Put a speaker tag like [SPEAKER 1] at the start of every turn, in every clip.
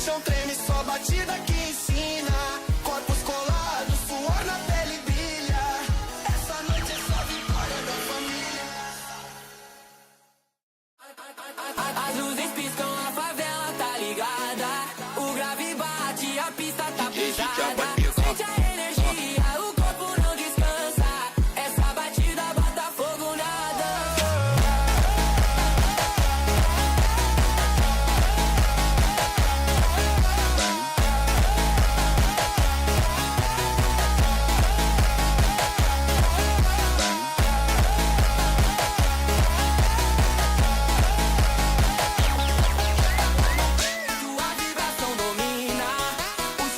[SPEAKER 1] chão treme, só batida que ensina. Corpos colados, suor na pele brilha. Essa noite é só vitória da família.
[SPEAKER 2] As luzes piscam, a favela tá ligada. O grave bate, a pista tá pesada. Sente a energia, o corpo não descansa. Essa batida bota fogo na dança. Tua vibração domina, o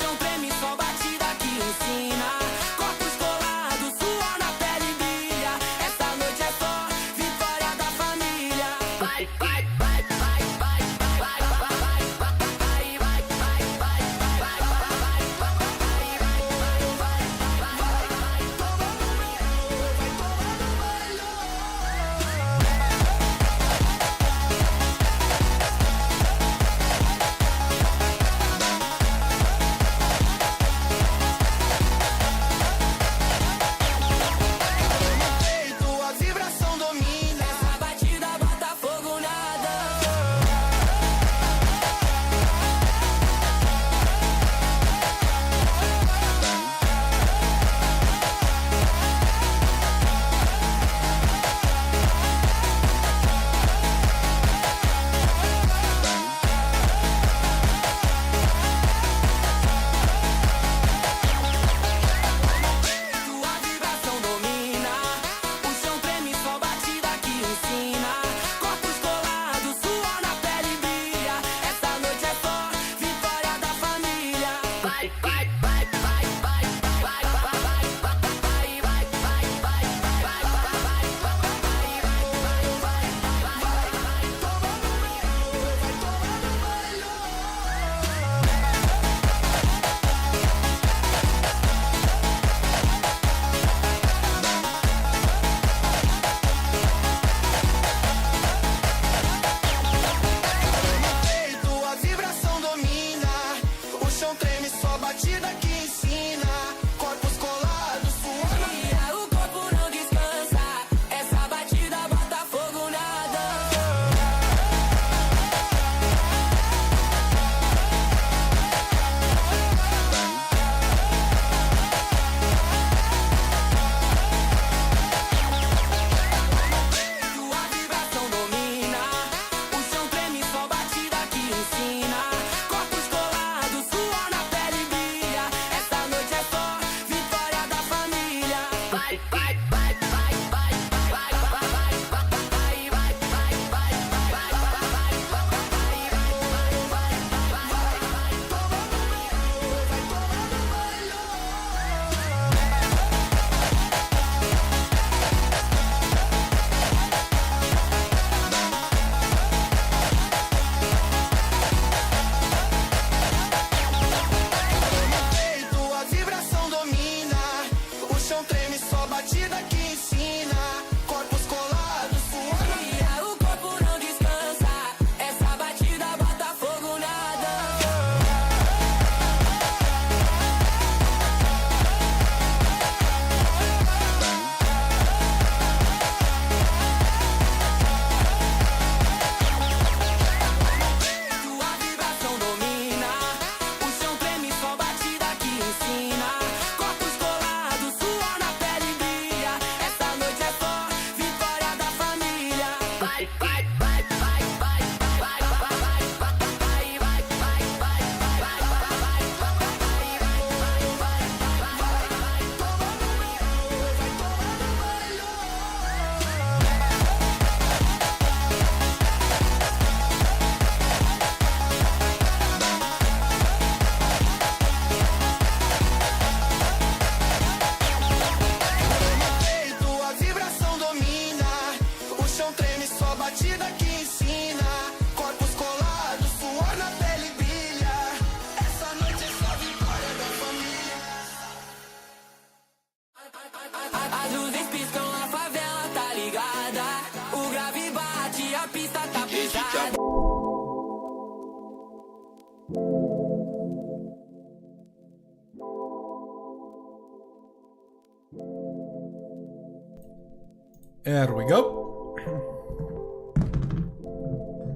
[SPEAKER 3] There we go.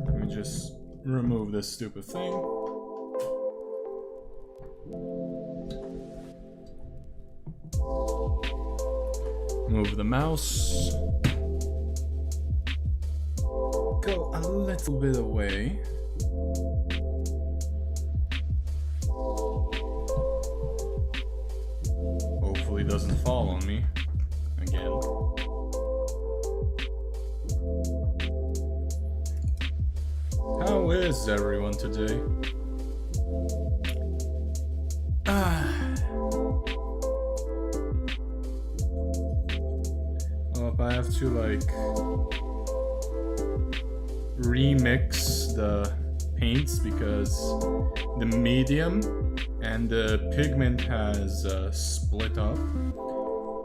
[SPEAKER 3] Let me just remove this stupid thing. Move the mouse. Go a little bit away. Hopefully it doesn't fall on me again. How is everyone today? Well, I have to like remix the paints because the medium and the pigment has split up,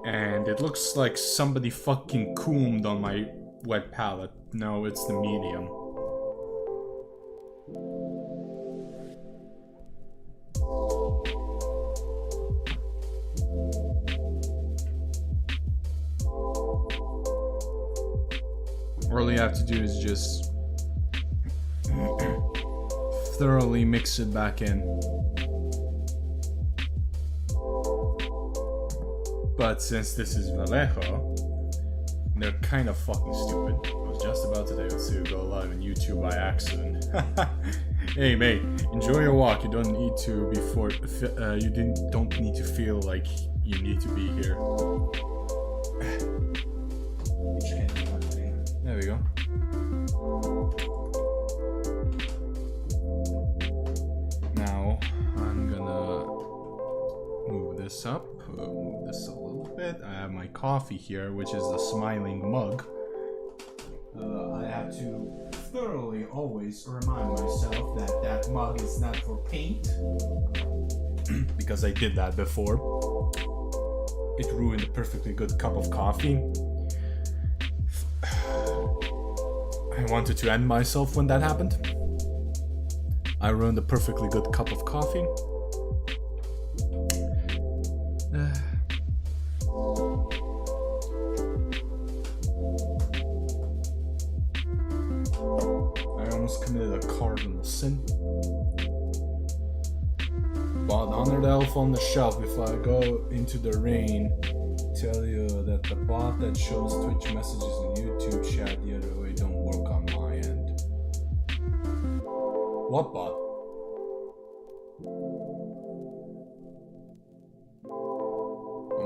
[SPEAKER 3] and it looks like somebody fucking combed on my wet palette. No, it's the medium. All you have to do is just thoroughly mix it back in. But since this is Vallejo, they're kind of fucking stupid. I was just about to go live on YouTube by accident. Hey mate, enjoy your walk. You don't need to don't need to feel like you need to be here. There we go. Now I'm gonna move this up, move this a little bit. I have my coffee here, which is the smiling mug. I have to thoroughly always remind myself that that mug is not for paint, because I did that before. It ruined a perfectly good cup of coffee. I wanted to end myself when that happened. I ruined a perfectly good cup of coffee. I almost committed a cardinal sin. But under the elf on the shelf, if I go into the rain, tell you that the bot that shows Twitch messages and YouTube chat the other way don't work on my end. What bot?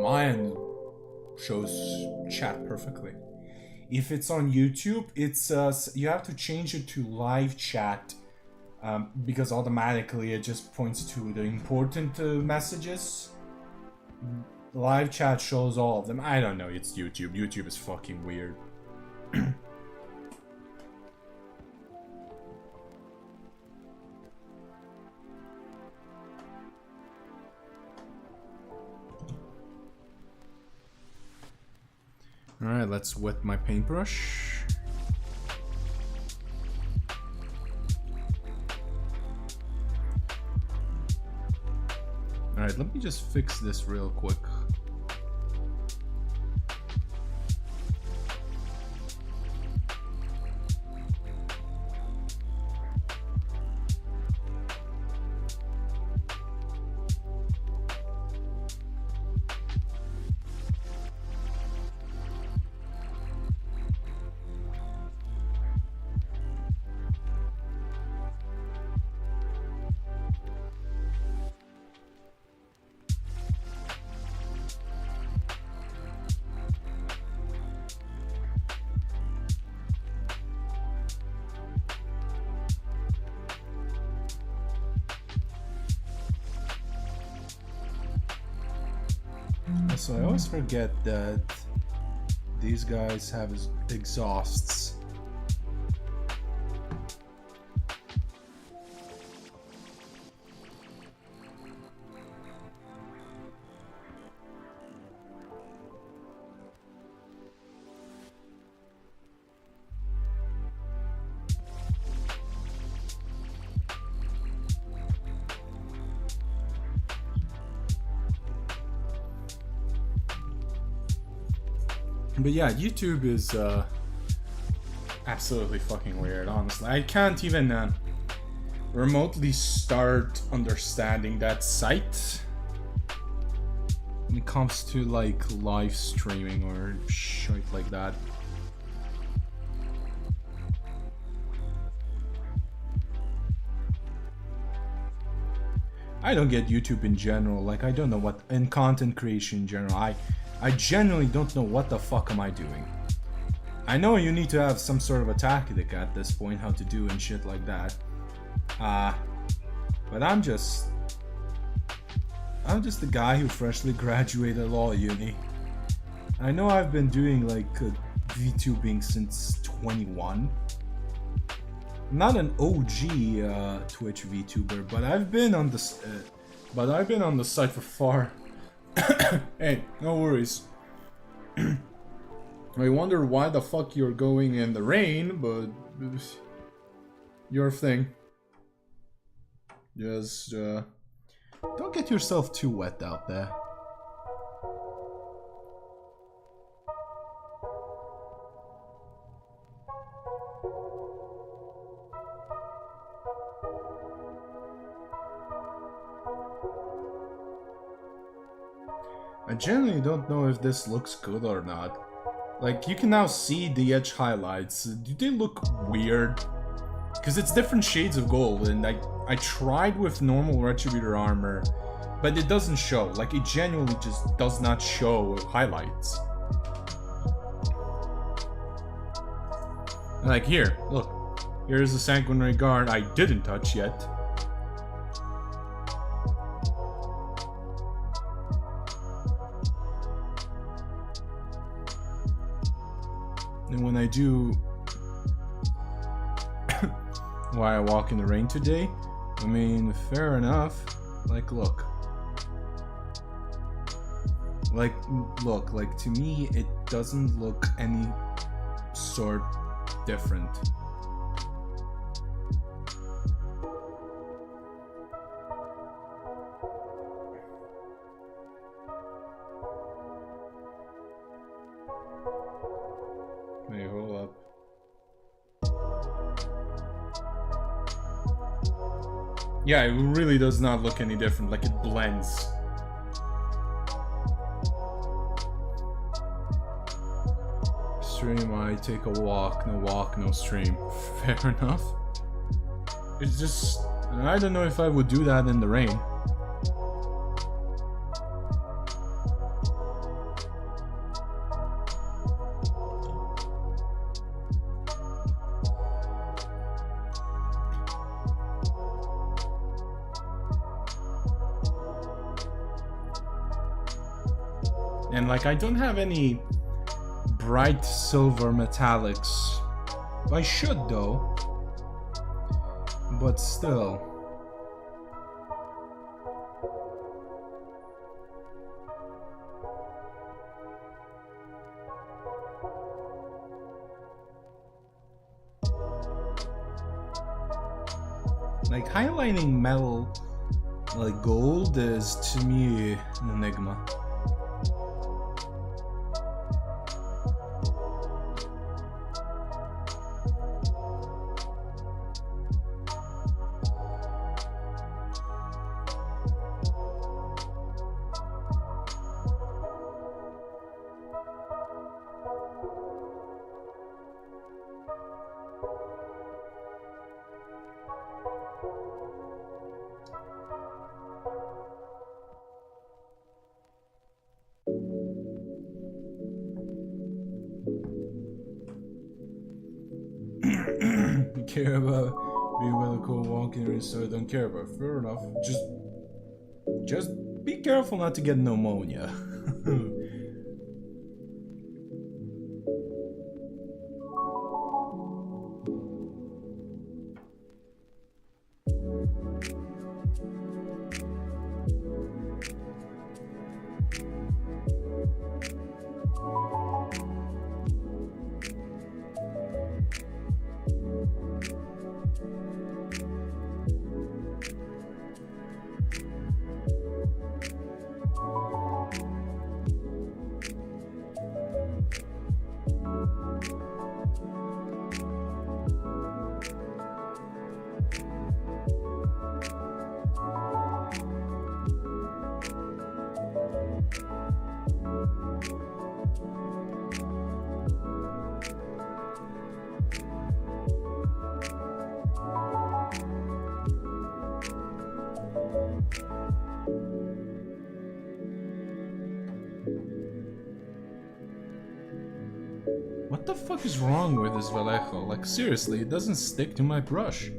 [SPEAKER 3] My end shows chat perfectly. If it's on YouTube, it's you have to change it to live chat, because automatically it just points to the important messages. Live chat shows all of them. I don't know, it's YouTube. YouTube is fucking weird. Alright, let's wet my paintbrush. Alright, let me just fix this real quick. So I always forget that these guys have exhausts. But yeah, YouTube is absolutely fucking weird, honestly. I can't even remotely start understanding that site when it comes to like live streaming or shit like that. I don't get YouTube in general. Like, I don't know what, in content creation in general, I genuinely don't know what the fuck am I doing. I know you need to have some sort of a tactic at this point, how to do and shit like that. But I'm just a guy who freshly graduated law uni. I know I've been doing like VTubing since 21. Not an OG Twitch VTuber, but I've been on the site for far. Hey, no worries. I wonder why the fuck you're going in the rain, but your thing. Just don't get yourself too wet out there. I genuinely don't know if this looks good or not. Like, you can now see the edge highlights. Do they look weird? Because it's different shades of gold, and I tried with normal Retributor armor, but it doesn't show. Like, it genuinely just does not show highlights. Like, here, look. Here's the Sanguinary Guard I didn't touch yet. And when I do why I walk in the rain today, I mean, fair enough. Like, look, like to me it doesn't look any sort different. Wait, hold up. Yeah, it really does not look any different, like it blends. Stream, I take a walk, no stream. Fair enough. It's just, I don't know if I would do that in the rain. And like, I don't have any bright silver metallics. I should though. But still. Like, highlighting metal like gold is to me an enigma. Care about being with a cool walking, so I don't care about. Fair enough. Just be careful not to get pneumonia. What the fuck is wrong with this Vallejo? Like, seriously, it doesn't stick to my brush.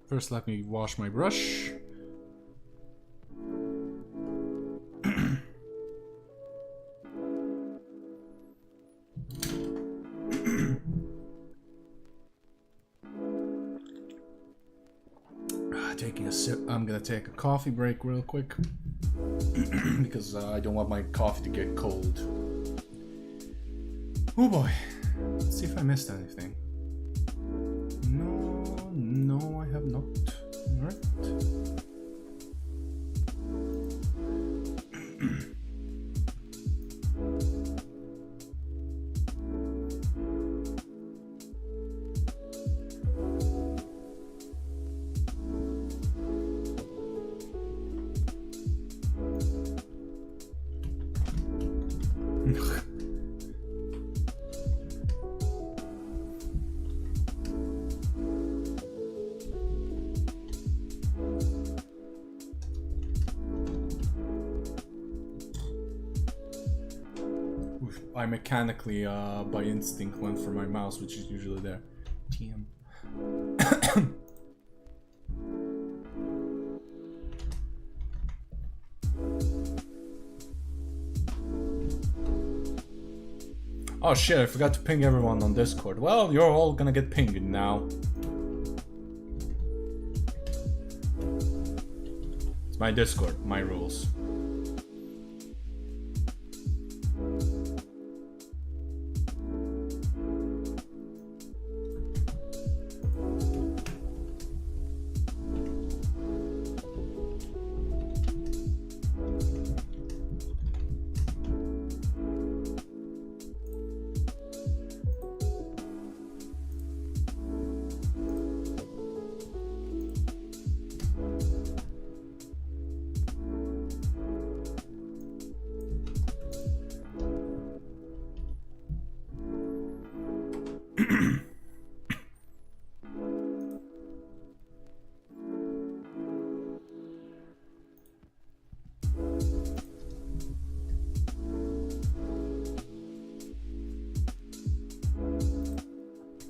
[SPEAKER 3] First, let me wash my brush. Taking a sip. I'm gonna take a coffee break real quick because I don't want my coffee to get cold. Oh boy. Let's see if I missed anything. No, I have not. Alright. I mechanically, by instinct, went for my mouse, which is usually there. TM. Oh shit, I forgot to ping everyone on Discord. Well, you're all gonna get pinged now. It's my Discord, my rules.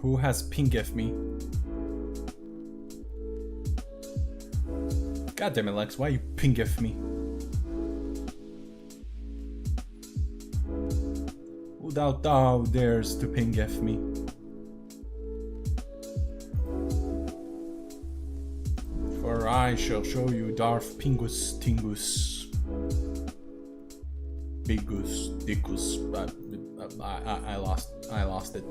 [SPEAKER 3] Who has ping-F me? God damn it, Lex, why you ping-F me? Who thou dares to ping-F me? For I shall show you Darth Pingus Tingus. Bigus Dickus. I lost it.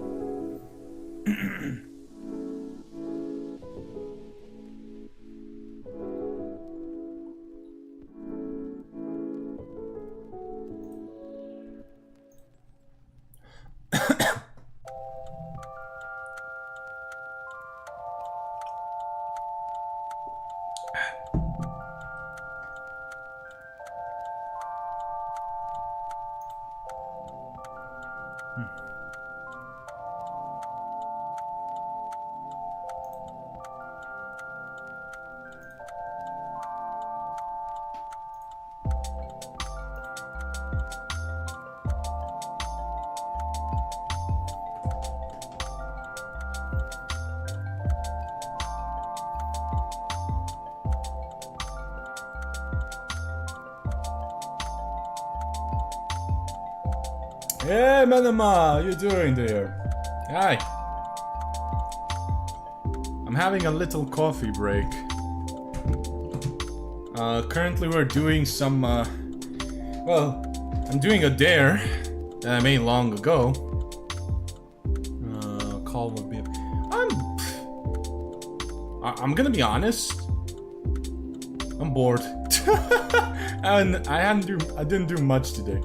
[SPEAKER 3] Hey, Manama, how you doing there? Hi. I'm having a little coffee break. Currently we're doing some, well, I'm doing a dare that I made long ago. Call would be... I'm gonna be honest. I'm bored. And I didn't do much today.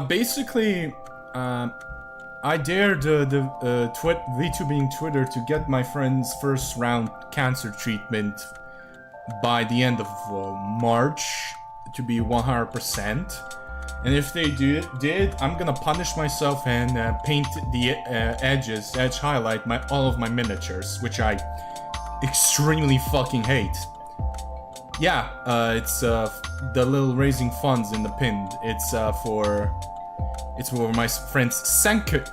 [SPEAKER 3] Basically, I dared the Vtubing Twitter to get my friend's first round cancer treatment by the end of March to be 100%. And if they did, I'm gonna punish myself and paint the edge highlight all of my miniatures, which I extremely fucking hate. Yeah, it's the little raising funds in the pinned. It's for my friend's second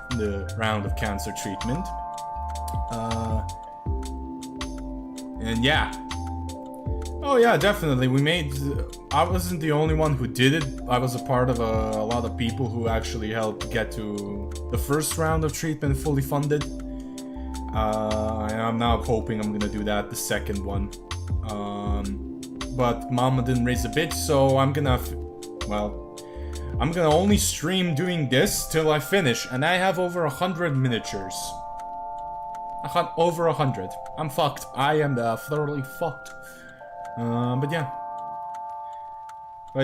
[SPEAKER 3] round of cancer treatment. And yeah. Oh yeah, definitely. I wasn't the only one who did it. I was a part of a lot of people who actually helped get to the first round of treatment fully funded. And I'm now hoping I'm gonna do that the second one. But Mama didn't raise a bitch, so I'm gonna only stream doing this till I finish, and I have over 100 miniatures. Over 100. I'm fucked. I am thoroughly fucked. But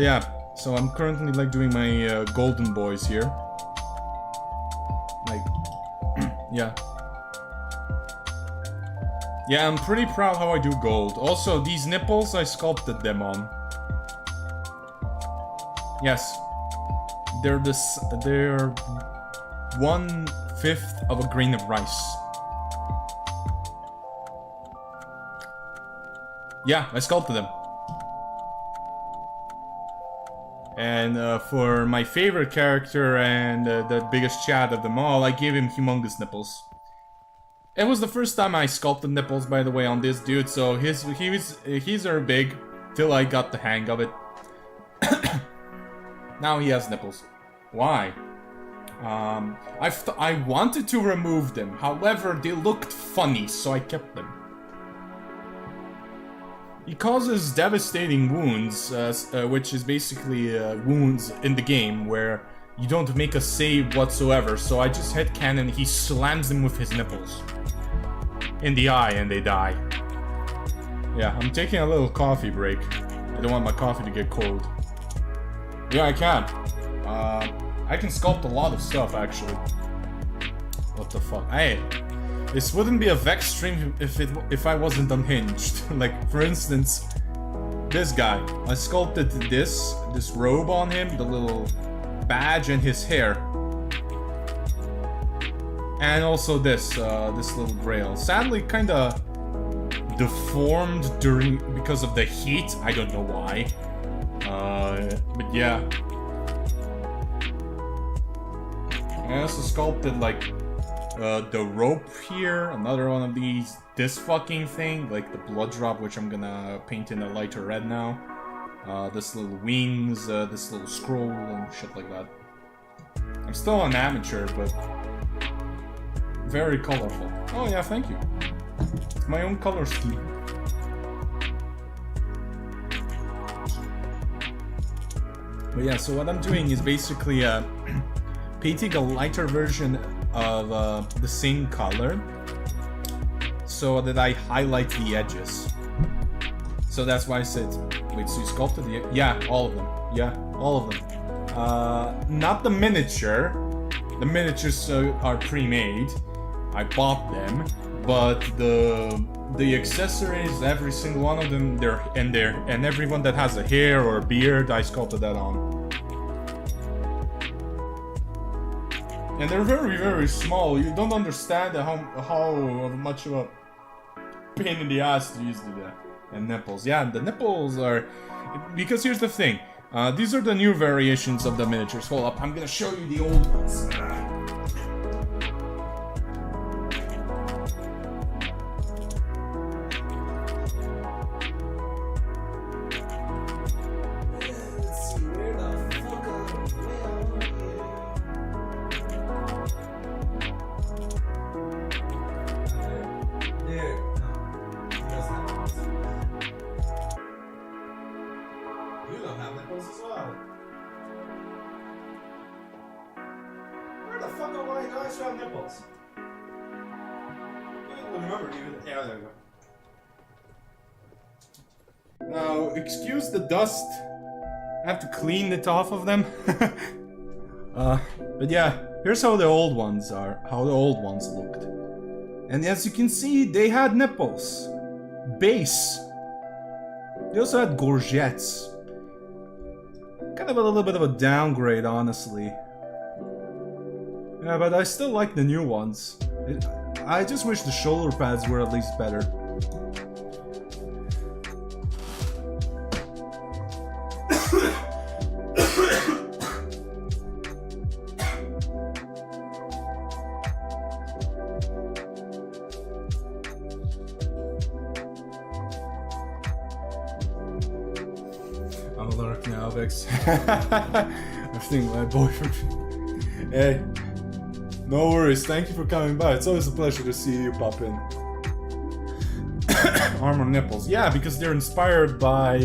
[SPEAKER 3] yeah, so I'm currently like doing my golden boys here. Like, yeah. Yeah, I'm pretty proud how I do gold. Also, these nipples, I sculpted them on. Yes. They're 1/5 of a grain of rice. Yeah, I sculpted them. And for my favorite character and the biggest Chad of them all, I gave him humongous nipples. It was the first time I sculpted nipples, by the way, on this dude, so his are big till I got the hang of it. Now he has nipples. Why? I wanted to remove them, however, they looked funny, so I kept them. He causes devastating wounds, which is basically wounds in the game where you don't make a save whatsoever, so I just hit cannon, he slams them with his nipples in the eye and they die. Yeah, I'm taking a little coffee break. I don't want my coffee to get cold. Yeah, I can. I can sculpt a lot of stuff, actually. What the fuck? Hey, this wouldn't be a Vex stream if I wasn't unhinged. Like, for instance, this guy. I sculpted this robe on him, the little badge and his hair. And also this little grail. Sadly, kinda deformed because of the heat. I don't know why. But yeah. I also sculpted like the rope here, another one of these, this fucking thing, like the blood drop, which I'm gonna paint in a lighter red now. This little wings, this little scroll and shit like that. I'm still an amateur, but very colorful. Oh yeah, thank you. It's my own color scheme. But yeah, so what I'm doing is basically painting a lighter version of the same color so that I highlight the edges. So that's why I said, wait, so you sculpted the... Yeah, all of them. Yeah, all of them. Not the miniature. The miniatures are pre-made. I bought them. But the accessories, every single one of them, and everyone that has a hair or a beard, I sculpted that on. And they're very, very small. You don't understand how much of a pain in the ass to use the nipples. Yeah, the nipples are... Because here's the thing. These are the new variations of the miniatures. Hold up, I'm gonna show you the old ones. You don't have nipples as well. Where the fuck are my guys who have nipples? I don't remember even. Yeah, there we go. Now, excuse the dust. I have to clean it off of them. But yeah, here's how the old ones are. How the old ones looked. And as you can see, they had nipples. Base. They also had gorgettes. Kind of a little bit of a downgrade, honestly. Yeah, but I still like the new ones. I just wish the shoulder pads were at least better. I'm alert now, Vix. I think my boyfriend. Hey, no worries. Thank you for coming by. It's always a pleasure to see you pop in. Armor nipples, yeah, because they're inspired by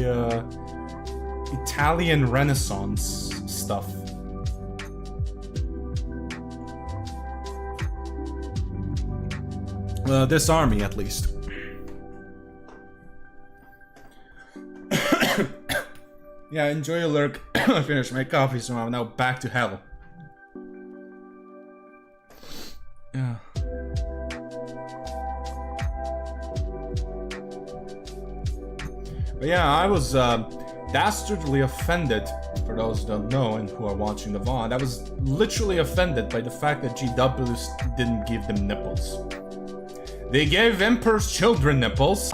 [SPEAKER 3] Italian Renaissance stuff. This army, at least. Yeah, enjoy your lurk. I finished my coffee, so I'm now back to hell. Yeah. But yeah, I was dastardly offended, for those who don't know and who are watching the VOD. I was literally offended by the fact that GW didn't give them nipples. They gave Emperor's children nipples.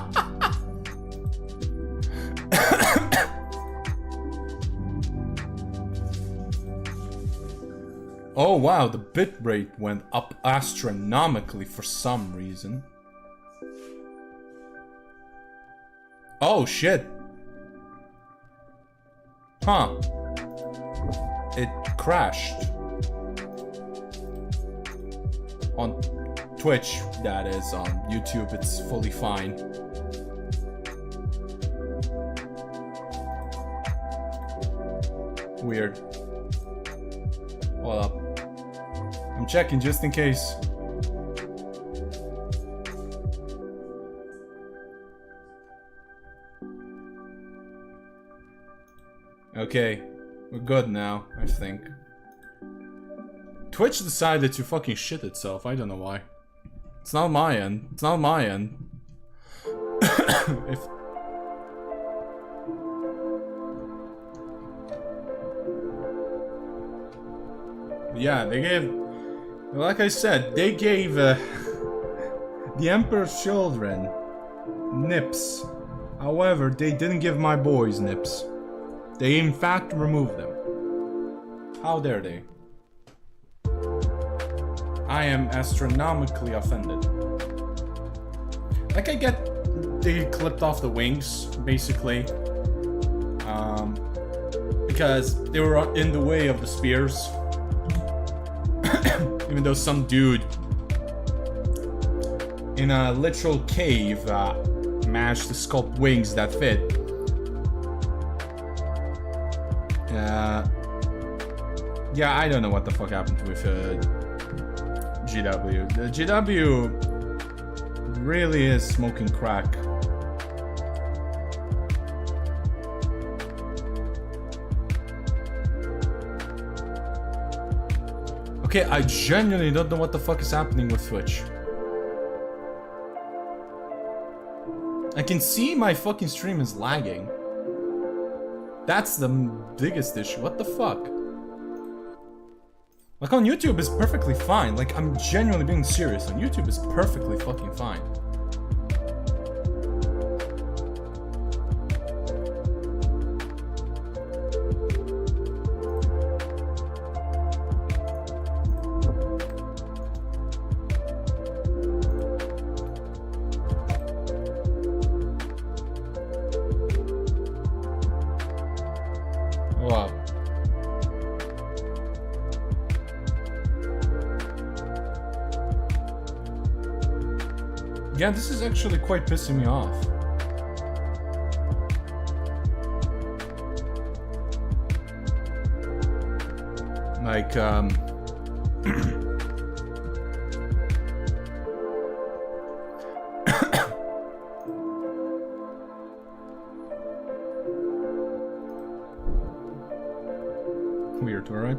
[SPEAKER 3] Oh wow, the bitrate went up astronomically for some reason. Oh shit. Huh. It crashed. On Twitch, that is. On YouTube, it's fully fine. Weird. Hold up. I'm checking just in case. Okay, we're good now, I think. Twitch decided to fucking shit itself, I don't know why. It's not my end. It's not my end. If... Yeah, they gave... Like I said, they gave the Emperor's children nips. However, they didn't give my boys nips. They in fact removed them. How dare they? I am astronomically offended. Like, I get they clipped off the wings, basically. Because they were in the way of the spears. Even though some dude in a literal cave managed to sculpt wings that fit. Yeah, I don't know what the fuck happened with GW. The GW really is smoking crack. Okay, I genuinely don't know what the fuck is happening with Twitch. I can see my fucking stream is lagging. That's the biggest issue. What the fuck? Like, on YouTube is perfectly fine. Like, I'm genuinely being serious. On YouTube is perfectly fucking fine. Wow. Yeah, this is actually quite pissing me off. Like, weird, alright?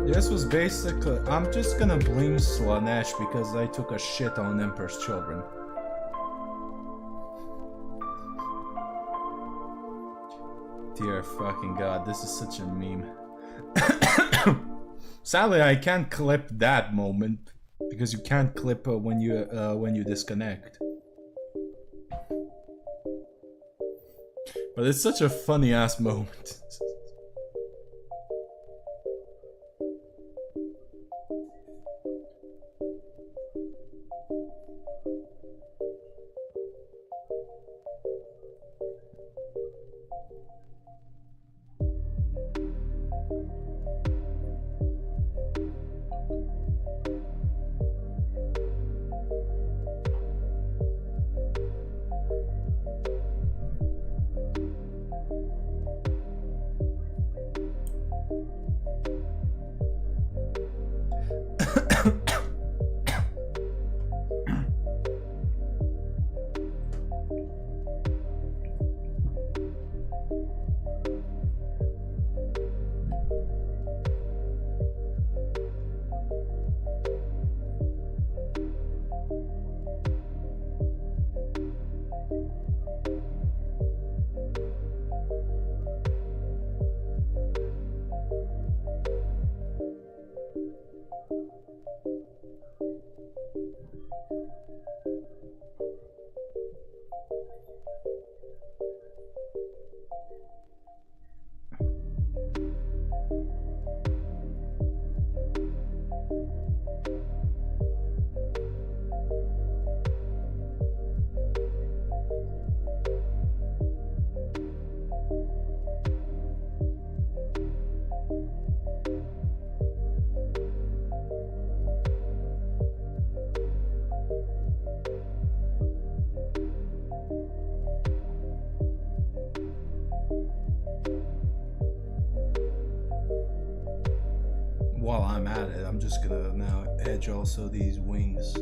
[SPEAKER 3] This was basically, I'm just gonna blame Slanesh because I took a shit on Emperor's Children. Dear fucking god, this is such a meme. Sadly, I can't clip that moment because you can't clip when you disconnect. But it's such a funny ass moment. While I'm at it, I'm just gonna now edge also these wings.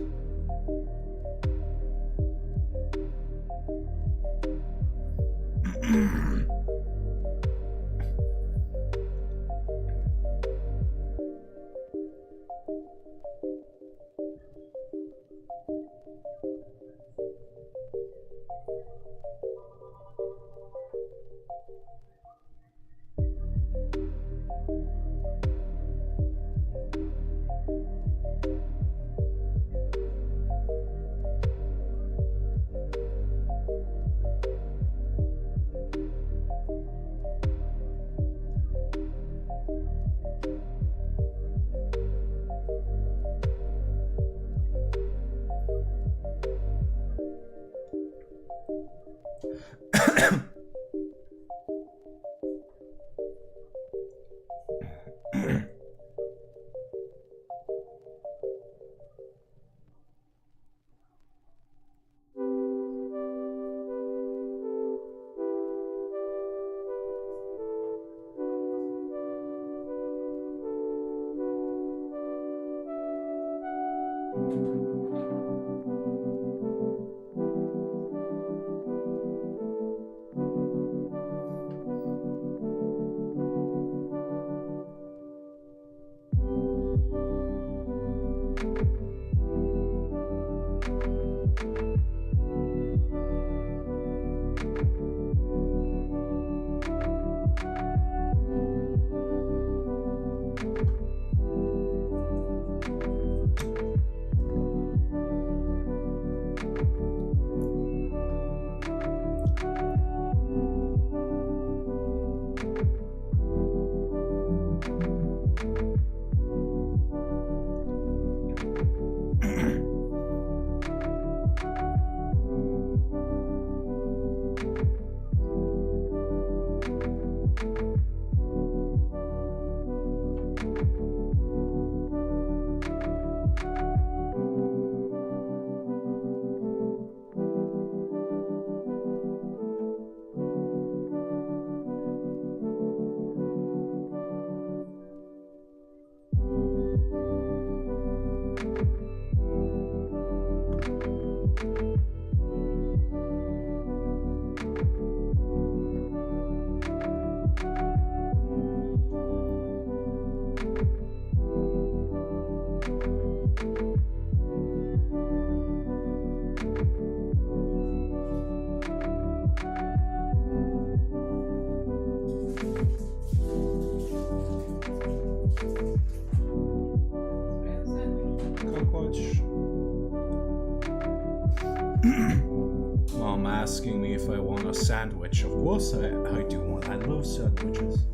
[SPEAKER 3] Mom asking me if I want a sandwich. Of course I do want. I love sandwiches.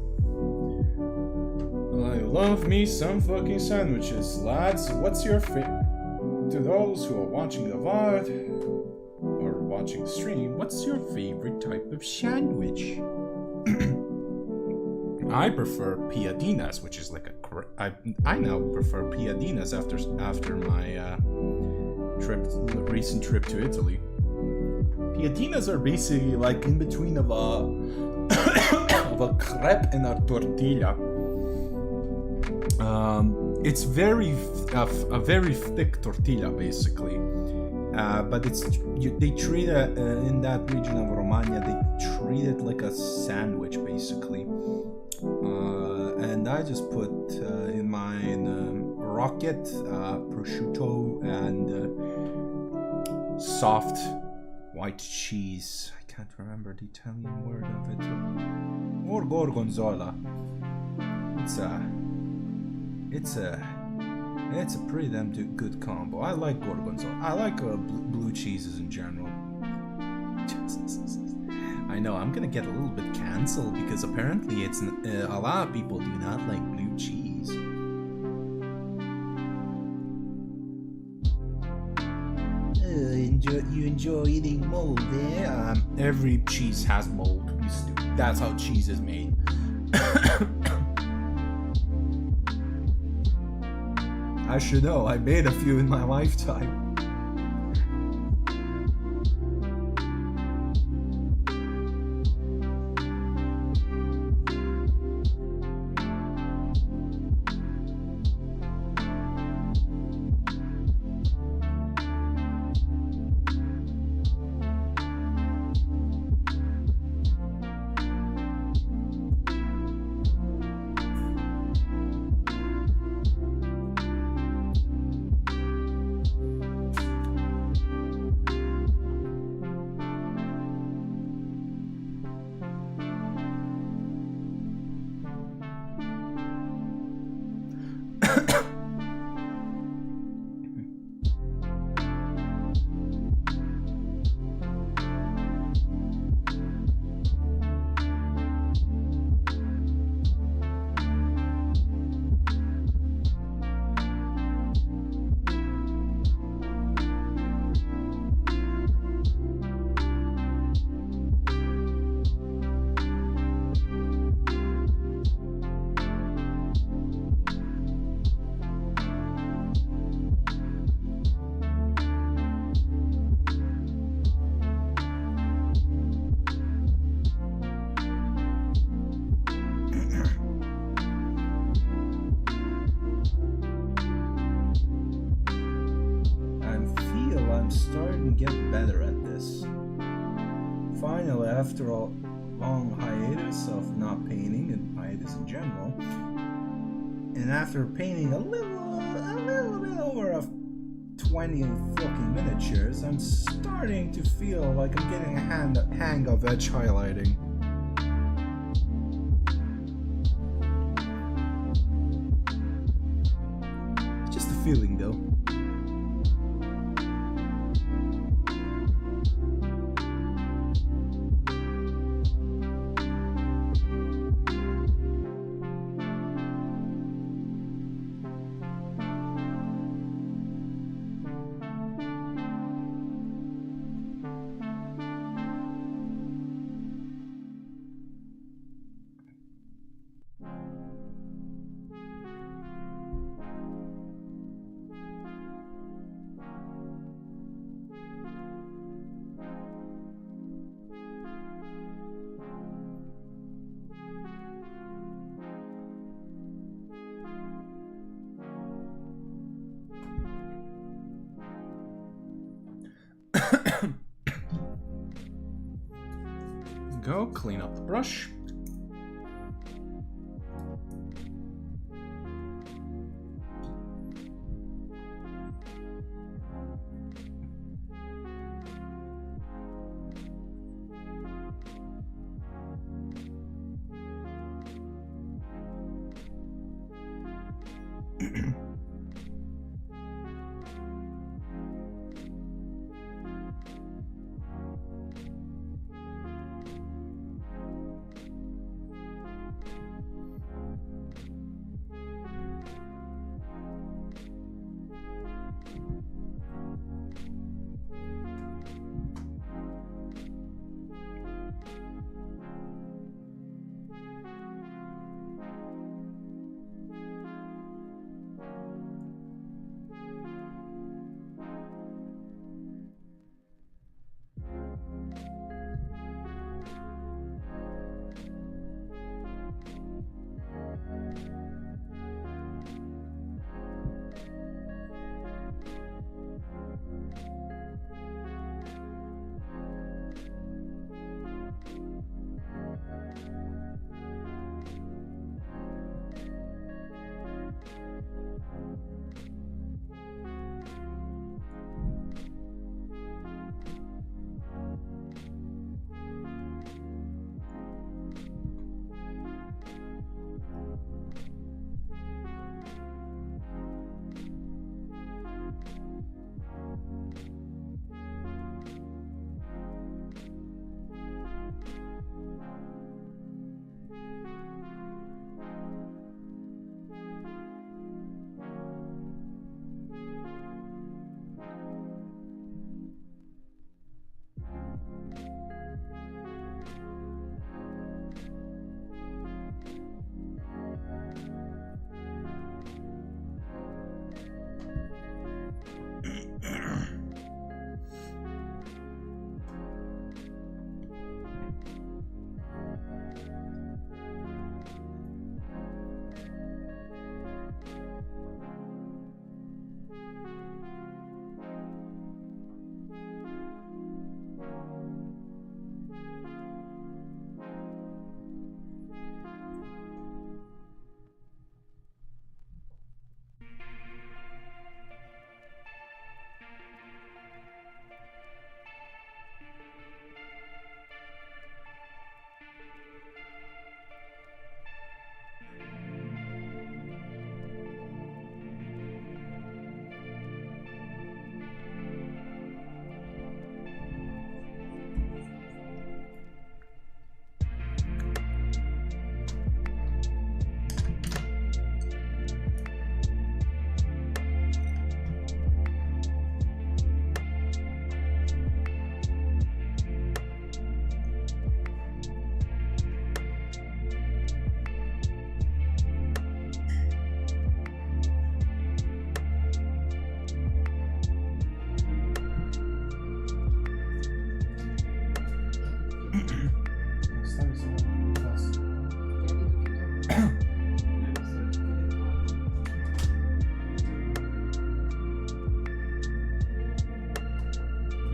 [SPEAKER 3] I love me some fucking sandwiches, lads. What's your favorite? To those who are watching the VOD or watching the stream, what's your favorite type of sandwich? I prefer piadinas, which is like a. I now prefer piadinas after my recent trip to Italy. Piadinas are basically like in between of a of a crepe and a tortilla. It's a very thick tortilla basically, but they treat it in that region of Romagna. They treat it like a sandwich basically, and I just put in mine rocket, prosciutto, and soft white cheese. I can't remember the Italian word of it. Or gorgonzola. It's a pretty damn good combo. I like gorgonzola. I like blue cheeses in general. I know I'm gonna get a little bit cancelled because apparently it's a lot of people do not like blue cheese. You enjoy eating mold, eh? Every cheese has mold. That's how cheese is made. I should know. I made a few in my lifetime. After a long hiatus of not painting and hiatus in general, and after painting a little bit over 20 fucking miniatures, I'm starting to feel like I'm getting a hang of edge highlighting. Just a feeling though. Go clean up the brush.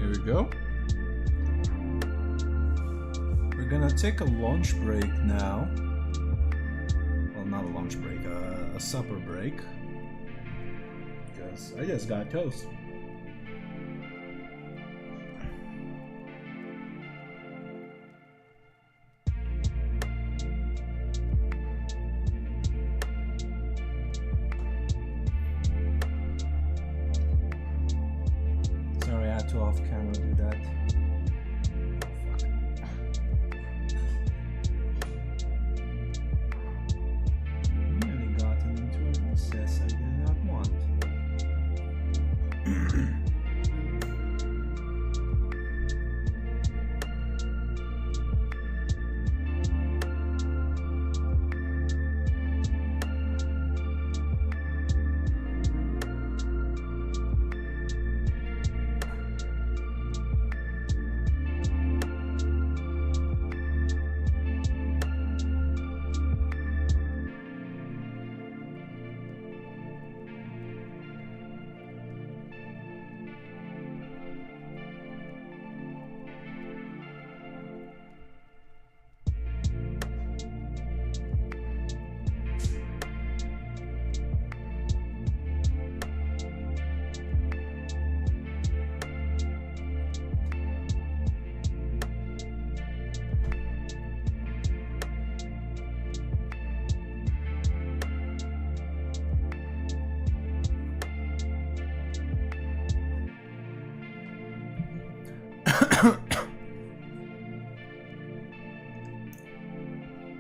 [SPEAKER 3] Here we go. We're gonna take a lunch break now. Well, not a lunch break, a supper break. Because I just got toast. Sorry, I had to off camera do that. I did not want.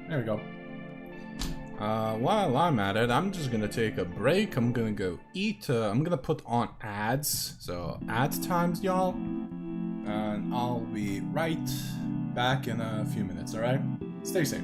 [SPEAKER 3] There we go. While I'm at it, I'm just gonna take a break. I'm gonna go eat. I'm gonna put on ads. So ad times, y'all. And I'll be right back in a few minutes, alright? Stay safe.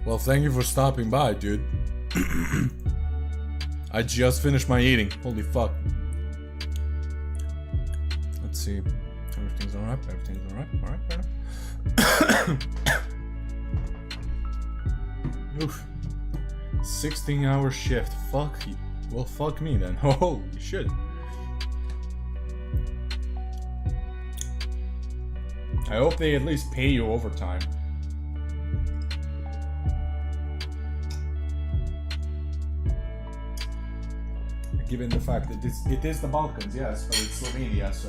[SPEAKER 3] Well, thank you for stopping by, dude. I just finished my eating. Holy fuck. Let's see. Everything's alright. Everything's alright. Alright. Oof. 16-hour shift. Fuck you. Well, fuck me then. Holy shit. I hope they at least pay you overtime. Given the fact that it is the Balkans, yes, but it's Slovenia, so.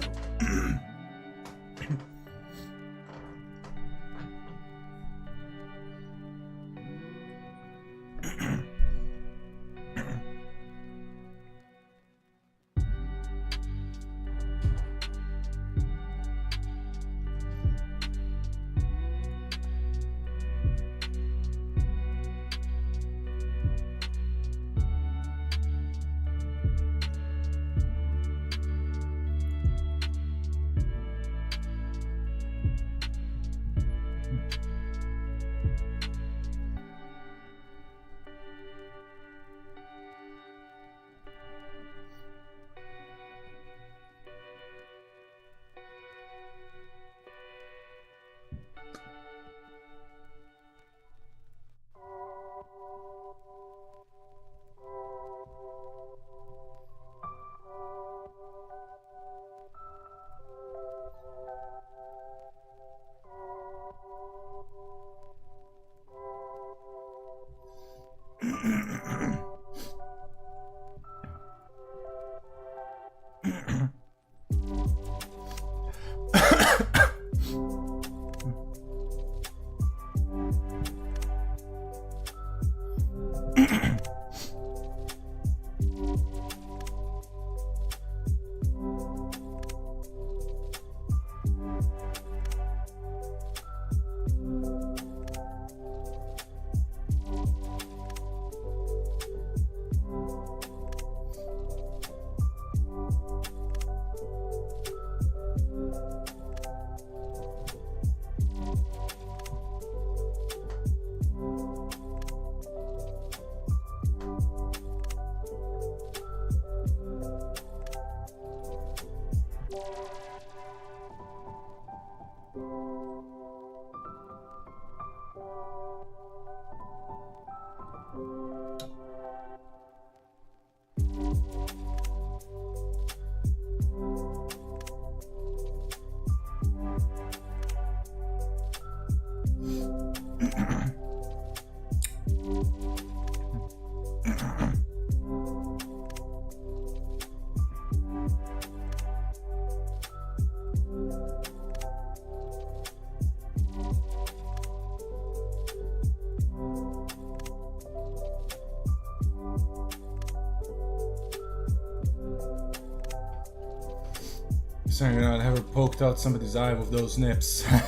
[SPEAKER 3] Saying I'd ever poked out somebody's eye with those nips. Huh?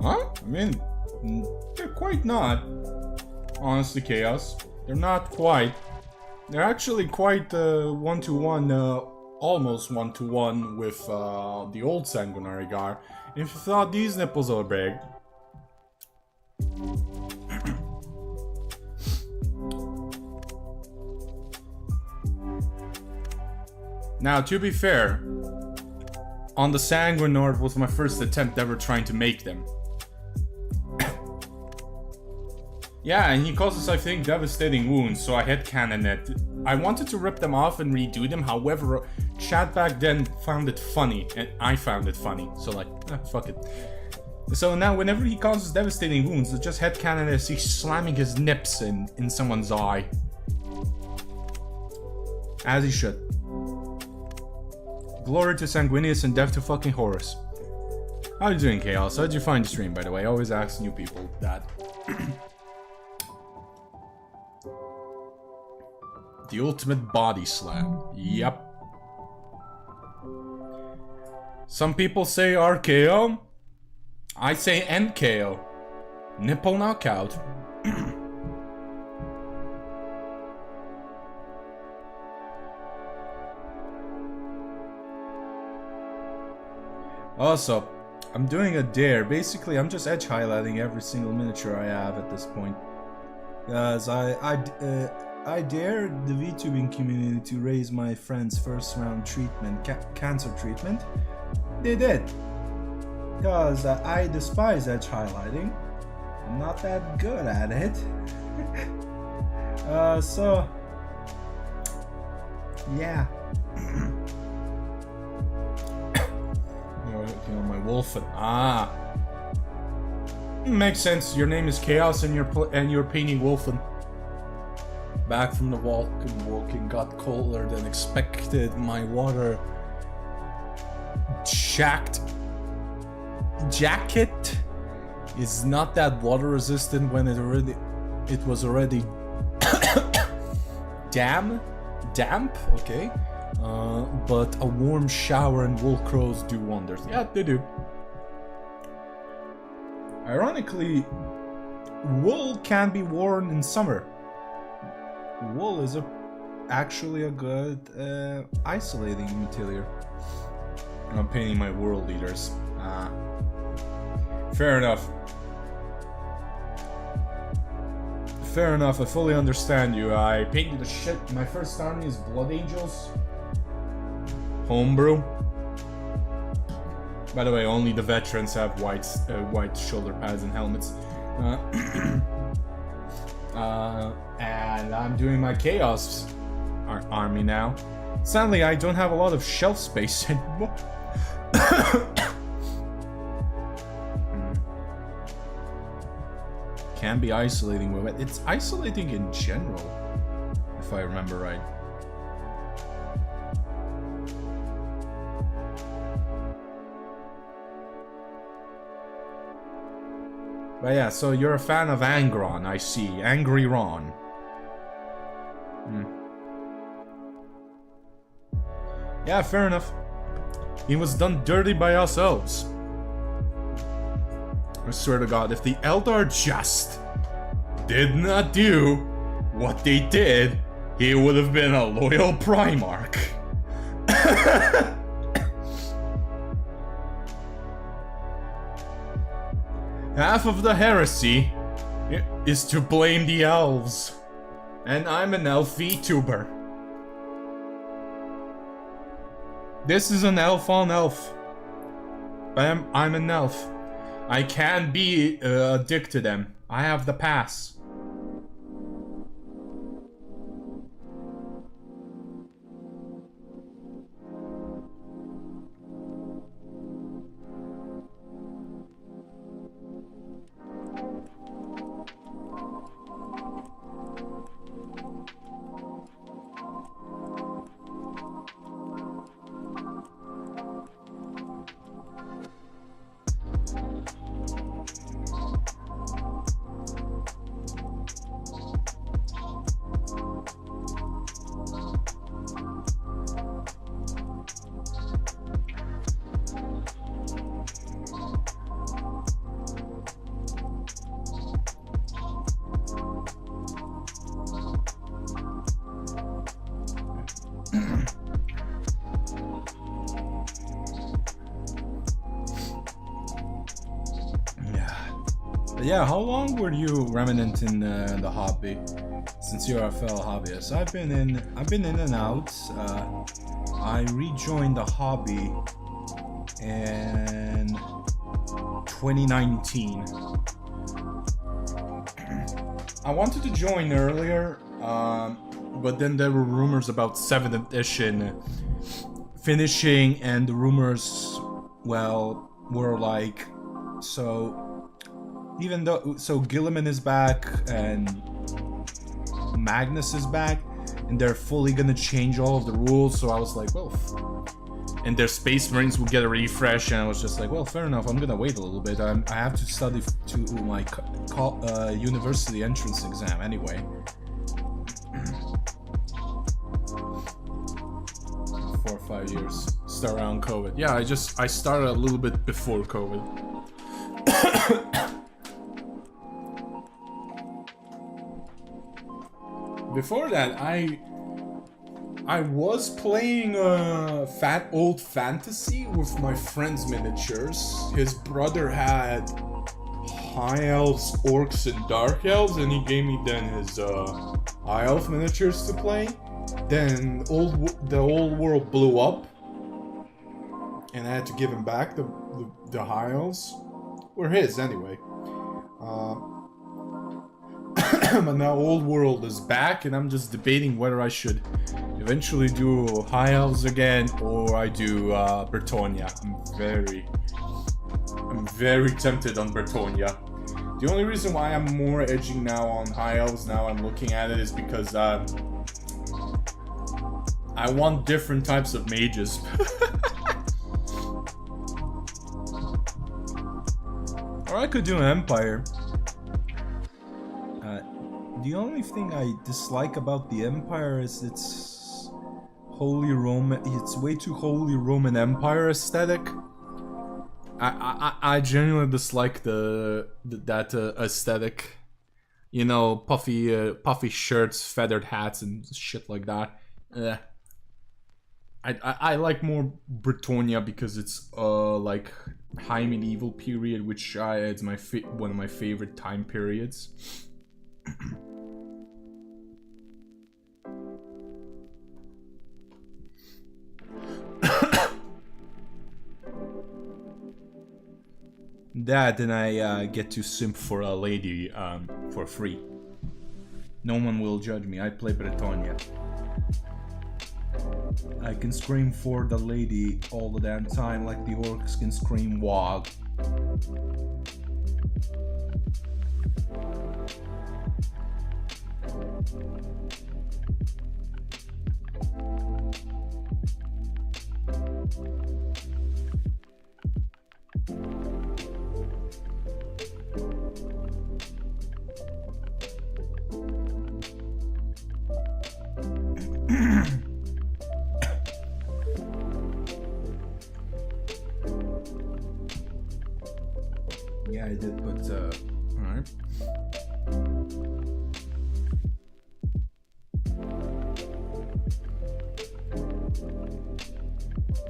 [SPEAKER 3] I mean, they're quite not. Honestly, Chaos. They're not quite. They're actually quite one-to-one, almost one-to-one with the old Sanguinary Gar. If you thought these nipples were big... Now, to be fair, on the Sanguinord was my first attempt ever trying to make them. Yeah, and he causes, I think, devastating wounds, so I headcanon it. I wanted to rip them off and redo them, however, chat back then found it funny, and I found it funny, so like, fuck it. So now, whenever he causes devastating wounds, I just headcanon as he's slamming his nips in someone's eye. As he should. Glory to Sanguinius and death to fucking Horus. How you doing, Chaos? How'd you find the stream, by the way? I always ask new people that. The ultimate body slam. Yep. Some people say RKO. I say NKO. Nipple knockout. Also, I'm doing a dare. Basically, I'm just edge highlighting every single miniature I have at this point. Guys, I dare the VTubing community to raise my friend's first round treatment, cancer treatment. They did. Because I despise edge highlighting. I'm not that good at it. So... yeah. You know, my Wolfen. Ah. Makes sense. Your name is Chaos and you're painting Wolfen. Back from the walking got colder than expected. My water jacket is not that water resistant when it was already damp, okay. But a warm shower and wool clothes do wonders. Yeah, they do. Ironically, wool can be worn in summer. Wool is actually a good isolating material. I'm painting my world leaders. Fair enough. Fair enough, I fully understand you. I painted the shit. My first army is Blood Angels. Homebrew. By the way, only the veterans have white shoulder pads and helmets. And I'm doing my Chaos army now. Sadly, I don't have a lot of shelf space anymore. Can be isolating with it. It's isolating in general, if I remember right. But yeah, so you're a fan of Angron, I see. Angry Ron. Yeah, fair enough. He was done dirty by ourselves. I swear to God, if the Eldar just did not do what they did, he would have been a loyal Primarch. Half of the heresy is to blame the elves. And I'm an elf Vtuber. This is an elf on elf. I'm an elf. I can be a dick to them. I have the pass. Yeah, how long were you remnant in the hobby? Since you're a fellow hobbyist, I've been in and out. I rejoined the hobby in 2019. I wanted to join earlier, but then there were rumors about 7th edition finishing, and the rumors, well, were like, so. Even though, so Gilliman is back and Magnus is back, and they're fully gonna change all of the rules, so I was like, well, and their Space Marines will get a refresh, and I was just like, well, fair enough, I'm gonna wait a little bit. I have to study to my university entrance exam anyway. 4 or 5 years, start around COVID. Yeah, I started a little bit before COVID. Before that, I was playing old fantasy with my friend's miniatures. His brother had high elves, orcs, and dark elves, and he gave me then his high elf miniatures to play. Then the old world blew up, and I had to give him back the high elves. Were his anyway. But now Old World is back, and I'm just debating whether I should eventually do High Elves again, or I do Bretonnia. I'm very tempted on Bretonnia. The only reason why I'm more edging now on High Elves, now I'm looking at it, is because I want different types of mages. Or I could do an Empire. The only thing I dislike about the Empire is it's Holy Roman. It's way too Holy Roman Empire aesthetic. I genuinely dislike that aesthetic. You know, puffy shirts, feathered hats, and shit like that. I like more Bretonnia because it's like high medieval period, which it's one of my favorite time periods. That, and I get to simp for a lady for free. No one will judge me. I play Bretonnia. I can scream for the lady all the damn time, like the orcs can scream WOG. Yeah, I did put, alright.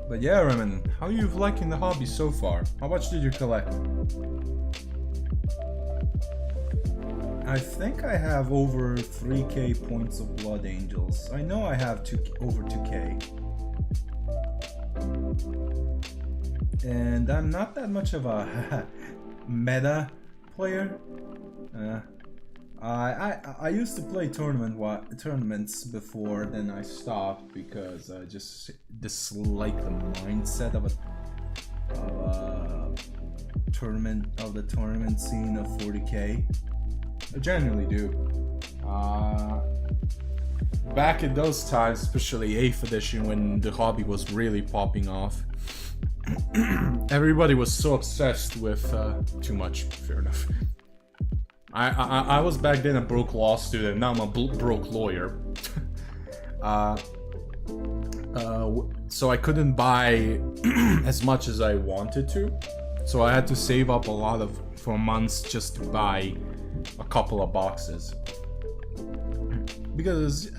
[SPEAKER 3] But yeah, Remen, how are you liking the hobby so far? How much did you collect? I think I have over 3k points of Blood Angels. I know I have over 2k. And I'm not that much of a meta player. I used to play tournaments before, then I stopped because I just dislike the mindset of the tournament scene of 40k. I genuinely do. Back in those times, especially 8th edition, when the hobby was really popping off, everybody was so obsessed with too much. Fair enough. I was back then a broke law student. Now I'm a broke lawyer. So I couldn't buy as much as I wanted to. So I had to save up a lot for months just to buy a couple of boxes. Because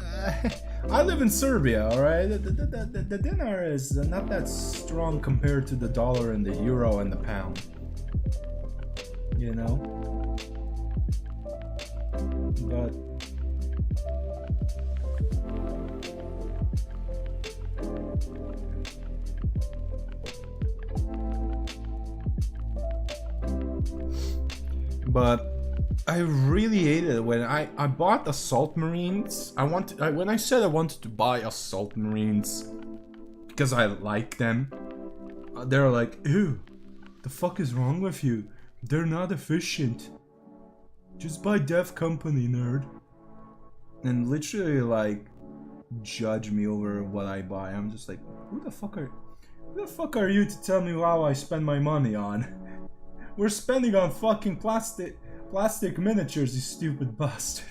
[SPEAKER 3] I live in Serbia, alright? The dinar is not that strong compared to the dollar and the euro and the pound. You know? But I really hated it when I bought Assault Marines. When I said I wanted to buy Assault Marines because I like them, they're like, ew, the fuck is wrong with you? They're not efficient. Just buy Dev Company, nerd. And literally like judge me over what I buy. I'm just like, who the fuck are you to tell me how I spend my money on? We're spending on fucking plastic miniatures, you stupid bastard.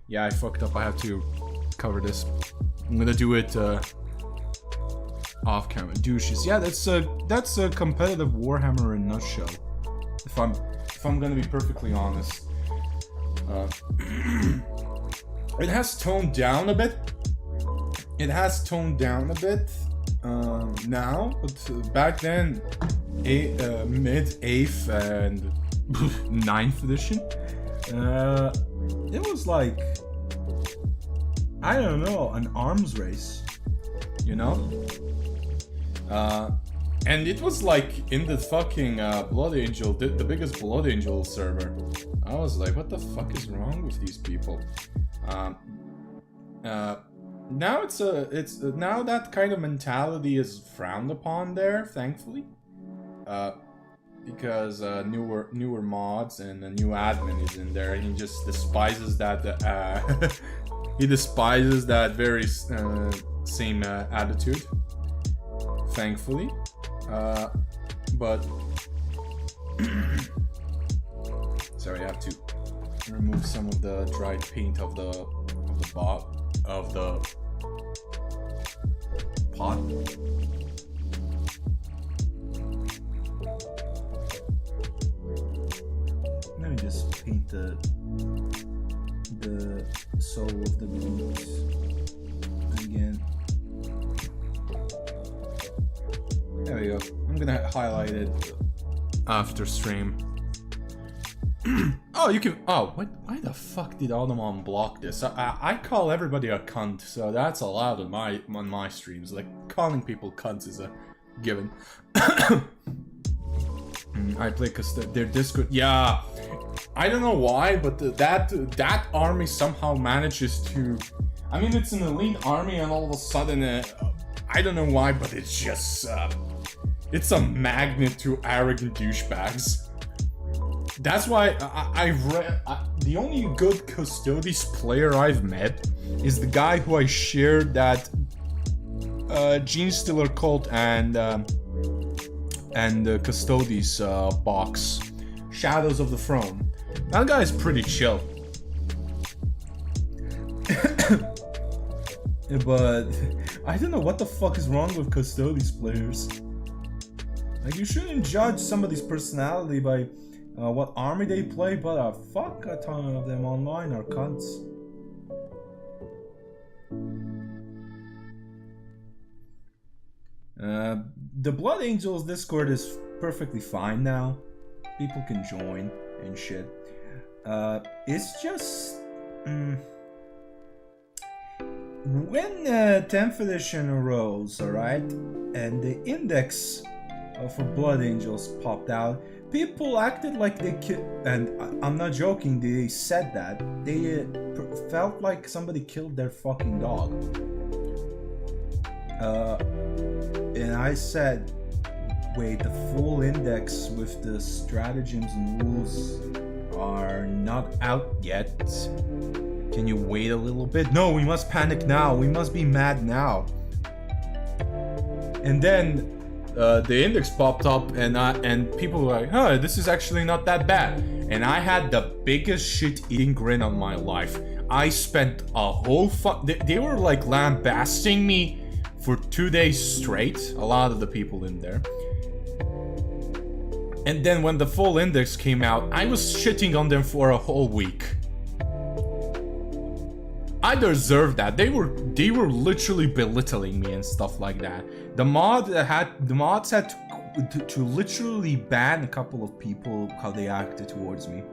[SPEAKER 3] Yeah, I fucked up. I have to cover this. I'm gonna do it off camera. Douches. Yeah, that's a competitive Warhammer in a nutshell. If I'm gonna be perfectly honest. It has toned down a bit. Now, but back then, mid 8th and 9th edition, it was like, I don't know, an arms race, you know? And it was like in the fucking Blood Angel, the biggest Blood Angel server. I was like, what the fuck is wrong with these people? Now now that kind of mentality is frowned upon there, thankfully, because newer mods and a new admin is in there, and he just despises that. He despises that very same attitude. Thankfully, but sorry, I have to remove some of the dried paint of the pot. Let me just paint the sole of the boots again. There we go. I'm gonna highlight it after stream. Oh, you can. Oh, what? Why the fuck did Automon block this? I call everybody a cunt, so that's allowed on my streams. Like, calling people cunts is a given. I play because their Discord. Yeah, I don't know why, but that army somehow manages to. I mean, it's an elite army, and all of a sudden, I don't know why, but it's just It's a magnet to arrogant douchebags. That's why the only good Custodes player I've met is the guy who I shared that Gene Stealer cult and Custodes box, Shadows of the Throne. That guy is pretty chill. But I don't know what the fuck is wrong with Custodes players. Like, you shouldn't judge somebody's personality by what army they play, but a fuck a ton of them online are cunts. The Blood Angels Discord is perfectly fine now. People can join and shit. It's just... when 10th edition arose, alright, and the index for Blood Angels popped out, people acted like they and I'm not joking, they said that. They felt like somebody killed their fucking dog. And I said, wait, the full index with the stratagems and rules are not out yet. Can you wait a little bit? No, we must panic now. We must be mad now. And then the index popped up, and people were like, "Oh, this is actually not that bad." And I had the biggest shit-eating grin on my life. I spent a whole they were like lambasting me for 2 days straight. A lot of the people in there. And then when the full index came out, I was shitting on them for a whole week. I deserved that. They were literally belittling me and stuff like that. The mods had to literally ban a couple of people how they acted towards me.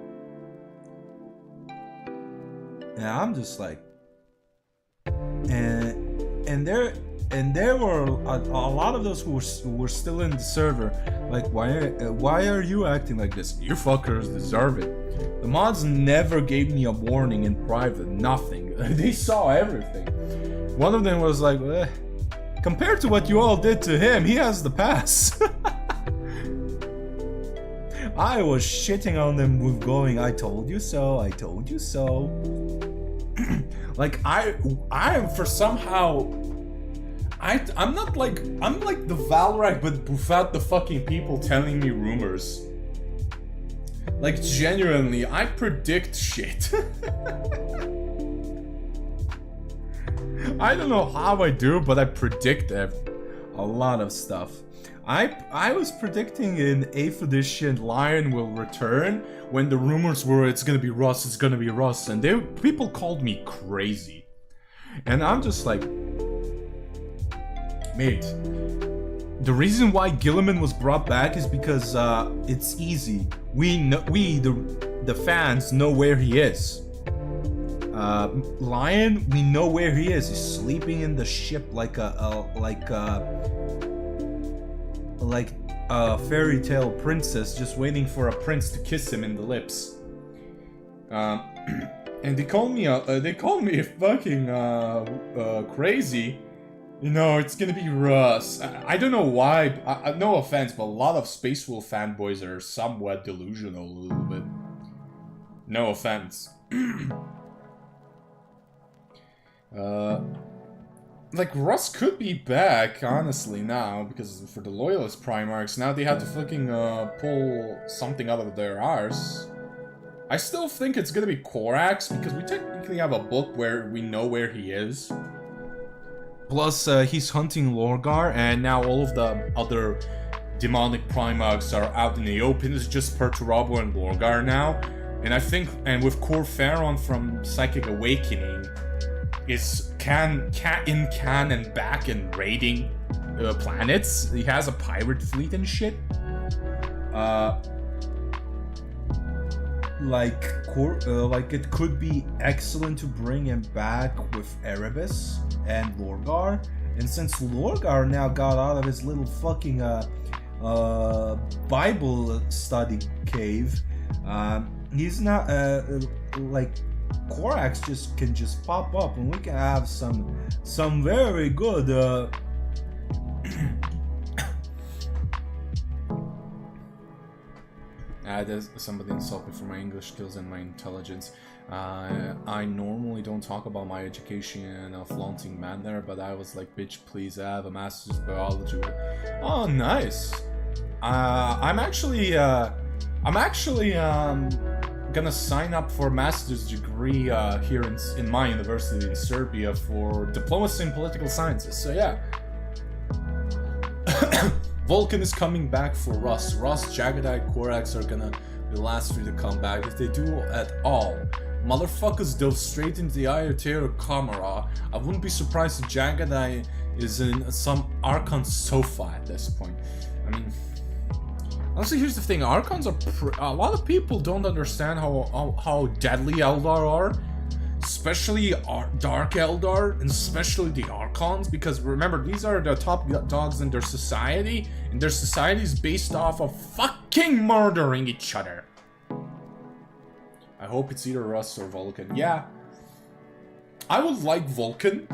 [SPEAKER 3] And I'm just like, and there were a lot of those who were still in the server. Like, why are you acting like this? You fuckers deserve it. The mods never gave me a warning in private, nothing. They saw everything. One of them was like, compared to what you all did to him, he has the pass. I was shitting on them with going, I told you so, I told you so. Like, I am for somehow... I'm like the Valrak, but without the fucking people telling me rumors. Like, genuinely, I predict shit. I don't know how I do, but I predict a lot of stuff. I was predicting in 8th edition Lion will return when the rumors were it's gonna be Russ, and people called me crazy. And I'm just like, mate, the reason why Gilliman was brought back is because it's easy. The fans know where he is. Lion, we know where he is. He's sleeping in the ship like a fairy tale princess, just waiting for a prince to kiss him in the lips. And they call me fucking crazy. You know, it's gonna be Russ. I don't know why. No offense, but a lot of Space Wolf fanboys are somewhat delusional a little bit. No offense. Like, Russ could be back, honestly, now, because for the Loyalist Primarchs, now they had to fucking pull something out of their arse. I still think it's gonna be Korax, because we technically have a book where we know where he is. Plus, he's hunting Lorgar, and now all of the other demonic Primarchs are out in the open. It's just Perturabo and Lorgar now. And I think, and with Cor Pharaon from Psychic Awakening, is can and back and raiding planets. He has a pirate fleet and shit. Like it could be excellent to bring him back with Erebus and Lorgar. And since Lorgar now got out of his little fucking Bible study cave, he's not like Korax can just pop up, and we can have some very good Somebody insult me for my English skills and my intelligence. I normally don't talk about my education in a flaunting manner, but I was like, bitch, please, I have a master's in biology. Oh, nice. I'm actually gonna sign up for a master's degree here in my university in Serbia for diplomacy in political sciences. So yeah. Vulcan is coming back for Rust. Rust, Jagadite, Korax are gonna be the last three to come back, if they do at all. Motherfuckers dove straight into the Ioterra Camera. I wouldn't be surprised if Jagadite is in some Archon Sofa at this point. I mean, honestly, here's the thing: Archons are a lot of people don't understand how deadly Eldar are, especially Dark Eldar, and especially the Archons. Because remember, these are the top dogs in their society, and their society is based off of fucking murdering each other. I hope it's either Rust or Vulcan. Yeah, I would like Vulcan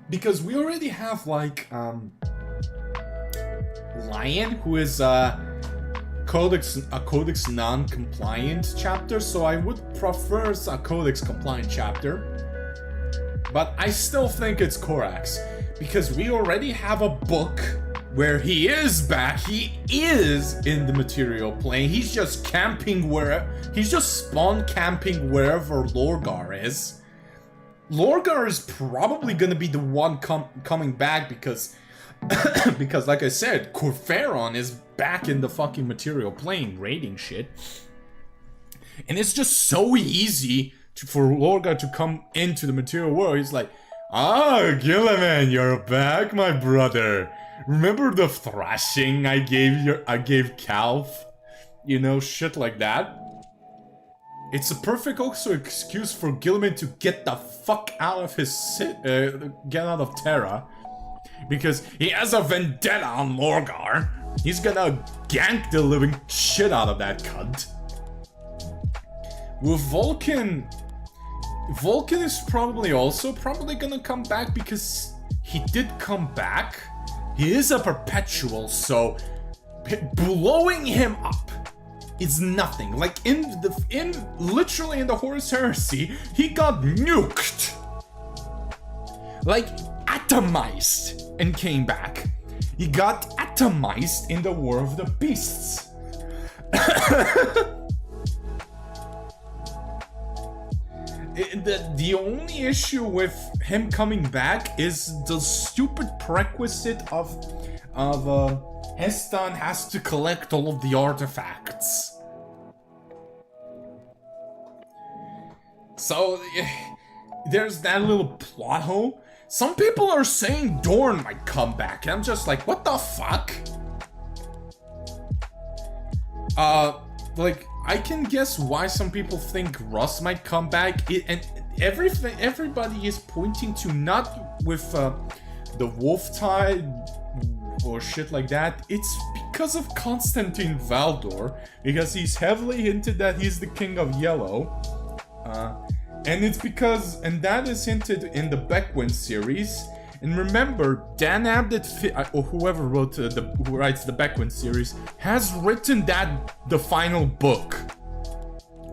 [SPEAKER 3] because we already have like Lion, who is a Codex non-compliant chapter, so I would prefer a Codex compliant chapter. But I still think it's Korax, because we already have a book where he is back. He is in the material plane. He's just camping he's just spawn camping wherever Lorgar is. Lorgar is probably gonna be the one coming back because because like I said, Corferon is back in the fucking material plane raiding shit. And it's just so easy for Lorgar to come into the material world. He's like, "Ah, Gilliman, you're back, my brother. Remember the thrashing I gave Calf? You know, shit like that." It's a perfect also excuse for Gilliman to get the fuck out of get out of Terra. Because he has a vendetta on Lorgar. He's gonna gank the living shit out of that cunt. With Vulcan is probably gonna come back because he did come back. He is a perpetual, so blowing him up is nothing. Like literally in the Horus Heresy, he got nuked. Like atomized and came back. He got atomized in the War of the Beasts. The only issue with him coming back is the stupid prerequisite of Heston has to collect all of the artifacts. So there's that little plot hole. Some people are saying Dorn might come back, and I'm just like, what the fuck? Like, I can guess why some people think Russ might come back, and everybody is pointing to not with the Wolf Tide or shit like that. It's because of Constantine Valdor, because he's heavily hinted that he's the King of Yellow. And it's because, and that is hinted in the Beckwin series. And remember, Dan Abnett, or whoever wrote who writes the Beckwin series, has written the final book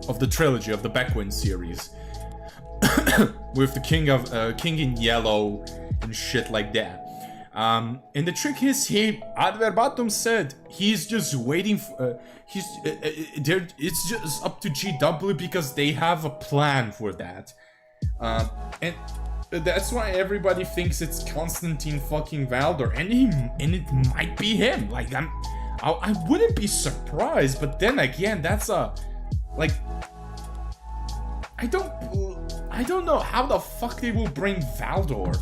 [SPEAKER 3] of the trilogy of the Beckwin series, with the King in Yellow and shit like that. And the trick is, Adverbatum said he's just waiting for. It's just up to GW because they have a plan for that, and that's why everybody thinks it's Constantine fucking Valdor, and it might be him. Like I wouldn't be surprised, but then again, that's I don't know how the fuck they will bring Valdor.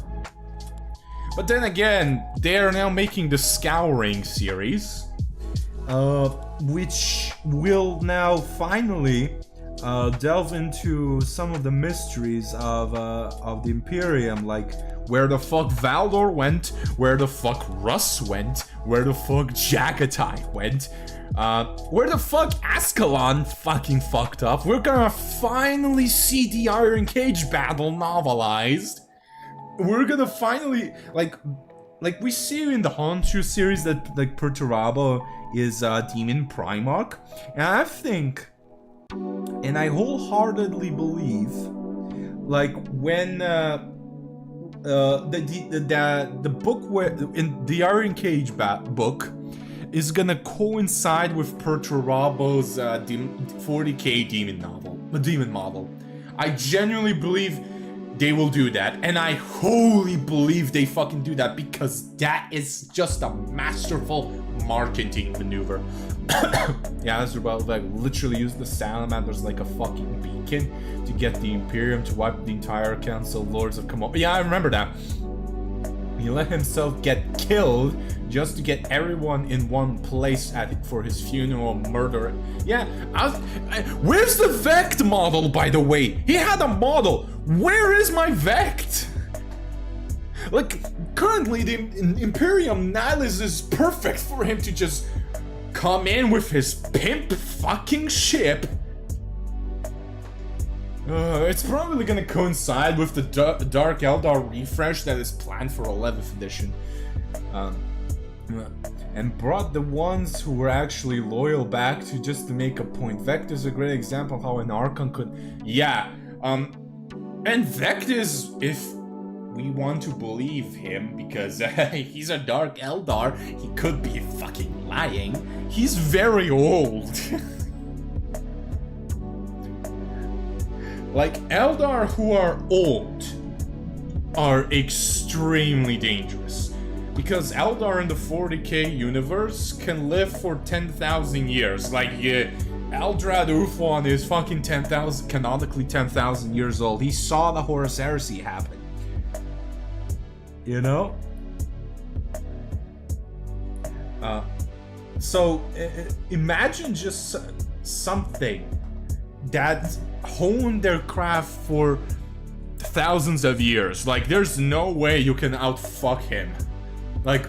[SPEAKER 3] But then again, they are now making the Scouring series, which will now finally delve into some of the mysteries of the Imperium, like where the fuck Valdor went, where the fuck Russ went, where the fuck Jagatai went, where the fuck Ascalon fucking fucked up. We're gonna finally see the Iron Cage battle novelized. We're gonna finally, like, like we see in the Honshu series that like Perturabo is Demon Primarch, and I think, and I wholeheartedly believe, like when the book where in the Iron Cage book is gonna coincide with Perturabo's 40k demon model. I genuinely believe they will do that, and I wholly believe they fucking do that because that is just a masterful marketing maneuver. Yeah, as well, like literally use the salamanders like a fucking beacon to get the Imperium to wipe the entire Council of Lords of Komodo. Yeah, I remember that. He let himself get killed just to get everyone in one place for his funeral murder. Yeah, where's the Vect model, by the way? He had a model. Where is my Vect? Like, currently the Imperium Nihilus is perfect for him to just come in with his pimp fucking ship. It's probably gonna coincide with the Dark Eldar refresh that is planned for 11th edition. And brought the ones who were actually loyal back to just to make a point. Vect is a great example of how an Archon could... Yeah, and Vect is, if we want to believe him, because he's a Dark Eldar, he could be fucking lying. He's very old. Like, Eldar who are old are extremely dangerous. Because Eldar in the 40k universe can live for 10,000 years. Like, Eldrad Ulthuan is fucking 10,000, canonically 10,000 years old. He saw the Horus Heresy happen. You know? So, imagine just something that honed their craft for thousands of years. Like, there's no way you can outfuck him. Like,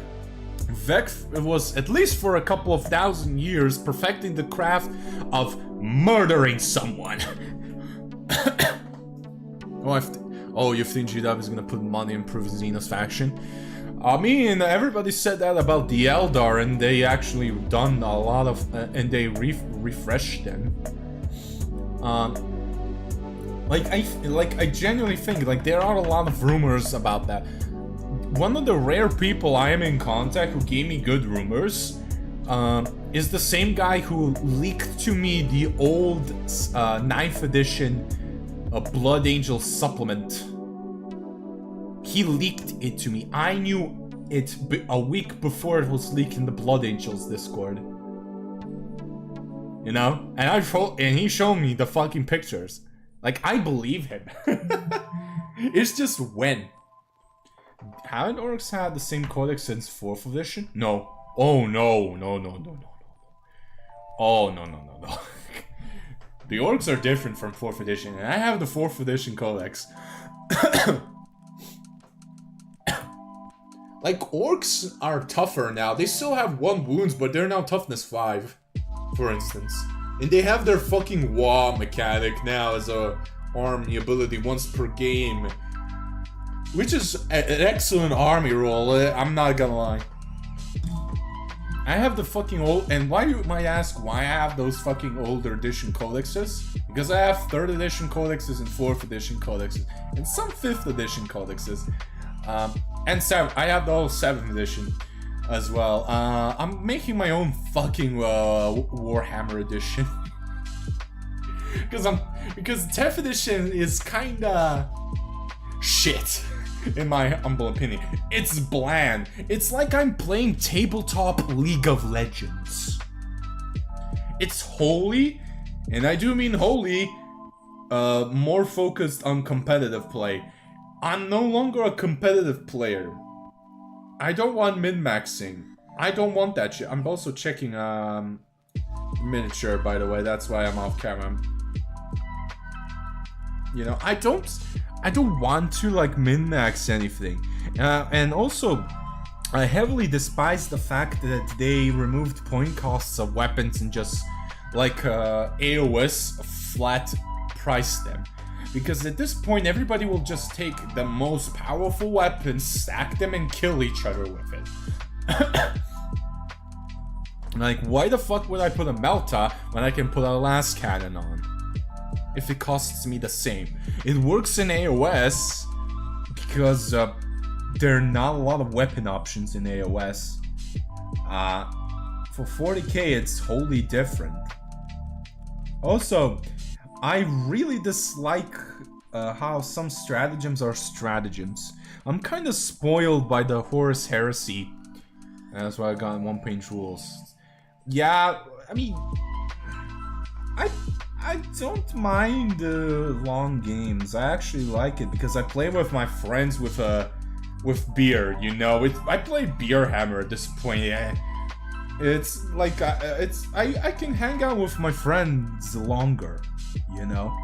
[SPEAKER 3] Vex was, at least for a couple of thousand years, perfecting the craft of murdering someone. You think GW is gonna put money and improve Xenos faction? I mean, everybody said that about the Eldar, and they actually done a lot of, and they refreshed them. I genuinely think, like, there are a lot of rumors about that. One of the rare people I am in contact who gave me good rumors is the same guy who leaked to me the old 9th edition Blood Angel supplement. He leaked it to me. I knew it a week before it was leaked in the Blood Angels Discord. You know? And he showed me the fucking pictures. Like, I believe him. It's just when. Haven't orcs had the same codex since 4th edition? No. Oh, no. Oh, no. The orcs are different from 4th edition, and I have the 4th edition codex. Like, orcs are tougher now. They still have 1 wounds, but they're now toughness 5, for instance. And they have their fucking Wa mechanic now as a army ability once per game. Which is an excellent army roll, I'm not gonna lie. I have the fucking old... And why you might ask why I have those fucking older edition codexes? Because I have 3rd edition codexes and 4th edition codexes. And some 5th edition codexes. And 7. I have the whole 7th edition as well. I'm making my own fucking Warhammer edition. Because 10th edition is kinda... shit. In my humble opinion. It's bland. It's like I'm playing tabletop League of Legends. It's holy, and I do mean holy, more focused on competitive play. I'm no longer a competitive player. I don't want min-maxing. I don't want that shit. I'm also checking miniature, by the way. That's why I'm off camera. You know, I don't want to, like, min-max anything. And also, I heavily despise the fact that they removed point costs of weapons and just, like, AOS flat priced them. because at this point everybody will just take the most powerful weapons, stack them, and kill each other with it. Like, why the fuck would I put a Melta when I can put a last cannon on? If it costs me the same. It works in AOS because there are not a lot of weapon options in AOS. For 40k it's wholly different. Also, I really dislike how some stratagems are stratagems. I'm kind of spoiled by the Horus Heresy. That's why I got one-page rules. Yeah, I mean, I don't mind long games. I actually like it because I play with my friends with beer. You know, I play Beer Hammer at this point. Yeah. It's like I can hang out with my friends longer, you know,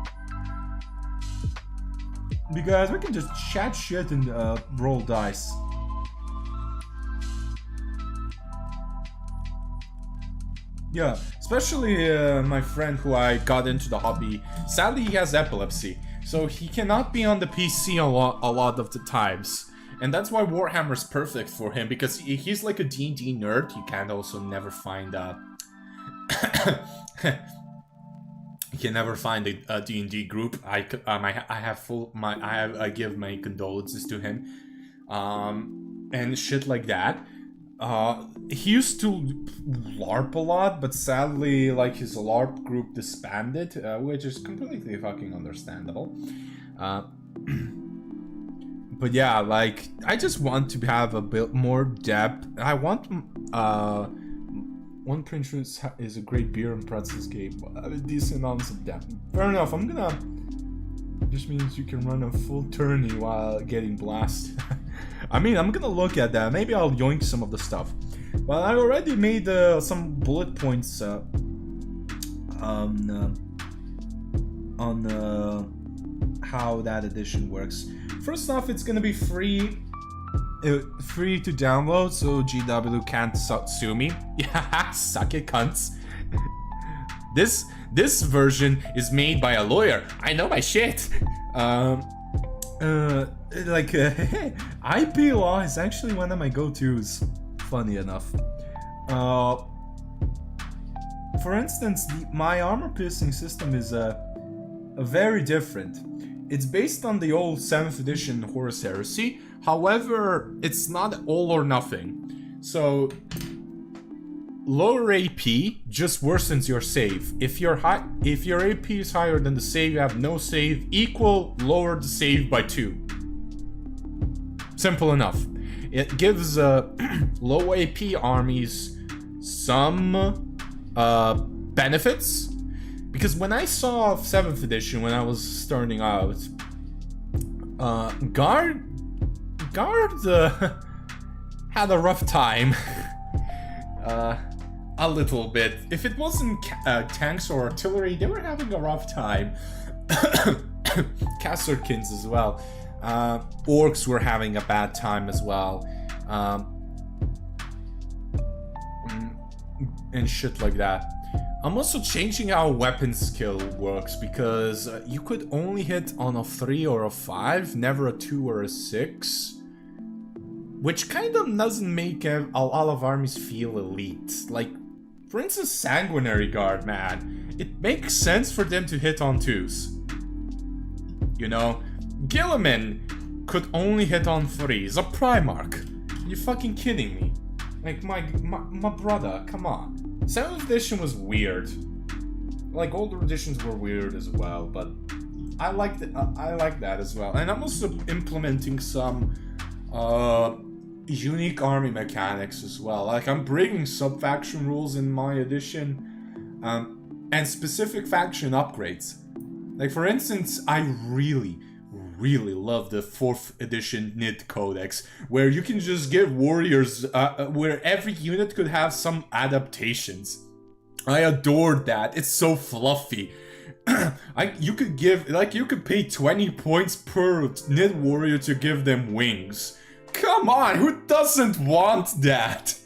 [SPEAKER 3] because we can just chat shit and roll dice. Yeah, especially my friend who I got into the hobby. Sadly, he has epilepsy, so he cannot be on the PC a lot of the times. And that's why Warhammer's perfect for him, because he's like a D&D nerd. You can also never find you can never find a D&D group. I give my condolences to him, and shit like that. He used to LARP a lot, but sadly, like, his LARP group disbanded, which is completely fucking understandable. But yeah, like, I just want to have a bit more depth. I want, One Punch is a great beer and pretzels game, but a decent amounts of depth. Fair enough, I'm gonna... Just means you can run a full tourney while getting blasted. I mean, I'm gonna look at that. Maybe I'll yoink some of the stuff. But I already made some bullet points on how that edition works. First off, it's gonna be free to download, so GW can't sue me. Yeah, suck it, cunts. This version is made by a lawyer. I know my shit. IP law is actually one of my go-tos, funny enough. For instance, my armor-piercing system is very different. It's based on the old 7th edition Horus Heresy, however, it's not all or nothing. So, lower AP just worsens your save. If your AP is higher than the save, you have no save, lower the save by 2. Simple enough. It gives low AP armies some benefits. Because when I saw 7th edition, when I was starting out, Guard had a rough time. A little bit. If it wasn't tanks or artillery, they were having a rough time. Casterkins as well. Orcs were having a bad time as well. And shit like that. I'm also changing how weapon skill works, because you could only hit on a 3 or a 5, never a 2 or a 6. Which kind of doesn't make a lot of armies feel elite. Like, for instance, Sanguinary Guard, man. It makes sense for them to hit on 2s. You know? Guilliman could only hit on 3s. A Primarch. You fucking kidding me? Like, my brother, come on. 7th edition was weird. Like, older editions were weird as well, but I like that as well. And I'm also implementing some unique army mechanics as well. Like, I'm bringing sub-faction rules in my edition, and specific faction upgrades. Like, for instance, I really love the 4th edition Nid Codex, where you can just give warriors, where every unit could have some adaptations. I adored that. It's so fluffy. You could pay 20 points per Nid warrior to give them wings. Come on, who doesn't want that?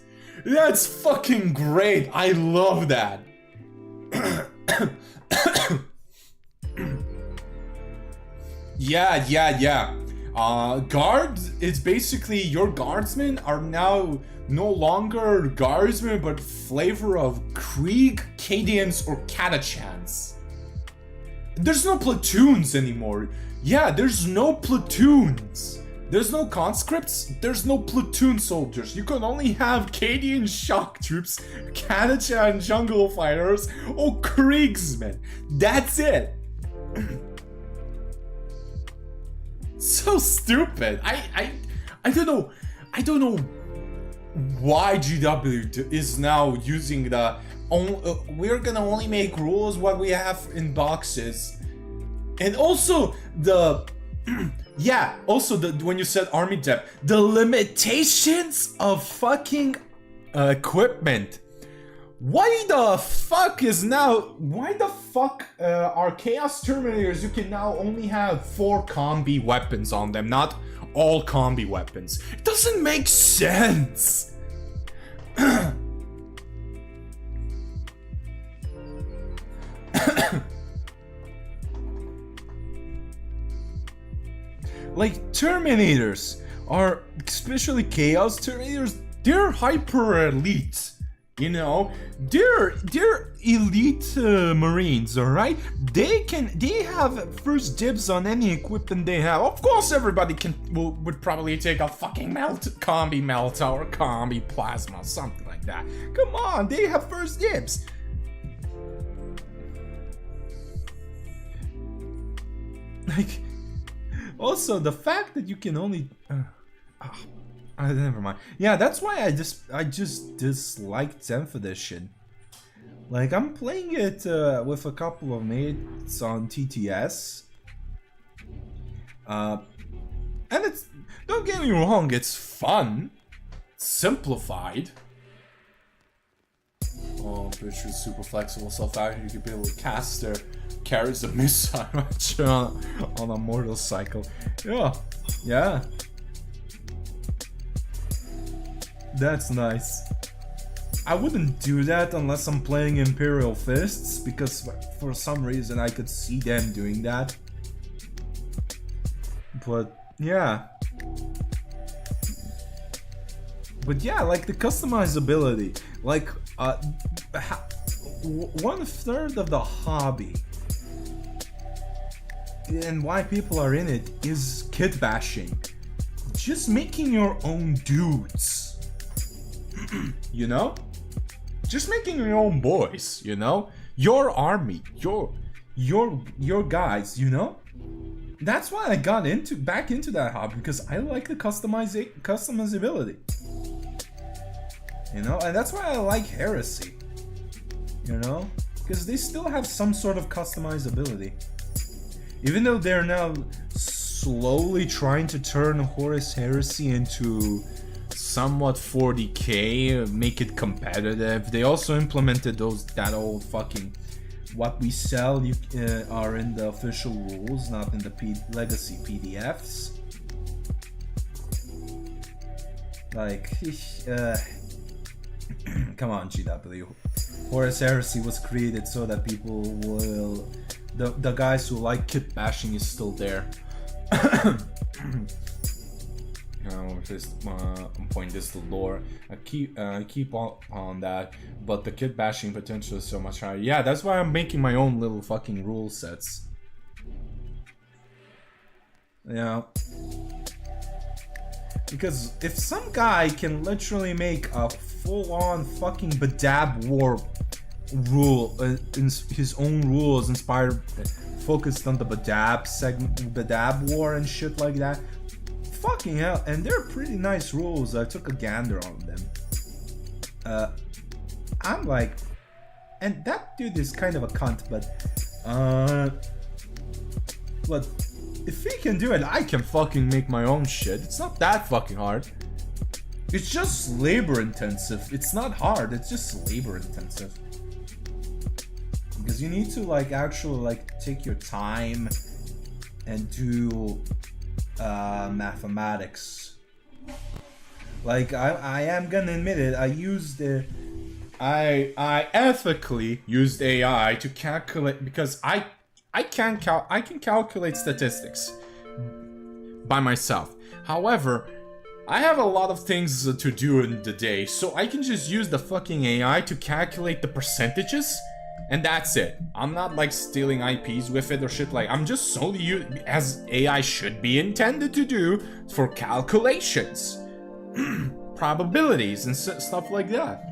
[SPEAKER 3] That's fucking great. I love that. Yeah. Guards, it's basically your guardsmen are now no longer guardsmen, but flavor of Krieg, Cadians, or Catachans. There's no platoons anymore. Yeah, there's no platoons. There's no conscripts, there's no platoon soldiers. You can only have Cadian shock troops, Catachan jungle fighters, or Kriegsmen. That's it. So stupid. I don't know. I don't know why GW is now using the we're gonna only make rules what we have in boxes. And also the yeah, also when you said army depth, the limitations of fucking equipment. Why the fuck are Chaos Terminators, you can now only have 4 combi weapons on them, not all combi weapons? It doesn't make sense. Like, Terminators are, especially Chaos Terminators, they're hyper elite. You know, they're elite Marines, all right? They have first dibs on any equipment they have. Of course, everybody would probably take a fucking combi melta or combi plasma, something like that. Come on, they have first dibs. Like, also the fact that you can only. Never mind. Yeah, that's why I just dislike 10th edition. Like, I'm playing it with a couple of mates on TTS. And it's, don't get me wrong, it's fun. Simplified. Oh, bitch is super flexible, self-acting. You can be able to cast their carries a missile on a motorcycle. Yeah. That's nice. I wouldn't do that unless I'm playing Imperial Fists, because for some reason I could see them doing that. But yeah. Like the customizability, like 1/3 of the hobby and why people are in it is kit bashing. Just making your own dudes. You know? Just making your own boys, you know? Your army, your guys, you know? That's why I got back into that hobby, because I like the customizability. You know? And that's why I like Heresy. You know? Because they still have some sort of customizability. Even though they're now slowly trying to turn Horus Heresy into somewhat 40k, make it competitive. They also implemented that old fucking what we sell are in the official rules, not in the legacy PDFs. Like, come on, GW. Horus Heresy was created so that people will, the guys who like kit bashing is still there. Point this to lore. I keep on that, but the kit bashing potential is so much higher. Yeah, that's why I'm making my own little fucking rule sets. Yeah. Because if some guy can literally make a full-on fucking Badab war rule, his own rules inspired, focused on the Badab segment, Badab war and shit like that. Fucking hell, and they're pretty nice rules. I took a gander on them. I'm like, and that dude is kind of a cunt, but if he can do it, I can fucking make my own shit. It's not that fucking hard. It's just labor intensive. It's not hard, it's just labor intensive. Because you need to like actually like take your time and do mathematics. Like I am gonna admit it, I ethically used AI to calculate, because I can calculate statistics. by myself. However, I have a lot of things to do in the day, so I can just use the fucking AI to calculate the percentages, and that's it. I'm not like stealing IPs with it or shit. Like, I'm just solely as AI should be intended to do for calculations, probabilities, and stuff like that.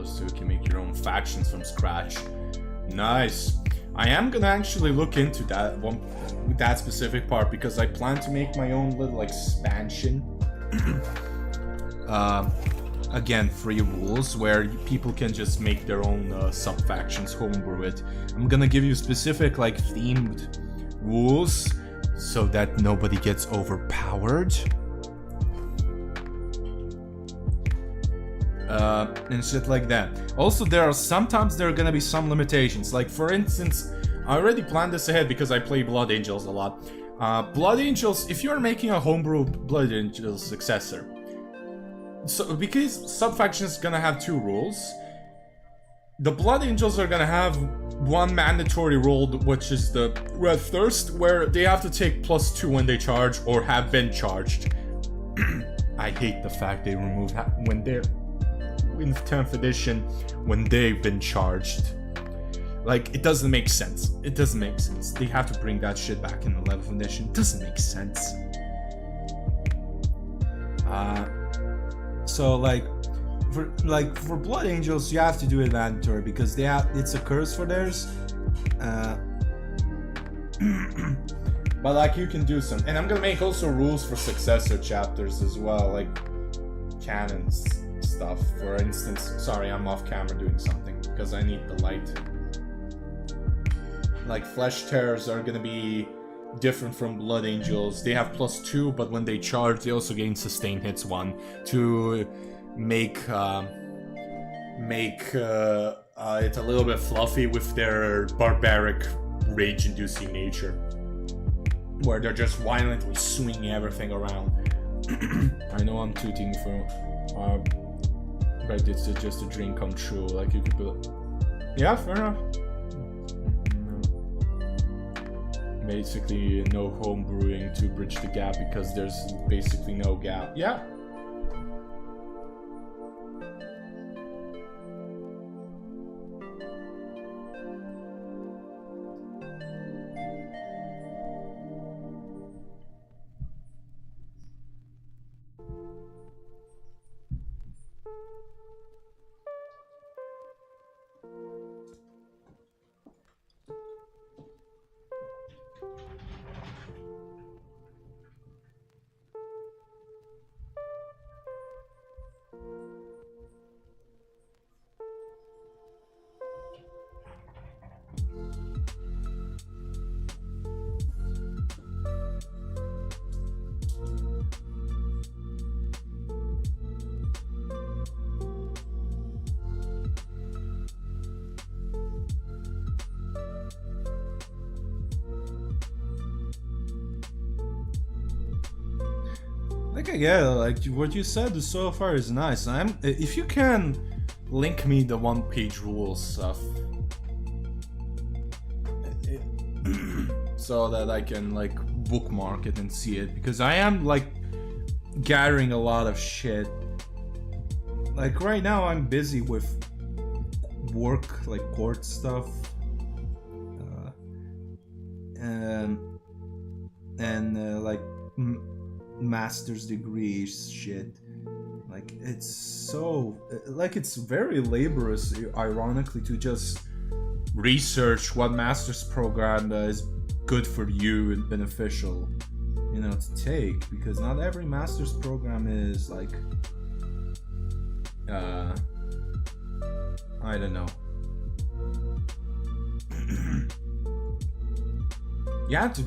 [SPEAKER 3] So you can make your own factions from scratch. Nice. I am gonna actually look into that one, that specific part, because I plan to make my own little expansion. Again, free rules where people can just make their own sub factions, homebrew it. I'm gonna give you specific like themed rules so that nobody gets overpowered. And shit like that. Also, sometimes there are gonna be some limitations. Like, for instance, I already planned this ahead because I play Blood Angels a lot. Blood Angels, if you're making a homebrew Blood Angels successor, so because subfaction is gonna have 2 rules, the Blood Angels are gonna have one mandatory rule, which is the Red Thirst, where they have to take +2 when they charge or have been charged. I hate the fact they remove that when they're in 10th edition when they've been charged. Like, it doesn't make sense. It doesn't make sense. They have to bring that shit back in 11th edition. It doesn't make sense. So like for Blood Angels, you have to do it mandatory because it's a curse for theirs. But like, you can do some, and I'm gonna make also rules for successor chapters as well, like canons stuff. For instance, sorry, I'm off camera doing something because I need the light. Like, Flesh Tearers are gonna be different from Blood Angels. They have +2, but when they charge, they also gain sustain hits 1 to make it a little bit fluffy with their barbaric, rage-inducing nature, where they're just violently swinging everything around. I know I'm tooting for, but it's just a dream come true. Like, you could be like, yeah, fair enough. Basically, no home brewing to bridge the gap because there's basically no gap. Yeah. Yeah, like what you said so far is nice. If you can link me the one-page rules stuff, so that I can like bookmark it and see it, because I am like gathering a lot of shit. Like right now, I'm busy with work, like court stuff, and like master's degree shit. Like, it's so, like, it's very laborious, ironically, to just research what master's program is good for you and beneficial, you know, to take, because not every master's program is like I don't know. You have to,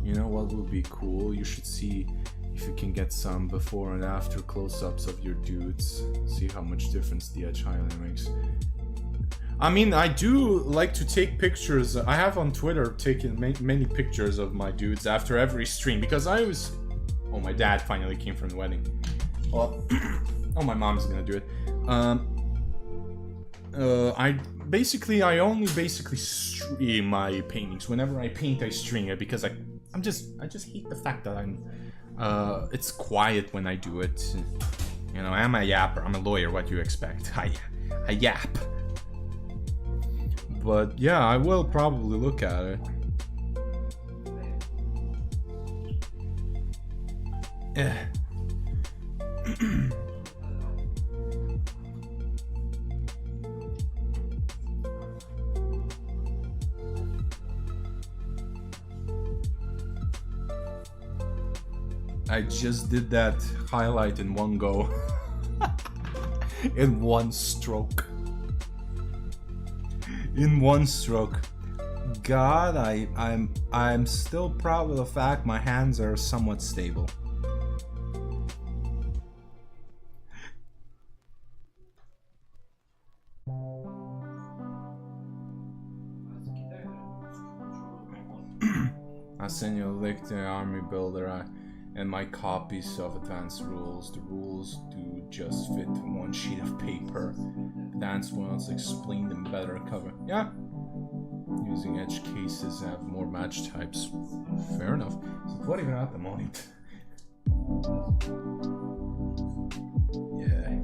[SPEAKER 3] you know what would be cool? You should see if you can get some before and after close-ups of your dudes. See how much difference the edge highlight makes. I mean, I do like to take pictures. I have on Twitter taken many pictures of my dudes after every stream, because I always Oh, my dad finally came from the wedding. Well, oh, my mom's gonna do it. I only stream my paintings. Whenever I paint, I stream it because I just hate the fact that it's quiet when I do it. You know, I'm a yapper. I'm a lawyer. What do you expect? I yap. But yeah, I will probably look at it. I just did that highlight in one go. In one stroke. In one stroke. God, I'm still proud of the fact my hands are somewhat stable. I send you a link to the army builder and my copies of advanced rules. The rules do just fit one sheet of paper. Advanced ones explain them better cover. Yeah. Using edge cases have more match types. Fair enough. So what even at the moment? Yeah.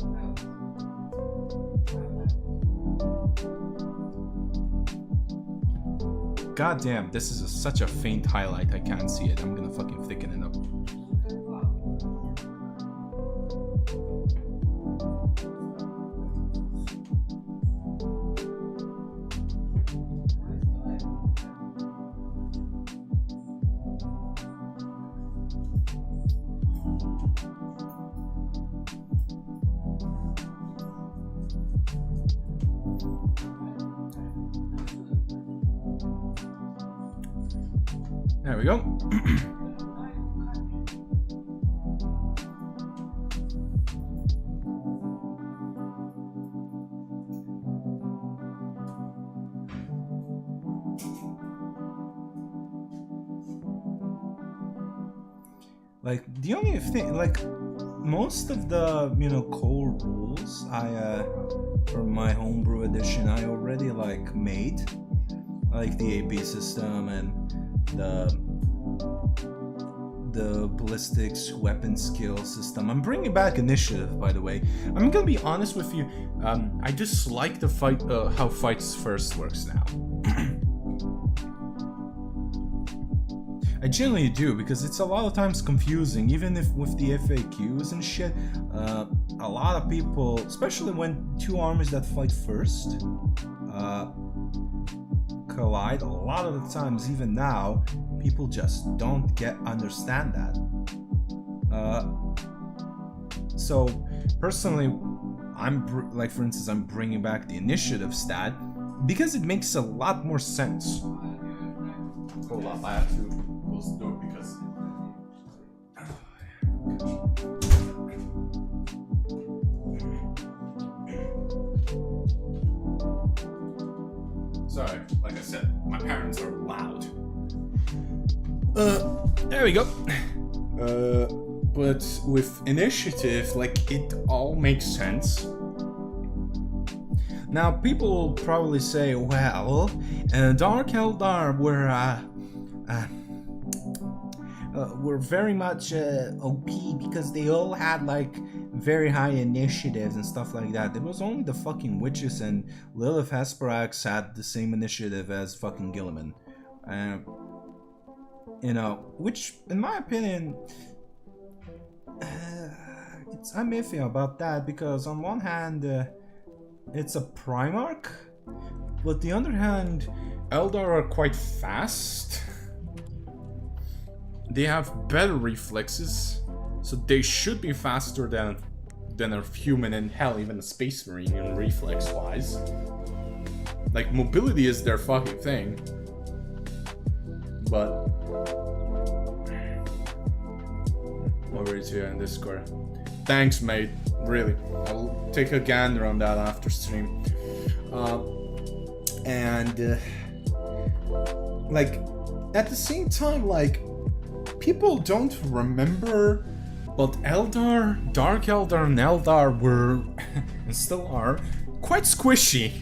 [SPEAKER 3] God damn, this is such a faint highlight, I can't see it. I'm gonna fucking thicken it up. There we go. Like, the only thing, like, most of the, you know, core rules for my homebrew edition, I already, like, made. Like the AP system and the ballistics weapon skill system. I'm bringing back initiative, by the way. I'm gonna be honest with you. I dislike the fight, how fights first works now. I generally do, because it's a lot of times confusing, even if with the FAQs and shit. A lot of people, especially when two armies that fight first collide, a lot of the times, even now, people just don't understand that. So personally, like, for instance, I'm bringing back the initiative stat because it makes a lot more sense. Hold up, I have to close the door because sorry, like I said, my parents are loud. There we go. But with initiative, like, it all makes sense. Now, people will probably say, well, Dark Eldar were very much OP because they all had, like, very high initiatives and stuff like that. It was only the fucking witches and Lilith Hesperax had the same initiative as fucking Gilliman. You know, which, in my opinion, I'm iffy about that, because on one hand, it's a Primarch, but the other hand, Eldar are quite fast. They have better reflexes, so they should be faster than a human, and hell, even a Space Marine in reflex-wise. Like, mobility is their fucking thing. But over here in Discord. Thanks, mate. Really, I'll take a gander on that after stream. Like, at the same time, like, people don't remember, but Eldar, Dark Eldar and Eldar were, and still are, quite squishy.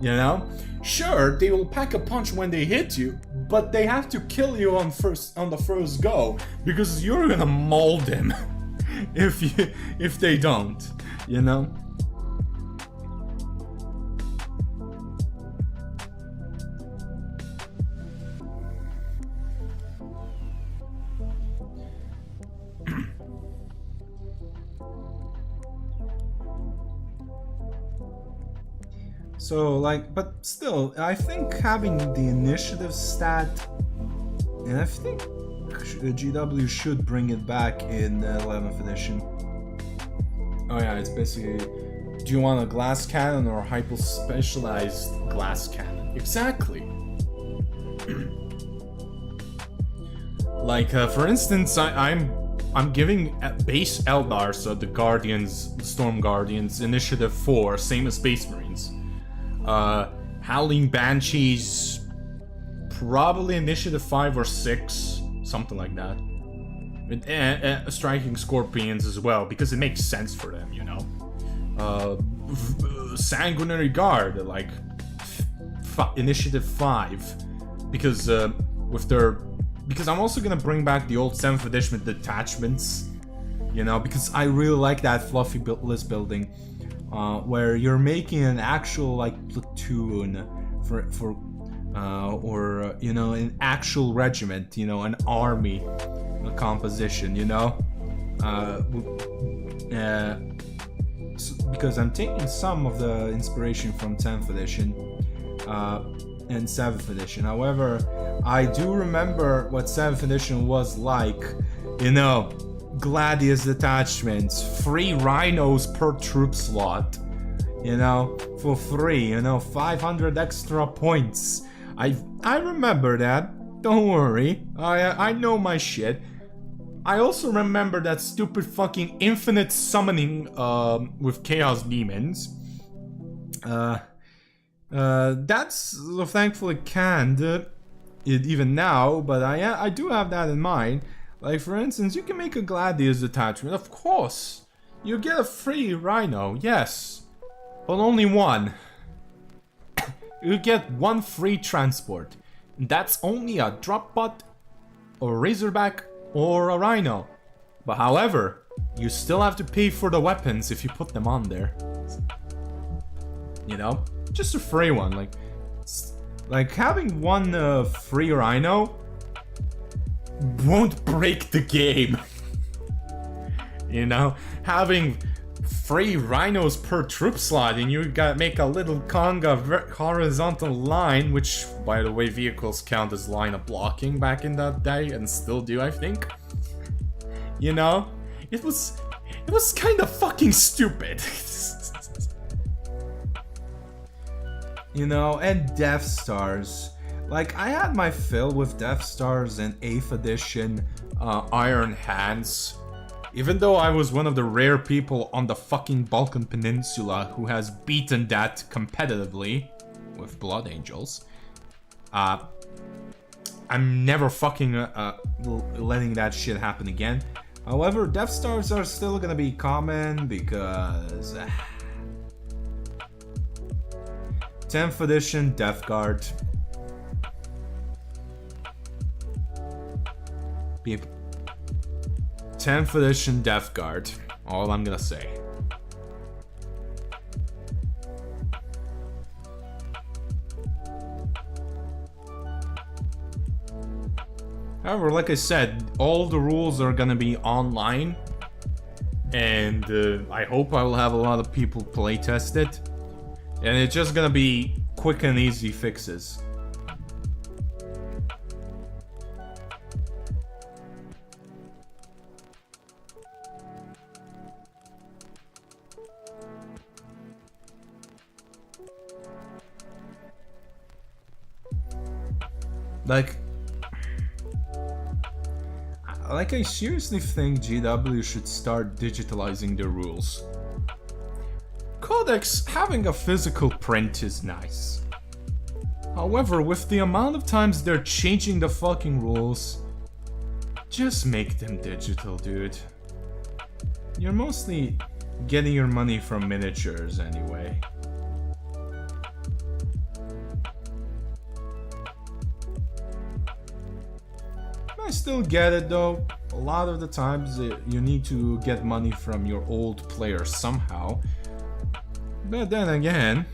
[SPEAKER 3] You know? Sure, they will pack a punch when they hit you, but they have to kill you on the first go, because you're gonna maul them if they don't, you know? So, like, but still, I think having the initiative stat, and I think GW should bring it back in 11th edition. Oh yeah, it's basically, do you want a glass cannon or a hyper-specialized glass cannon? Exactly. Like, for instance, I'm giving base Eldar, so the Guardians, the Storm Guardians, initiative 4, same as Space Marines. Howling Banshees, probably initiative 5 or 6, something like that. And striking Scorpions as well, because it makes sense for them, you know. Sanguinary Guard, like initiative 5, because because I'm also gonna bring back the old 7th edition detachments, you know, because I really like that fluffy list building. Where you're making an actual like platoon or you know, an actual regiment, you know, an army composition, you know, because I'm taking some of the inspiration from 10th edition and 7th edition. However, I do remember what 7th edition was like, you know. Gladius detachments, 3 rhinos per troop slot, you know, for free, you know, 500 extra points. I remember that. Don't worry, I know my shit. I also remember that stupid fucking infinite summoning with chaos demons. That's thankfully canned even now, but I do have that in mind. Like, for instance, you can make a Gladius detachment, of course. You get a free Rhino, yes. But only one. You get 1 free transport. That's only a drop bot, or Razorback, or a Rhino. But however, you still have to pay for the weapons if you put them on there. You know? Just a free one, like having 1 free Rhino won't break the game. You know, having 3 rhinos per troop slot and you gotta make a little conga horizontal line, which by the way vehicles count as line of blocking back in that day and still do, I think. You know, it was kind of fucking stupid. You know, and Death Stars. Like, I had my fill with Death Stars in 8th edition Iron Hands. Even though I was one of the rare people on the fucking Balkan Peninsula who has beaten that competitively with Blood Angels. I'm never fucking letting that shit happen again. However, Death Stars are still gonna be common because... 10th edition Death Guard. 10th edition Death Guard. All I'm gonna say. However, like I said, all the rules are gonna be online. And I hope I will have a lot of people playtest it. And it's just gonna be quick and easy fixes. Like I seriously think GW should start digitalizing the rules. Codex having a physical print is nice. However, with the amount of times they're changing the fucking rules, Just make them digital, dude. You're mostly getting your money from miniatures anyway. I still get it though. A lot of the times you need to get money from your old players somehow. But then again,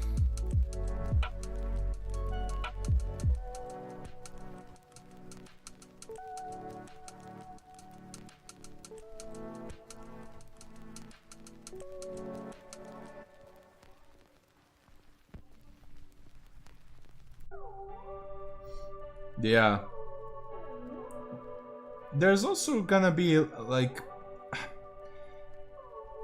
[SPEAKER 3] yeah. There's also gonna be like,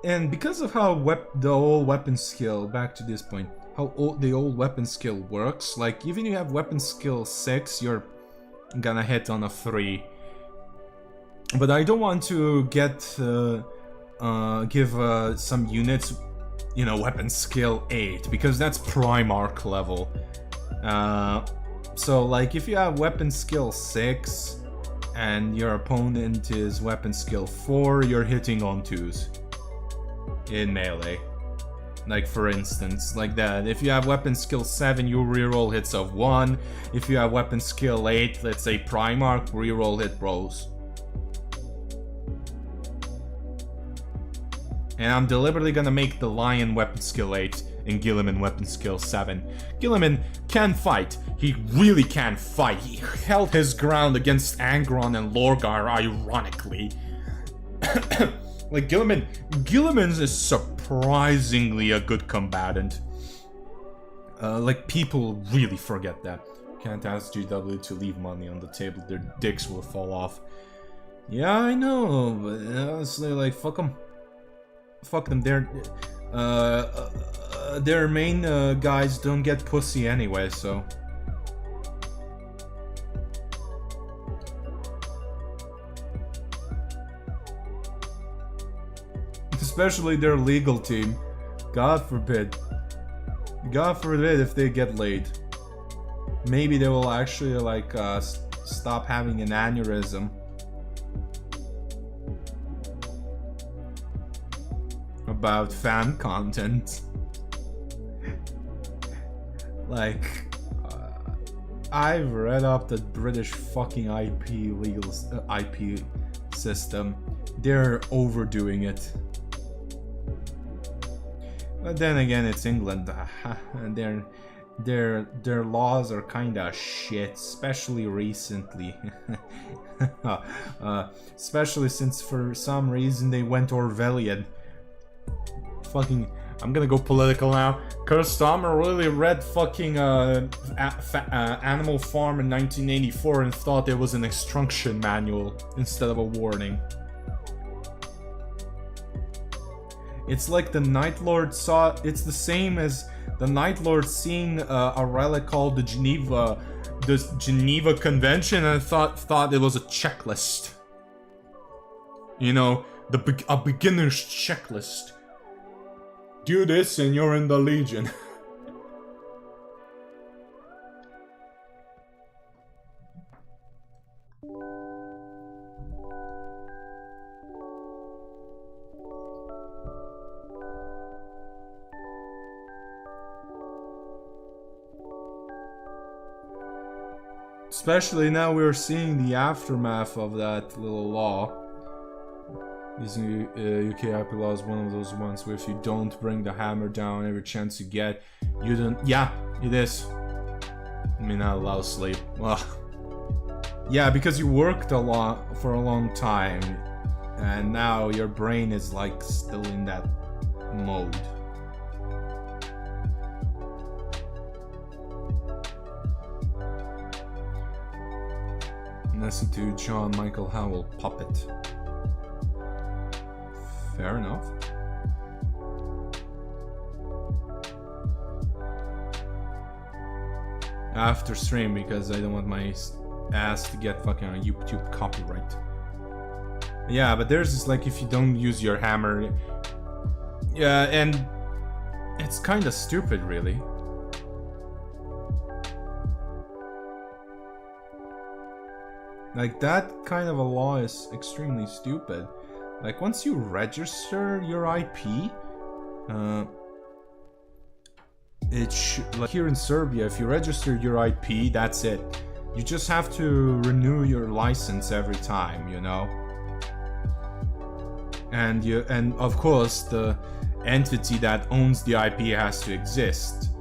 [SPEAKER 3] and because of how the old weapon skill, back to this point, how the old weapon skill works, like even if you have weapon skill 6, you're gonna hit on a 3. But I don't want to get give some units, you know, weapon skill 8, because that's Primarch level. So like if you have weapon skill 6 and your opponent is weapon skill 4, you're hitting on 2s in melee. Like for instance, like that. If you have weapon skill 7, you reroll hits of 1. If you have weapon skill 8, let's say Primarch, reroll hit rolls. And I'm deliberately gonna make the Lion weapon skill 8 and Gilliman weapon skill 7. Gilliman can fight. He really can fight. He held his ground against Angron and Lorgar, ironically. Like Gilliman is surprisingly a good combatant. Like people really forget that. Can't ask GW to leave money on the table, their dicks will fall off. Yeah, I know, but honestly, like, fuck them. Fuck them, their main guys don't get pussy anyway, so... Especially their legal team. God forbid. God forbid if they get laid. Maybe they will actually, like, stop having an aneurysm. About fan content. Like, I've read up the British fucking IP system. They're overdoing it. But then again, it's England, and their laws are kinda shit, especially recently. Especially since for some reason they went Orwellian. Fucking, I'm gonna go political now. Kurstommer really read fucking Animal Farm in 1984 and thought it was an instruction manual instead of a warning. It's like the Night Lord saw. It's the same as the Night Lord seeing a relic called the Geneva Convention and thought it was a checklist. You know, a beginner's checklist. Do this and you're in the Legion. Especially now we're seeing the aftermath of that little law. Using UK IP law is one of those ones where if you don't bring the hammer down every chance you get, you don't... Yeah, it is. I mean, not allow sleep. Well, yeah, because you worked for a long time, and now your brain is like still in that mode. Listen to John Michael Howell, Puppet. Fair enough. After stream, because I don't want my ass to get fucking on YouTube copyright. Yeah, but there's just like if you don't use your hammer. Yeah, and it's kind of stupid, really. Like, that kind of a law is extremely stupid. Like, once you register your IP, like here in Serbia, if you register your IP, that's it. You just have to renew your license every time, you know? And of course, the entity that owns the IP has to exist.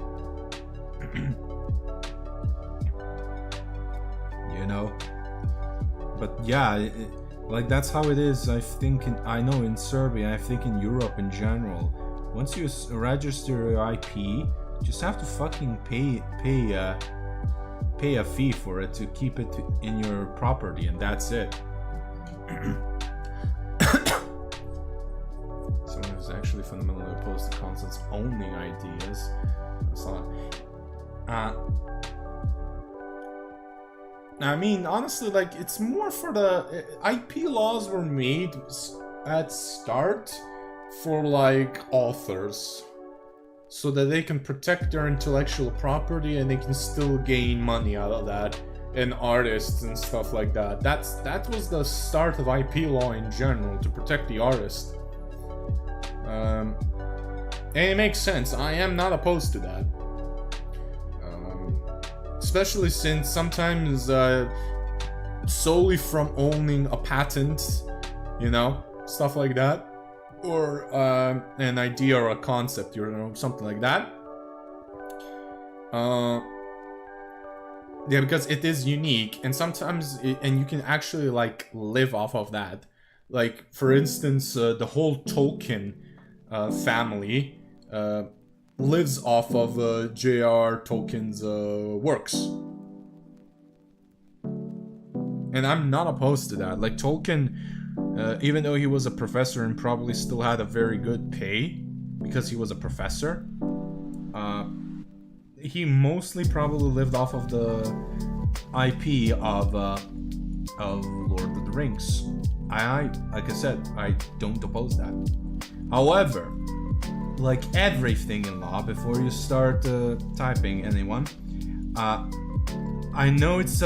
[SPEAKER 3] You know? But yeah, like that's how it is. I know in Serbia, I think in Europe in general. Once you register your IP, you just have to fucking pay a fee for it to keep it in your property, and that's it. Someone who's actually fundamentally opposed to concepts owning ideas. That's not. I mean, honestly, like, it's more for the... IP laws were made at start for, like, authors. So that they can protect their intellectual property and they can still gain money out of that. And artists and stuff like that. That was the start of IP law in general, to protect the artist. And it makes sense. I am not opposed to that. Especially since sometimes solely from owning a patent, you know, stuff like that, or an idea or a concept, you know, something like that. Yeah, because it is unique, and sometimes and you can actually like live off of that. Like, for instance, the whole Tolkien family lives off of J.R. Tolkien's works. And I'm not opposed to that. Like, Tolkien, even though he was a professor and probably still had a very good pay because he was a professor, he mostly probably lived off of the IP of Lord of the Rings. Like I said, I don't oppose that. However, like everything in law, before you start typing anyone, I know it's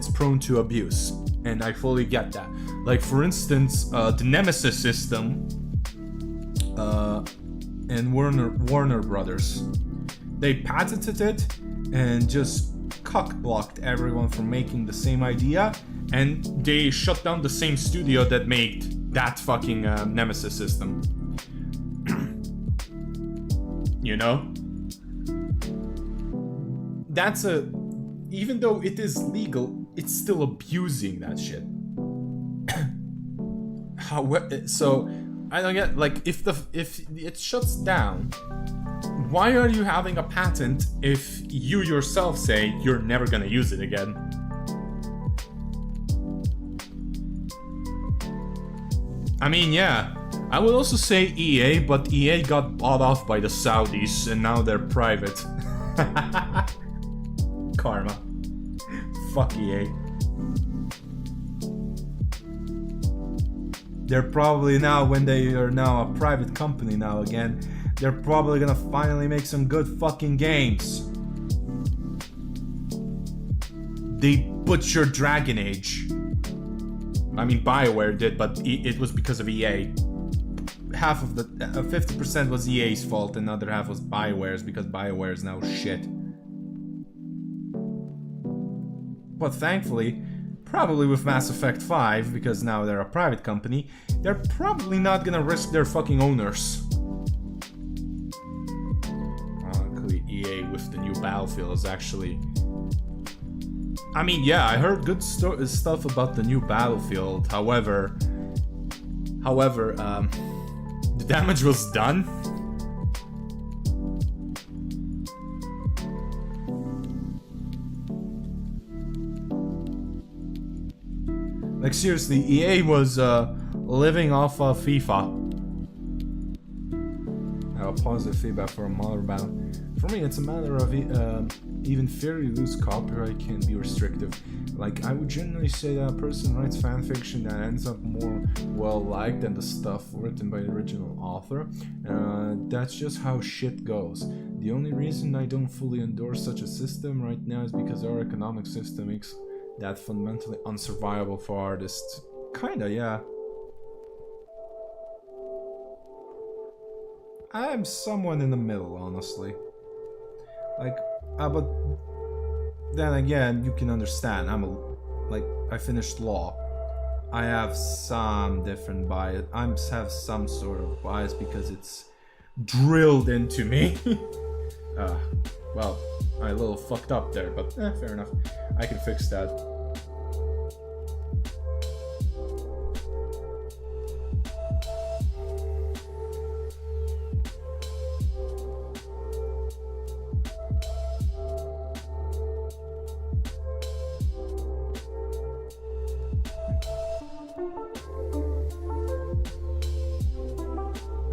[SPEAKER 3] prone to abuse, and I fully get that. Like, for instance, the Nemesis system and Warner Brothers, they patented it and just cock-blocked everyone from making the same idea, and they shut down the same studio that made that fucking Nemesis system. You know? That's even though it is legal, it's still abusing that shit. So I don't get, like, if it shuts down, why are you having a patent if you yourself say you're never gonna use it again? I mean, yeah, I would also say EA, but EA got bought off by the Saudis and now they're private. Karma. Fuck EA. They're probably now, when they are now a private company now again, they're probably gonna finally make some good fucking games. They butchered Dragon Age. I mean, BioWare did, but it was because of EA. Half of the 50% was EA's fault, and the other half was BioWare's, because BioWare is now shit. But thankfully, probably with Mass Effect 5, because now they're a private company, they're probably not gonna risk their fucking owners. Luckily, EA with the new Battlefield is actually... I mean, yeah, I heard good stuff about the new Battlefield. However, the damage was done. Like, seriously, EA was living off of FIFA. I'll pause the feedback for a mother battle. For me, it's a matter of even fairly loose copyright can be restrictive. Like, I would generally say that a person writes fanfiction that ends up more well-liked than the stuff written by the original author. That's just how shit goes. The only reason I don't fully endorse such a system right now is because our economic system that fundamentally unsurvivable for artists? Kinda, yeah. I'm somewhat in the middle, honestly. Like, but then again, you can understand. I finished law. I have some different bias. I have some sort of bias because it's drilled into me. Well, I a little fucked up there, but fair enough. I can fix that.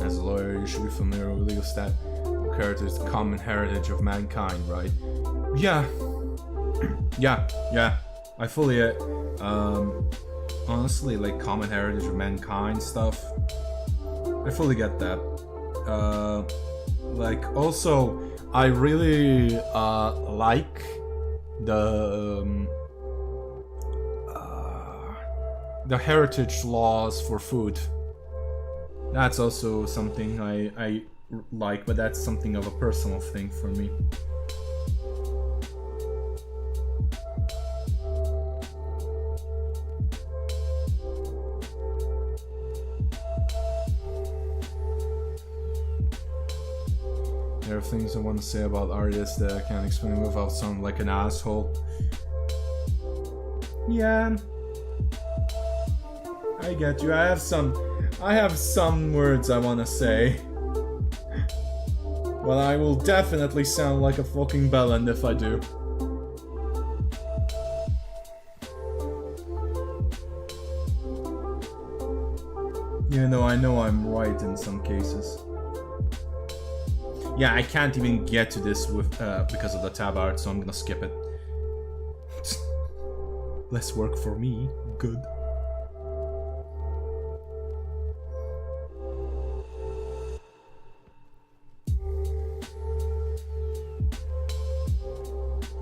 [SPEAKER 3] As a lawyer, you should be familiar with legal stat characters, the common heritage of mankind, right? Yeah. yeah. I fully, honestly, like, common heritage of mankind stuff, I fully get that. Like, also, I really, like the heritage laws for food. That's also something I like, but that's something of a personal thing for me. There are things I want to say about artists that I can't explain without sounding like an asshole. Yeah, I get you. I have some words I want to say. But I will definitely sound like a fucking bellend if I do. Even though I know I'm right in some cases. Yeah, I can't even get to this with because of the tab art, so I'm gonna skip it. Less work for me. Good.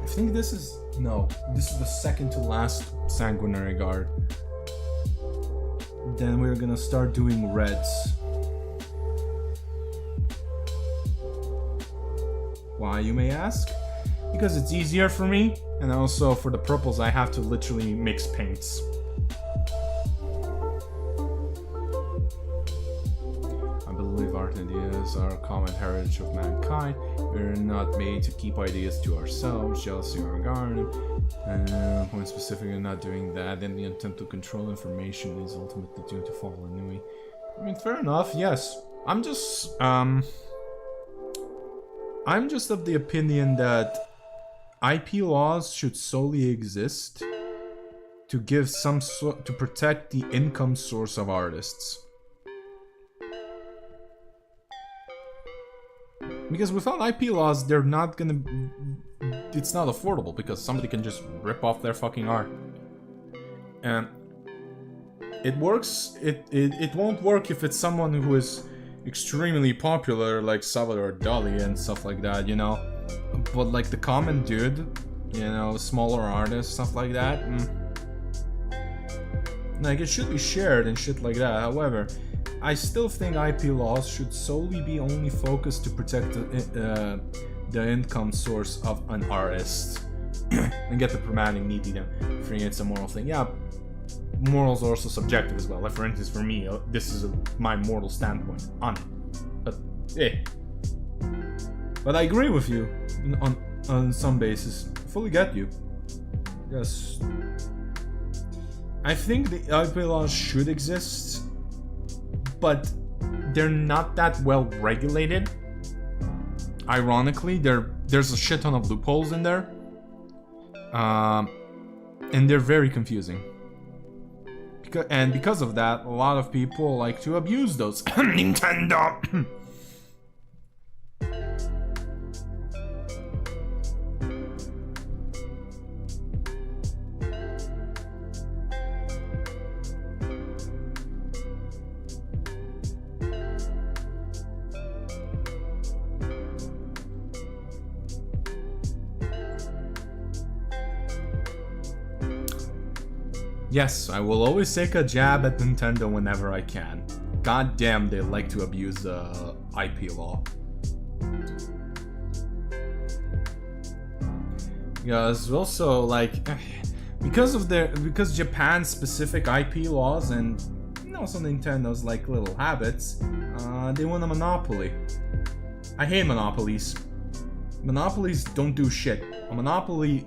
[SPEAKER 3] I think this is the second to last sanguinary guard. Then we're gonna start doing reds. Why, you may ask? Because it's easier for me, and also for the purples I have to literally mix paints. I believe art ideas are a common heritage of mankind. We're not made to keep ideas to ourselves, jealousy or regard. Point specifically not doing that, then the attempt to control information is ultimately doomed to fall anyway. I mean, fair enough, yes. I'm just of the opinion that IP laws should solely exist to give to protect the income source of artists. Because without IP laws, they're not gonna... It's not affordable, because somebody can just rip off their fucking art. And it works... It won't work if it's someone who is extremely popular, like Salvador Dali and stuff like that, you know? But like the common dude, you know, smaller artists, stuff like that, like it should be shared and shit like that. However, I still think IP laws should solely be only focused to protect the income source of an artist and get the problematic needy then freeing it's a moral thing. Yeah, morals are also subjective as well. Like for instance, for me, this is my moral standpoint on it. But I agree with you on some basis. I fully get you. Yes. I think the IP laws should exist, but they're not that well regulated. Ironically, there's a shit ton of loopholes in there. And they're very confusing. Because of that, a lot of people like to abuse those. Nintendo! Yes, I will always take a jab at Nintendo whenever I can. God damn, they like to abuse IP law. Because also, like, because Japan's specific IP laws and also Nintendo's like little habits, they want a monopoly. I hate monopolies. Monopolies don't do shit. A monopoly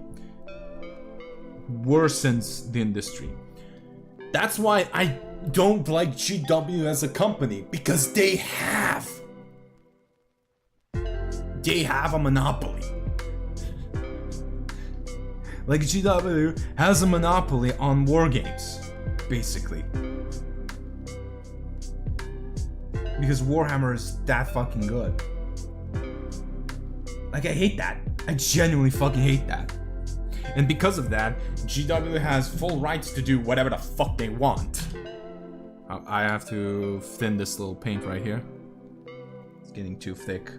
[SPEAKER 3] worsens the industry. That's why I don't like GW as a company, because they have a monopoly. Like, GW has a monopoly on war games, basically. Because Warhammer is that fucking good. Like, I hate that. I genuinely fucking hate that. And because of that, GW has full rights to do whatever the fuck they want. I have to thin this little paint right here. It's getting too thick.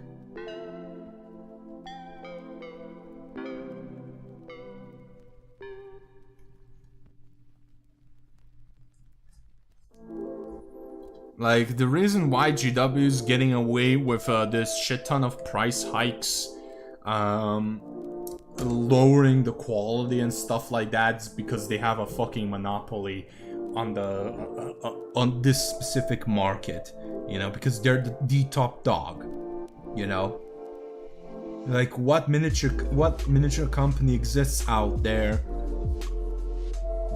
[SPEAKER 3] Like, the reason why GW is getting away with this shit ton of price hikes, lowering the quality and stuff like that, is because they have a fucking monopoly on the on this specific market, you know, because they're the top dog, you know. Like, what miniature company exists out there?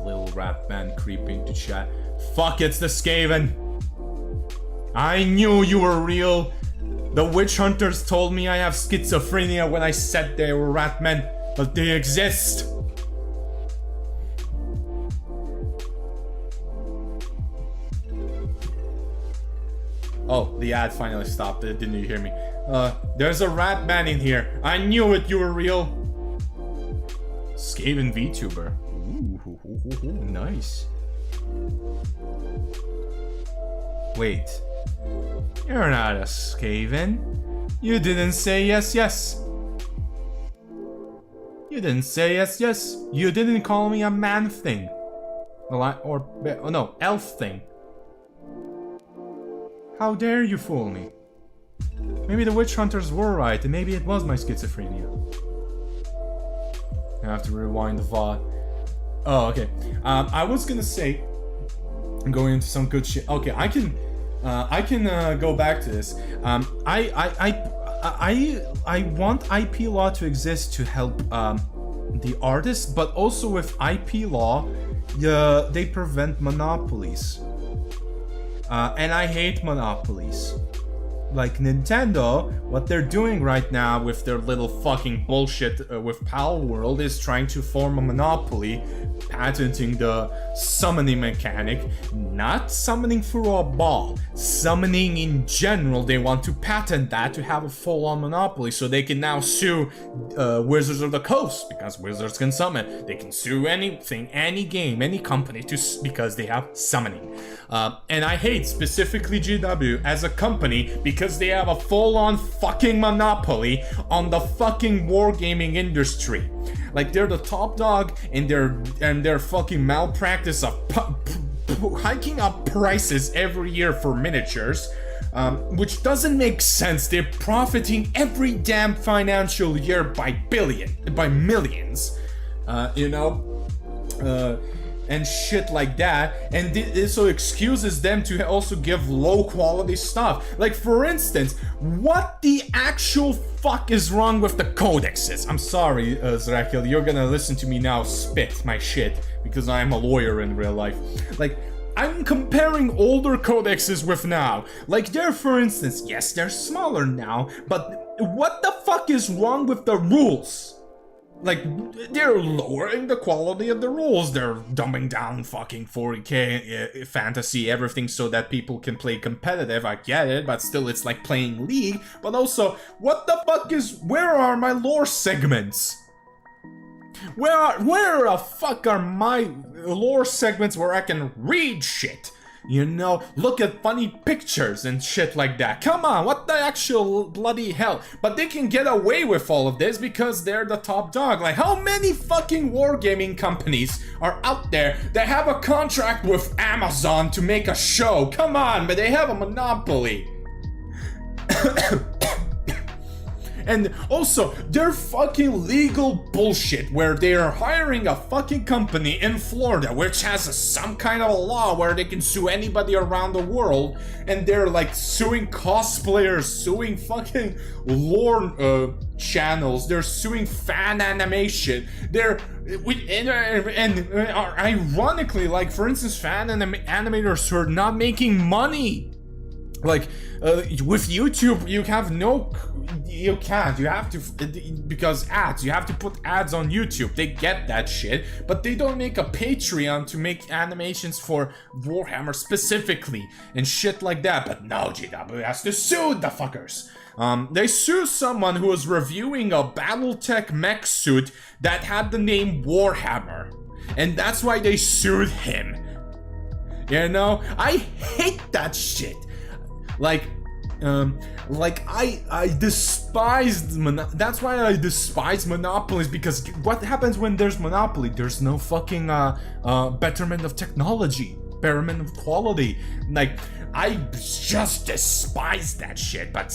[SPEAKER 3] Little rat man creeping to chat. Fuck, it's the Skaven. I knew you were real. The witch hunters told me I have schizophrenia when I said they were rat men, but they exist. Oh, the ad finally stopped. Didn't you hear me? There's a rat man in here. I knew it, you were real. Skaven VTuber. Ooh, nice. Wait. You're not a Skaven. You didn't say yes, yes. You didn't say yes, yes. You didn't call me a man thing. Well, no, elf thing. How dare you fool me? Maybe the witch hunters were right, and maybe it was my schizophrenia. I have to rewind the VOD. Oh, okay. I was gonna say, going into some good shit. Okay, I can go back to this. I want IP law to exist to help the artists, but also with IP law, they prevent monopolies. And I hate monopolies. Like Nintendo, what they're doing right now with their little fucking bullshit with Pal World is trying to form a monopoly, patenting the summoning mechanic, not summoning through a ball, summoning in general. They want to patent that to have a full-on monopoly, so they can now sue Wizards of the Coast, because Wizards can summon. They can sue anything, any game, any company because they have summoning. And I hate specifically GW as a company because they have a full-on fucking monopoly on the fucking wargaming industry. Like, they're the top dog in their fucking malpractice of hiking up prices every year for miniatures, which doesn't make sense. They're profiting every damn financial year by millions, you know. And shit like that, and this so excuses them to also give low quality stuff. Like, for instance, what the actual fuck is wrong with the codexes? I'm sorry, Zrakil, you're gonna listen to me now spit my shit, because I'm a lawyer in real life. Like, I'm comparing older codexes with now. Like, they're, for instance, yes, they're smaller now, but what the fuck is wrong with the rules? Like, they're lowering the quality of the rules. They're dumbing down fucking 40k fantasy, everything, so that people can play competitive. I get it, but still, it's like playing League. But also, what the fuck where are my lore segments? Where the fuck are my lore segments where I can read shit? You know, look at funny pictures and shit like that. Come on, what the actual bloody hell? But they can get away with all of this because they're the top dog. Like, how many fucking wargaming companies are out there that have a contract with Amazon to make a show? Come on, but they have a monopoly. And also, they're fucking legal bullshit where they are hiring a fucking company in Florida which has some kind of a law where they can sue anybody around the world, and they're like suing cosplayers, suing fucking lore channels, they're suing fan animation, they're ironically, like for instance, fan animators who are not making money. Like, with YouTube, you have you can't, you have to, because ads, you have to put ads on YouTube, they get that shit, but they don't make a Patreon to make animations for Warhammer specifically, and shit like that. But no, GW has to sue the fuckers. They sue someone who was reviewing a Battletech mech suit that had the name Warhammer, and that's why they sued him. You know, I hate that shit. Like I despise that's why I despise monopolies, because what happens when there's monopoly? There's no fucking betterment of technology, betterment of quality. Like, I just despise that shit. But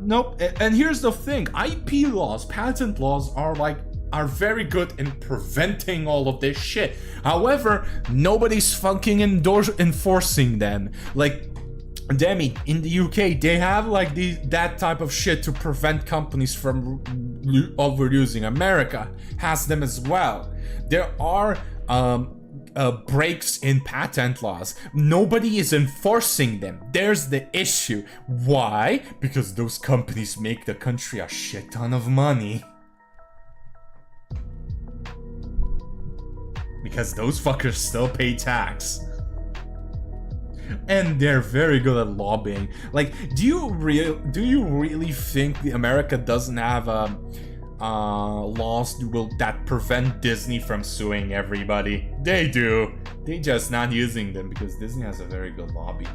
[SPEAKER 3] nope. And here's the thing: IP laws, patent laws are very good in preventing all of this shit. However, nobody's fucking enforcing them. Like, Demi, in the UK, they have like that type of shit to prevent companies from overusing. America has them as well. There are breaks in patent laws. Nobody is enforcing them. There's the issue. Why? Because those companies make the country a shit ton of money. Because those fuckers still pay tax. And they're very good at lobbying. Like, do you really think America doesn't have laws that prevent Disney from suing everybody? They do. They just not using them because Disney has a very good lobby.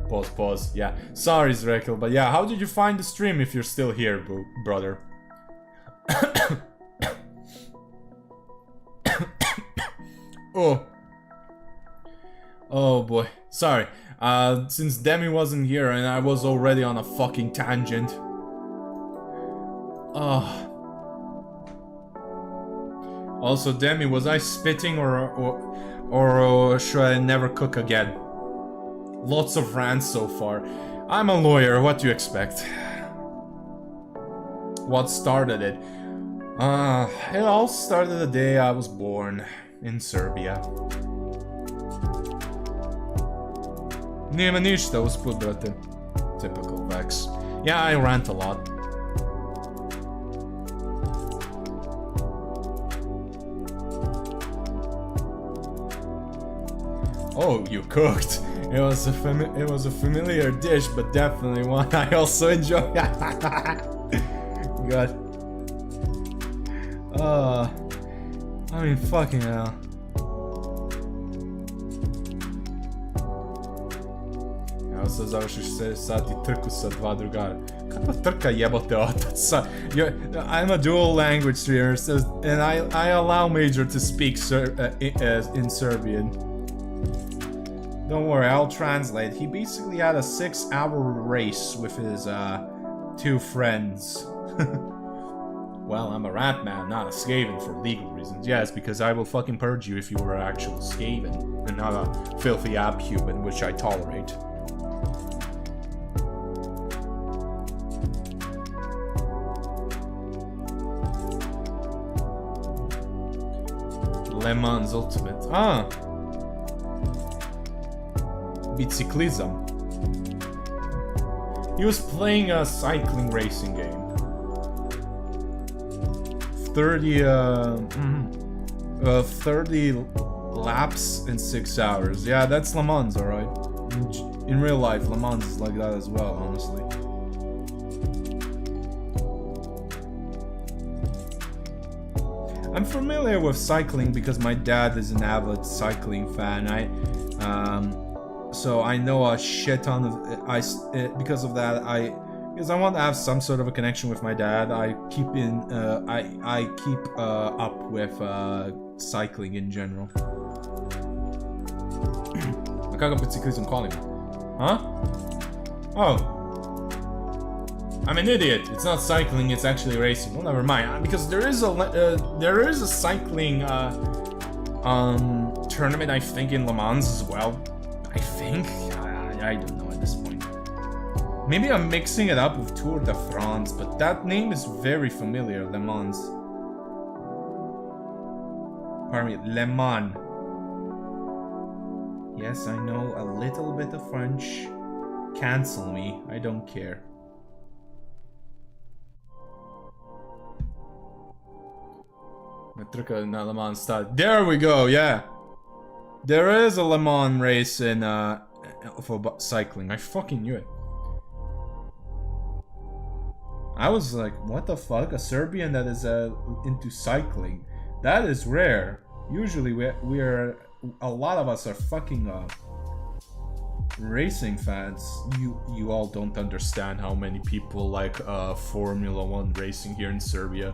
[SPEAKER 3] Pause. Yeah. Sorry, Zrekel, but yeah, how did you find the stream if you're still here, brother? Oh boy, sorry. Since Demi wasn't here and I was already on a fucking tangent. Also, Demi, was I spitting or should I never cook again? Lots of rants so far. I'm a lawyer, what do you expect? What started it? It all started the day I was born in Serbia. Nema ništa, usput, brate. Typical Vex. Yeah, I rant a lot. Oh, you cooked. It was a familiar dish, but definitely one I also enjoy. God. I mean, fucking hell. Evo sad završiš 6 sati trku sa 2 drugara. Kakva trka jebote otac? I'm a dual language streamer, and I allow Major to speak in Serbian. Don't worry, I'll translate. He basically had a 6-hour race with his 2 friends. Well, I'm a rat man, not a Skaven for legal reasons. Yes, because I will fucking purge you if you were an actual Skaven, and not a filthy abhuman, which I tolerate. Le Mans Ultimate. Biciclism. He was playing a cycling racing game. 30 laps in 6 hours. Yeah, that's Le Mans, alright. In real life, Le Mans is like that as well, honestly. I'm familiar with cycling because my dad is an avid cycling fan. So I know a shit ton of because of that. Because I want to have some sort of a connection with my dad. I keep up with cycling in general. Как мотоциклизм calling me? Huh? Oh. I'm an idiot. It's not cycling, it's actually racing. Well, never mind. Because there is a cycling tournament, I think, in Le Mans as well. I think? I don't know at this point. Maybe I'm mixing it up with Tour de France, but that name is very familiar, Le Mans. Pardon me, Le Mans. Yes, I know a little bit of French. Cancel me, I don't care. Le Mans start. There we go, yeah. There is a Le Mans race in for cycling. I fucking knew it. I was like, what the fuck? A Serbian that is into cycling. That is rare. Usually we're a lot of us are fucking racing fans. You all don't understand how many people like Formula 1 racing here in Serbia.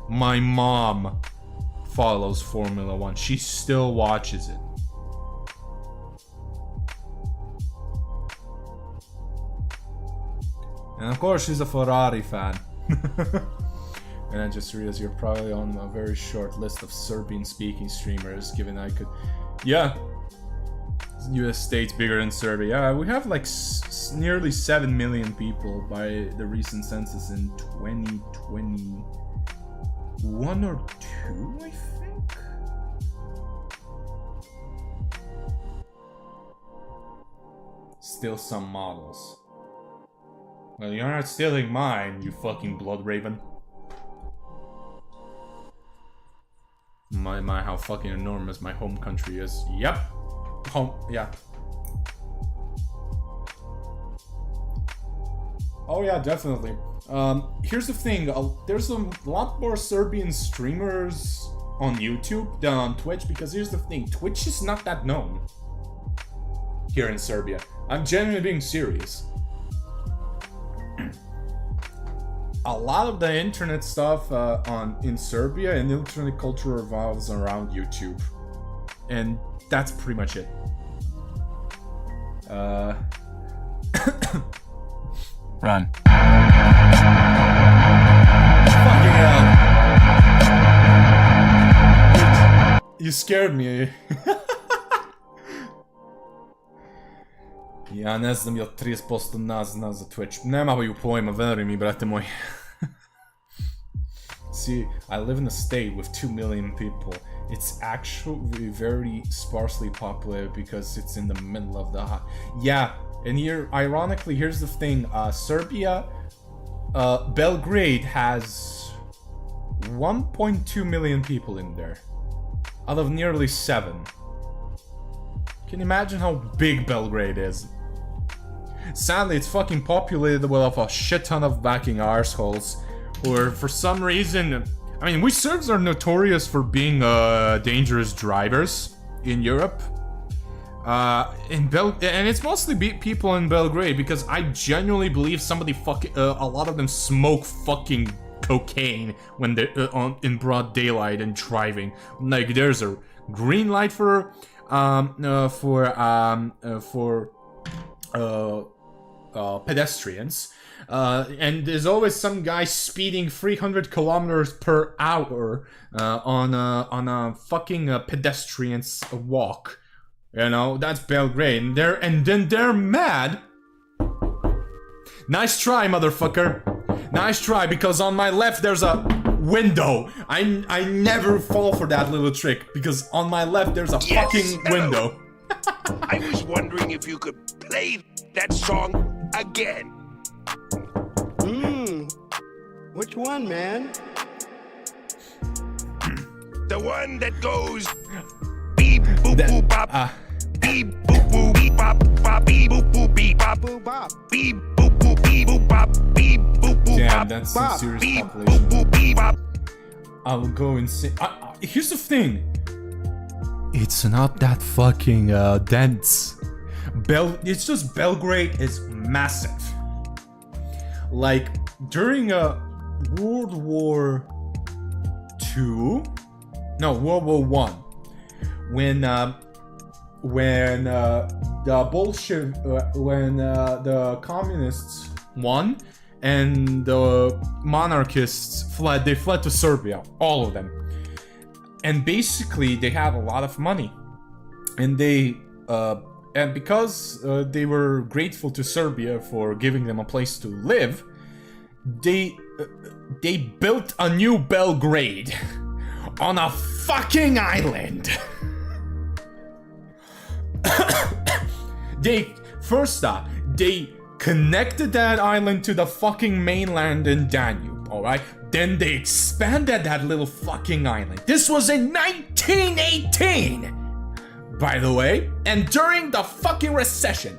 [SPEAKER 3] My mom follows Formula 1. She still watches it. And of course she's a Ferrari fan. And I just realized you're probably on a very short list of Serbian speaking streamers, given I could... Yeah. US state's bigger than Serbia. Yeah, we have like nearly 7 million people by the recent census in 2021 or 2, I think? Still some models. Well, you're not stealing mine, you fucking blood raven. My, how fucking enormous my home country is. Yep. Home, yeah. Oh yeah, definitely. Here's the thing, there's a lot more Serbian streamers on YouTube than on Twitch, because here's the thing, Twitch is not that known here in Serbia. I'm genuinely being serious. A lot of the internet stuff in Serbia and internet culture revolves around YouTube, and that's pretty much it. Run. Fucking hell. You scared me. Ja ne znam jel 30% nas zna za Twitch. Nemaju pojma, veruj mi, brate moj. See, I live in a state with 2 million people. It's actually very sparsely populated because it's in the middle of the... Yeah, and here, ironically, here's the thing. Serbia, Belgrade has 1.2 million people in there. Out of nearly 7. Can you imagine how big Belgrade is? Sadly, it's fucking populated with a shit ton of backing arseholes, or for some reason, I mean, we Serbs are notorious for being dangerous drivers in Europe. And it's mostly people in Belgrade, because I genuinely believe a lot of them smoke fucking cocaine when they're in broad daylight and driving. Like, there's a green light for pedestrians, and there's always some guy speeding 300 kilometers per hour on a fucking pedestrian's walk. You know, that's Belgrade, and then they're mad. Nice try, motherfucker. Nice try, because on my left there's a window. I never fall for that little trick, because on my left there's a fucking window.
[SPEAKER 4] I was wondering if you could play that song again.
[SPEAKER 5] Which one, man?
[SPEAKER 4] The one that goes beep boop boop bop. Beep boop boop beep bop bop. Beep boop boop beep bop boop bop. Beep boop boop beep boop bop. Beep boop boop bop.
[SPEAKER 3] Damn, that's some serious population. I will go insane. Here's the thing. it's not that fucking dense. It's just Belgrade is massive. Like during World War II, no, World War One, when the communists won and the monarchists fled, they fled to Serbia, all of them. And basically they had a lot of money, and they and because they were grateful to Serbia for giving them a place to live, they built a new Belgrade on a fucking island. They connected that island to the fucking mainland in Danube, alright? Then they expanded that little fucking island. This was in 1918, by the way, and during the fucking recession.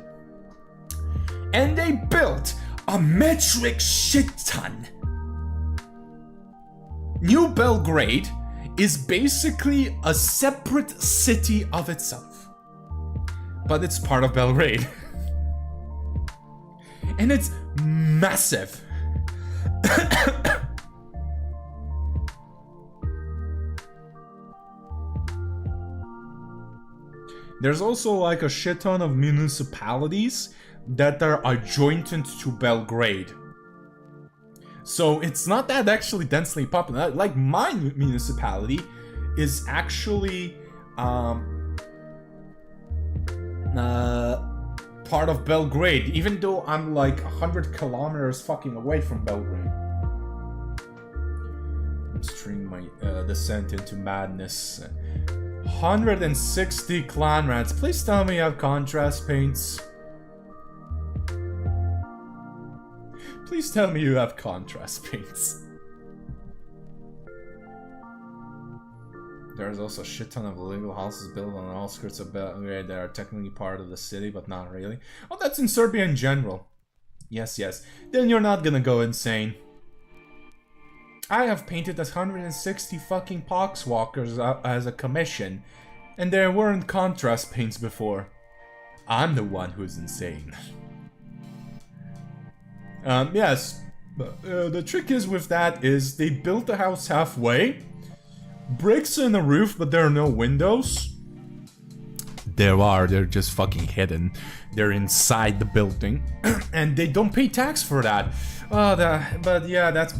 [SPEAKER 3] And they built a metric shit ton. New Belgrade is basically a separate city of itself, but it's part of Belgrade. And it's massive. There's also like a shit ton of municipalities that are adjoined to Belgrade. So it's not that actually densely populated. Like my municipality is actually part of Belgrade, even though I'm like 100 kilometers fucking away from Belgrade. I'm streaming my descent into madness. 160 clan rats. Please tell me you have contrast paints. Please tell me you have contrast paints. There's also a shit ton of illegal houses built on the outskirts of Belgrade that are technically part of the city, but not really. Oh, that's in Serbia in general. Yes, yes. Then you're not gonna go insane. I have painted 160 fucking poxwalkers as a commission, and there weren't contrast paints before. I'm the one who's insane. Yes, but the trick is with that is they built the house halfway. Bricks in the roof, but there are no windows. They're just fucking hidden. They're inside the building, and they don't pay tax for that. But yeah, that's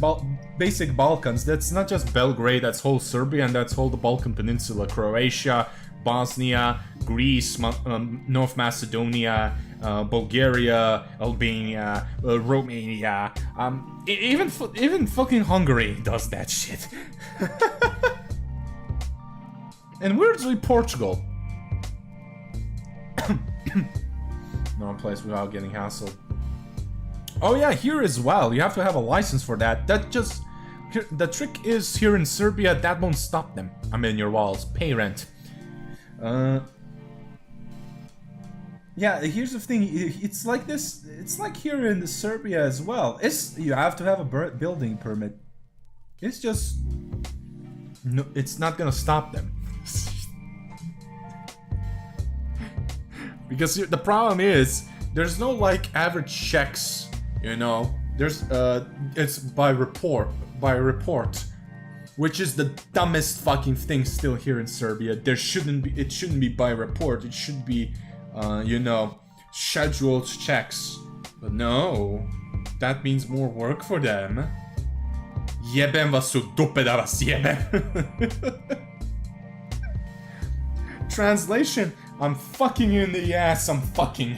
[SPEAKER 3] basic Balkans. That's not just Belgrade, that's whole Serbia, and that's whole the Balkan Peninsula, Croatia, Bosnia, Greece, North Macedonia, Bulgaria, Albania, Romania. Even fucking Hungary does that shit. And weirdly, Portugal. No place without getting hassled. Oh yeah, here as well. You have to have a license for that. The trick is here in Serbia, that won't stop them. I mean, your walls. Pay rent. Yeah, here's the thing. It's like this. It's like here in Serbia as well. You have to have a building permit. It's just... No, it's not gonna stop them. Because the problem is, there's no like average checks, you know. There's it's by report, which is the dumbest fucking thing still here in Serbia. It shouldn't be by report. It should be, you know, scheduled checks. But no, that means more work for them. Jebem vas u dupe da vas jebem. Translation: I'm fucking you in the ass, I'm fucking.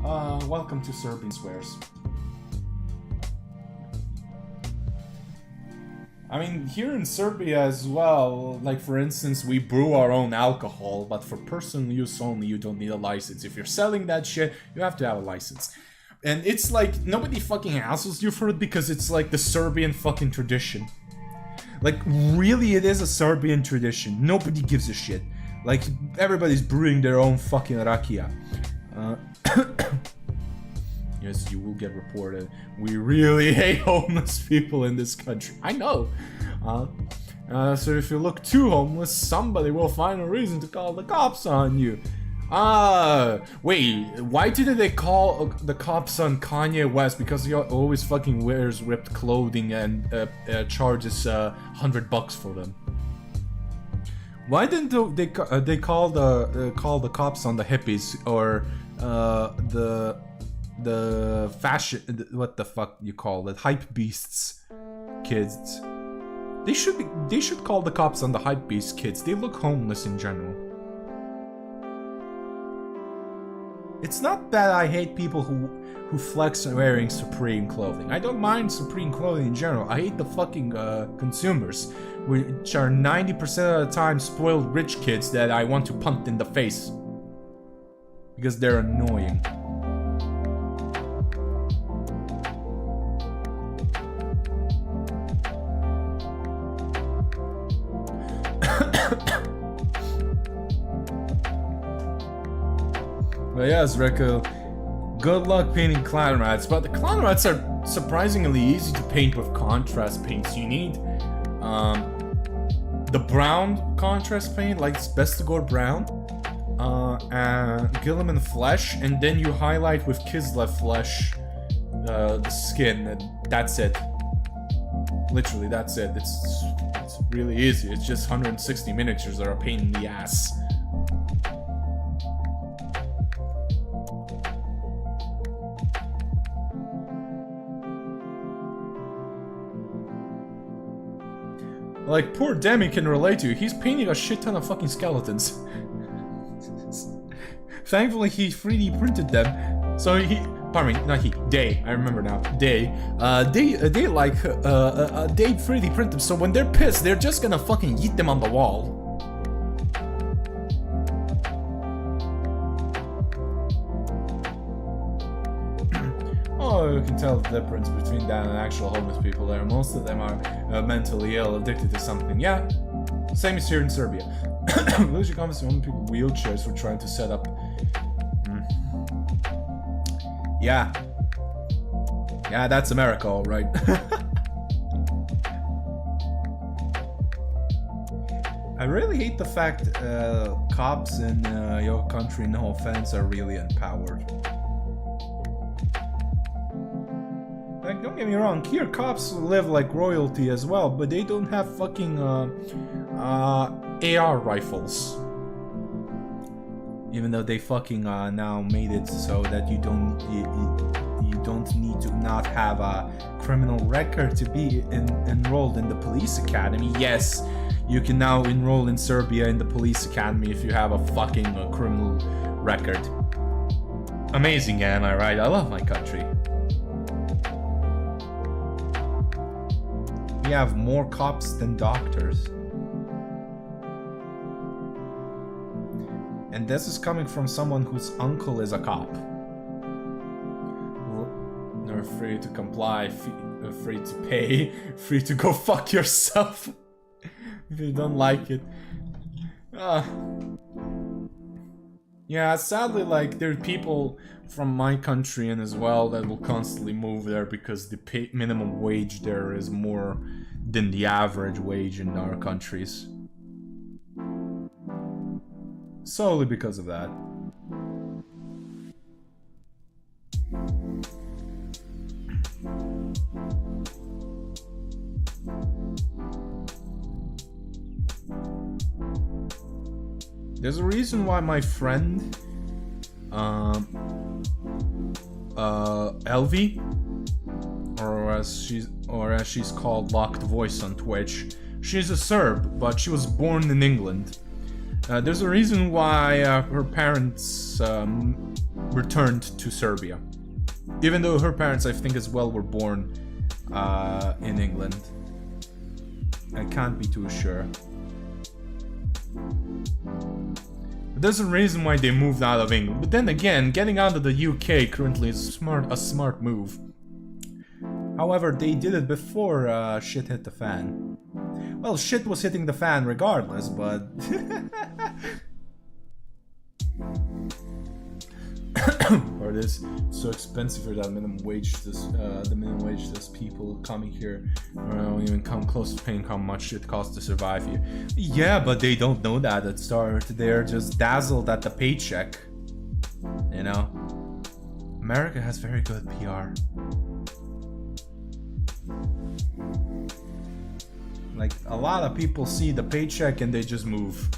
[SPEAKER 3] Welcome to Serbian Swears. I mean, here in Serbia as well, like for instance, we brew our own alcohol, but for personal use only, you don't need a license. If you're selling that shit, you have to have a license. And it's like, nobody fucking hassles you for it because it's like the Serbian fucking tradition. Like, really, it is a Serbian tradition. Nobody gives a shit. Like, everybody's brewing their own fucking rakia. Yes, you will get reported. We really hate homeless people in this country. I know. So if you look too homeless, somebody will find a reason to call the cops on you. Wait, why didn't they call the cops on Kanye West? Because he always fucking wears ripped clothing and charges $100 for them. Why didn't they call the cops on the hippies or the fashion, what the fuck you call it, hype beasts kids? They should call the cops on the hype beast kids. They look homeless in general. It's not that I hate people who flex wearing Supreme clothing. I don't mind Supreme clothing in general. I hate the fucking consumers, which are 90% of the time spoiled rich kids that I want to punt in the face. Because they're annoying. But yes, Rico, good luck painting clown rats. But the clown rats are surprisingly easy to paint with contrast paints. You need the brown contrast paint, like Bestigor brown, and Gilliman flesh, and then you highlight with Kislev flesh the skin, and that's it. Literally, that's it. It's really easy. It's just 160 miniatures that are a pain in the ass. Like, poor Demi can relate to you. He's painting a shit ton of fucking skeletons. Thankfully, he 3D printed them. So pardon me, not he, they, I remember now, they 3D print them, so when they're pissed, they're just gonna fucking yeet them on the wall. Oh, you can tell the difference between that and actual homeless people there. Most of them are mentally ill, addicted to something. Yeah, same as here in Serbia. Lose your comments on people with wheelchairs for trying to set up. Yeah. Yeah, that's America, alright. I really hate the fact cops in your country, no offense, are really empowered. Like, don't get me wrong, here cops live like royalty as well, but they don't have fucking AR rifles. Even though they fucking now made it so that you don't need to not have a criminal record to be enrolled in the police academy. Yes, you can now enroll in Serbia in the police academy if you have a fucking criminal record. Amazing, am I right? I love my country. We have more cops than doctors. And this is coming from someone whose uncle is a cop. They're free to comply, free to pay, free to go fuck yourself if you don't like it. Yeah, sadly, like, there are people from my country and as well that will constantly move there because the minimum wage there is more than the average wage in our countries. Solely because of that. There's a reason why my friend Elvie, or as she's called Locked Voice on Twitch, she's a Serb, but she was born in England. There's a reason why her parents returned to Serbia. Even though her parents, I think as well, were born in England. I can't be too sure. But there's a reason why they moved out of England. But then again, getting out of the UK currently is a smart move. However, they did it before shit hit the fan. Well, shit was hitting the fan regardless, but... or this so expensive for that minimum wage. The minimum wage. There's people coming here don't even come close to paying how much it costs to survive here. Yeah, but they don't know that at start. They're just dazzled at the paycheck. You know, America has very good PR. Like, a lot of people see the paycheck and they just move.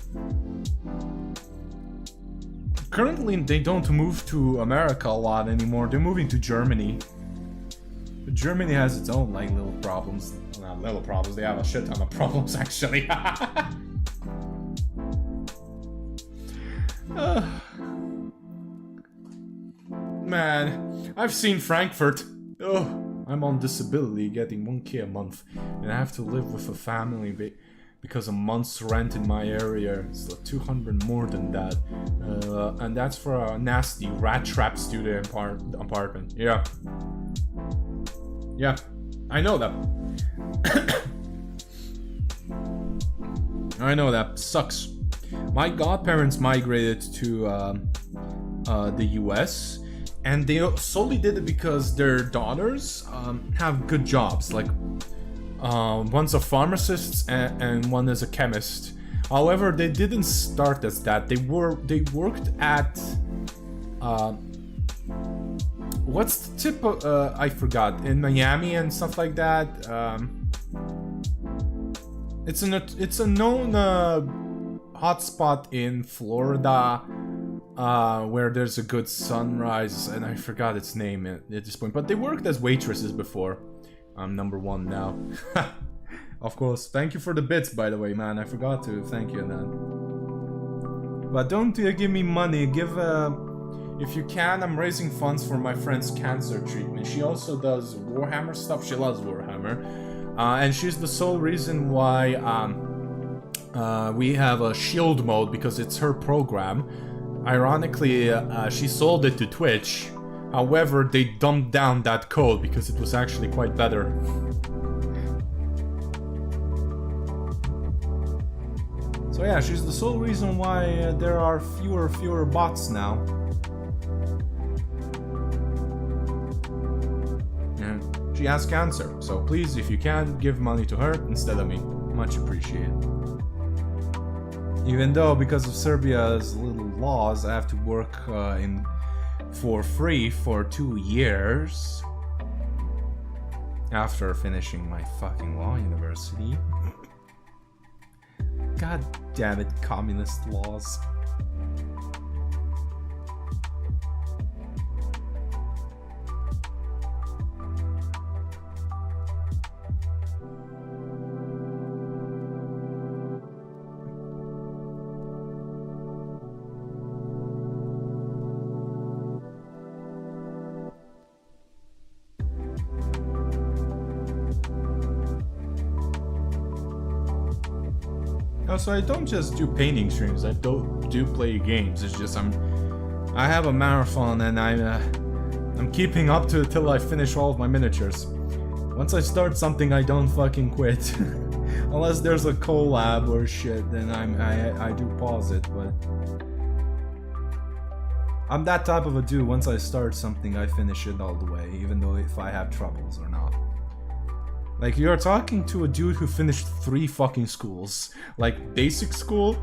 [SPEAKER 3] Currently, they don't move to America a lot anymore. They're moving to Germany. But Germany has its own, like, little problems. Well, not little problems, they have a shit ton of problems, actually. Man, I've seen Frankfurt. I'm on disability, getting 1K a month, and I have to live with a family because a month's rent in my area is like 200 more than that, and that's for a nasty rat trap student apartment. Yeah, I know that. I know that sucks. My godparents migrated to the US, and they solely did it because their daughters have good jobs. Like, one's a pharmacist and one is a chemist. However, they didn't start as that. They worked at what's the tip of, I forgot, in Miami and stuff like that. It's a known hotspot in Florida. Where there's a good sunrise, and I forgot its name at this point, but they worked as waitresses before. I'm number one now. Of course, thank you for the bits, by the way, man. I forgot to thank you on that. But don't give me money. Give if you can. I'm raising funds for my friend's cancer treatment. She also does Warhammer stuff. She loves Warhammer, and she's the sole reason why we have a shield mode, because it's her program. Ironically, she sold it to Twitch. However, they dumbed down that code because it was actually quite better. So yeah, she's the sole reason why there are fewer bots now. Yeah, she has cancer, so please, if you can, give money to her instead of me. Much appreciated. Even though, because of Serbia's little laws, I have to work for free for 2 years after finishing my fucking law university. God damn it, communist laws. So I don't just do painting streams, I do play games. It's just I have a marathon and I'm keeping up to it till I finish all of my miniatures. Once I start something, I don't fucking quit. Unless there's a collab or shit, then I do pause it, but I'm that type of a dude. Once I start something, I finish it all the way, even though if I have troubles or not. Like, you're talking to a dude who finished 3 fucking schools. Like, basic school,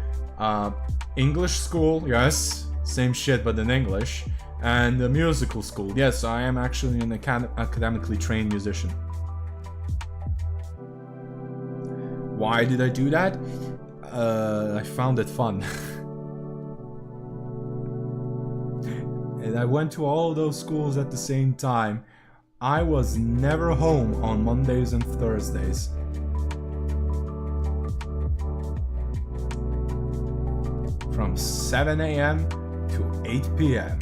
[SPEAKER 3] English school, yes, same shit but in English, and the musical school. Yes, I am actually an academically trained musician. Why did I do that? I found it fun. And I went to all those schools at the same time. I was never home on Mondays and Thursdays. From 7 a.m. to 8 p.m.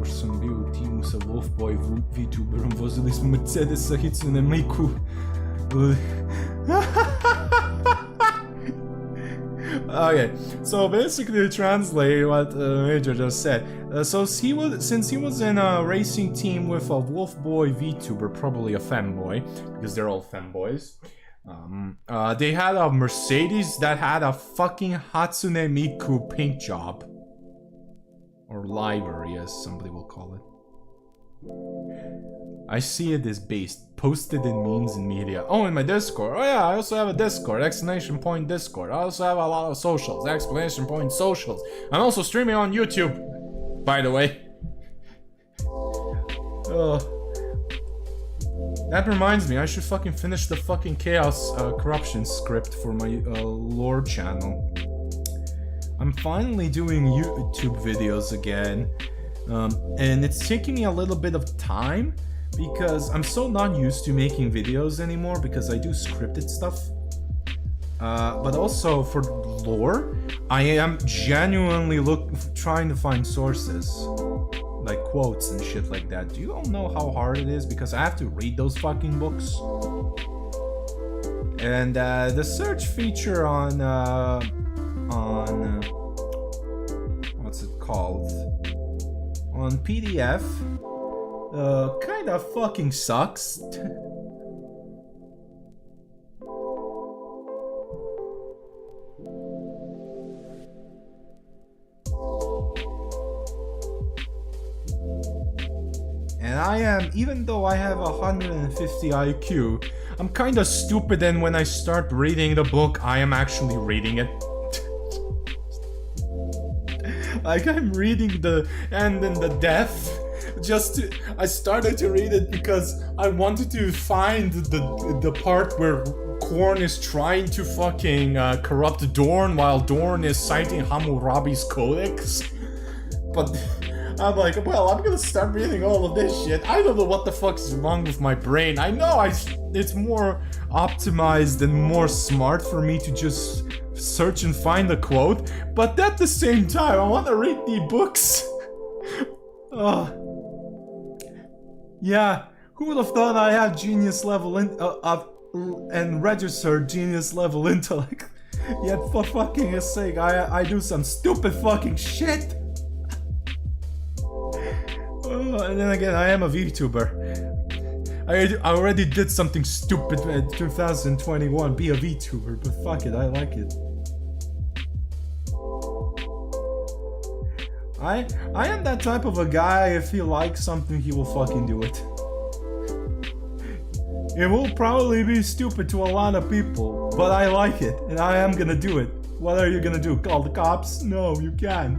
[SPEAKER 3] Już sam bił teamu sa Wolfboy Vtuberom, vozili smo Mercedesa, hicnu na Miku. Okay, so basically to translate what Major just said. Since he was in a racing team with a Wolfboy Vtuber, probably a femboy, because they're all femboys. They had a Mercedes that had a fucking Hatsune Miku paint job. Or livery, as somebody will call it. I see it as based. Posted in memes and media. Oh, in my Discord. Oh yeah, I also have a Discord. Exclamation point Discord. I also have a lot of socials. Exclamation point socials. I'm also streaming on YouTube. By the way. That reminds me, I should fucking finish the fucking Chaos Corruption script for my lore channel. I'm finally doing YouTube videos again, and it's taking me a little bit of time because I'm so not used to making videos anymore because I do scripted stuff. But also for lore, I am genuinely trying to find sources. Like quotes and shit like that. Do you all know how hard it is? Because I have to read those fucking books. And the search feature on what's it called? On PDF kind of fucking sucks. And I am, even though I have 150 IQ, I'm kinda stupid, and when I start reading the book, I am actually reading it. Like, I'm reading the end and the death, I started to read it because I wanted to find the part where Korn is trying to fucking corrupt Dorn while Dorn is citing Hammurabi's Codex. But I'm like, well, I'm gonna start reading all of this shit. I don't know what the fuck's wrong with my brain. I know it's more optimized and more smart for me to just search and find a quote, but at the same time, I want to read the books. Yeah, who would have thought I have genius level and registered genius level intellect? Yet for fucking sake, I do some stupid fucking shit. And then again, I am a VTuber. I already did something stupid in 2021, be a VTuber, but fuck it, I like it. I am that type of a guy, if he likes something, he will fucking do it. It will probably be stupid to a lot of people, but I like it, and I am gonna do it. What are you gonna do, call the cops? No, you can't.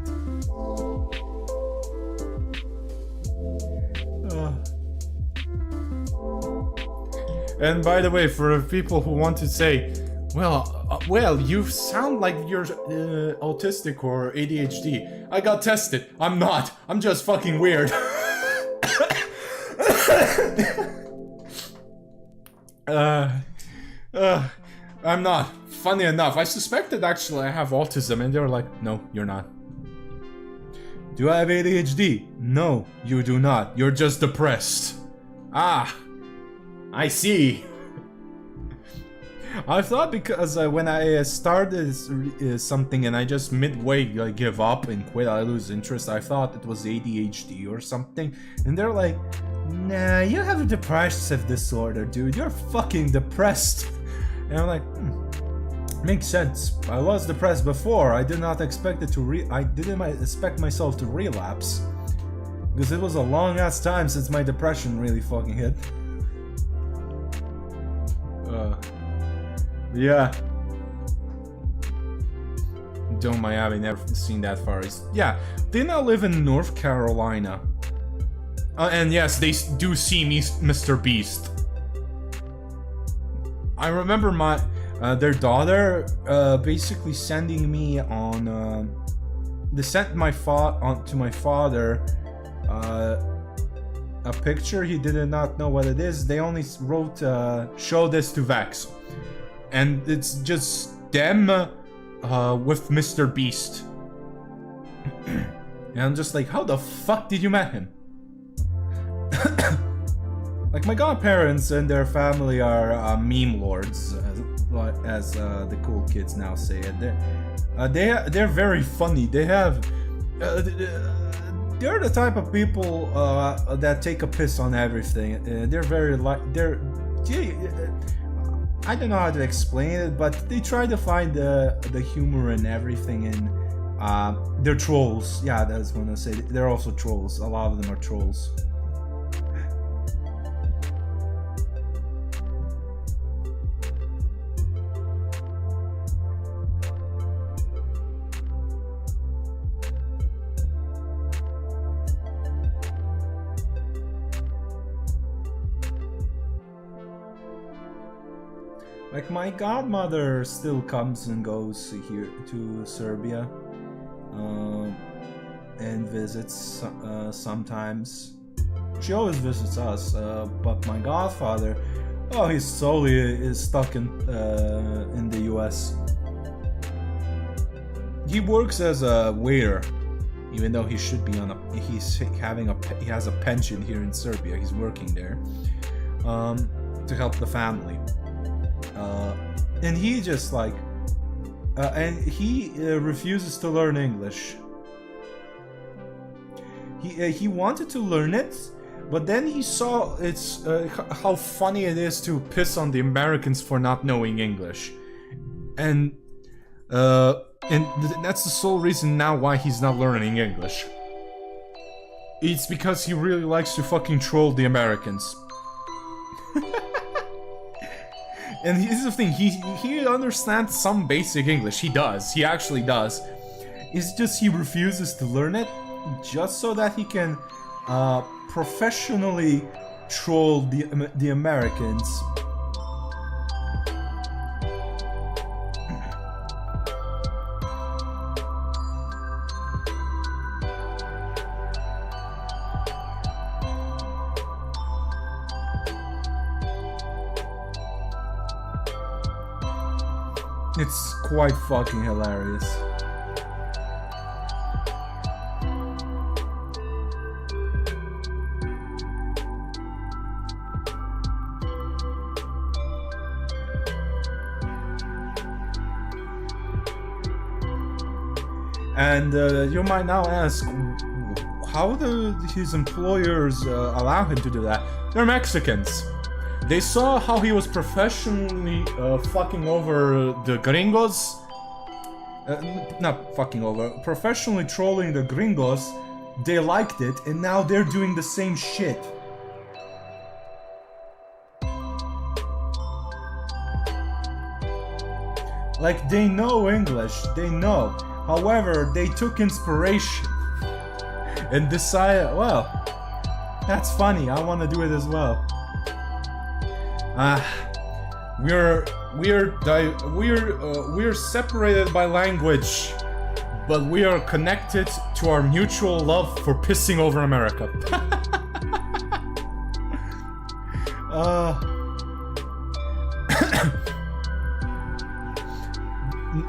[SPEAKER 3] And by the way, for people who want to say, well, you sound like you're autistic or ADHD. I got tested. I'm not. I'm just fucking weird. I'm not. Funny enough, I suspected actually I have autism, and they were like, no, you're not. Do I have ADHD? No, you do not. You're just depressed. Ah. I see. I thought because when I started something and I just midway give up and quit, I lose interest, I thought it was ADHD or something. And they're like, nah, you have a depressive disorder, dude. You're fucking depressed. And I'm like, makes sense. I was depressed before. I did not expect it to I didn't expect myself to relapse. Because it was a long ass time since my depression really fucking hit. Yeah. Don't Miami, never seen that far east. Yeah, they now live in North Carolina. And yes, they do see me, Mr. Beast. I remember their daughter basically sending me on they sent to my father a picture. He did not know what it is. They only wrote show this to Vex, and it's just them with Mr. Beast. And I'm just like, how the fuck did you met him? Like, my godparents and their family are meme lords, as the cool kids now say it. They're very funny. They have they're the type of people I don't know how to explain it, but they try to find the humor and everything in they're trolls. Yeah, that's what I say. They're also trolls. A lot of them are trolls. Like, my godmother still comes and goes here to Serbia and visits sometimes. She always visits us, but my godfather, oh, he's solely is stuck in the US. He works as a waiter, even though he should be on a he has a pension here in Serbia. He's working there to help the family. And he just like, and he refuses to learn English. He wanted to learn it, but then he saw it's how funny it is to piss on the Americans for not knowing English, and that's the sole reason now why he's not learning English. It's because he really likes to fucking troll the Americans. And here's the thing, he understands some basic English. He does. He actually does. It's just he refuses to learn it just so that he can professionally troll the Americans. It's quite fucking hilarious. And you might now ask, how do his employers allow him to do that? They're Mexicans. They saw how he was professionally fucking over the gringos. Not fucking over, professionally trolling the gringos. They liked it, and now they're doing the same shit. Like, they know English, they know. However, they took inspiration and decided, well, that's funny, I want to do it as well. We're separated by language, but we are connected to our mutual love for pissing over America.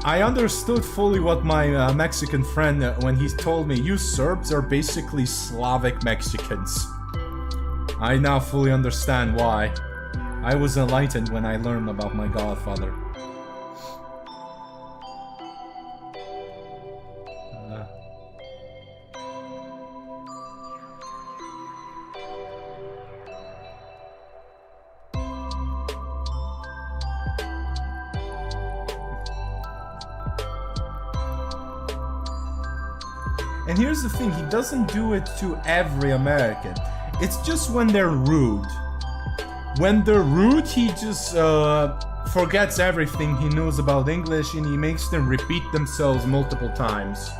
[SPEAKER 3] I understood fully what my Mexican friend when he told me, you Serbs are basically Slavic Mexicans. I now fully understand why. I was enlightened when I learned about my godfather. And here's the thing, he doesn't do it to every American. It's just when they're rude. When they're rude, he just forgets everything he knows about English and he makes them repeat themselves multiple times.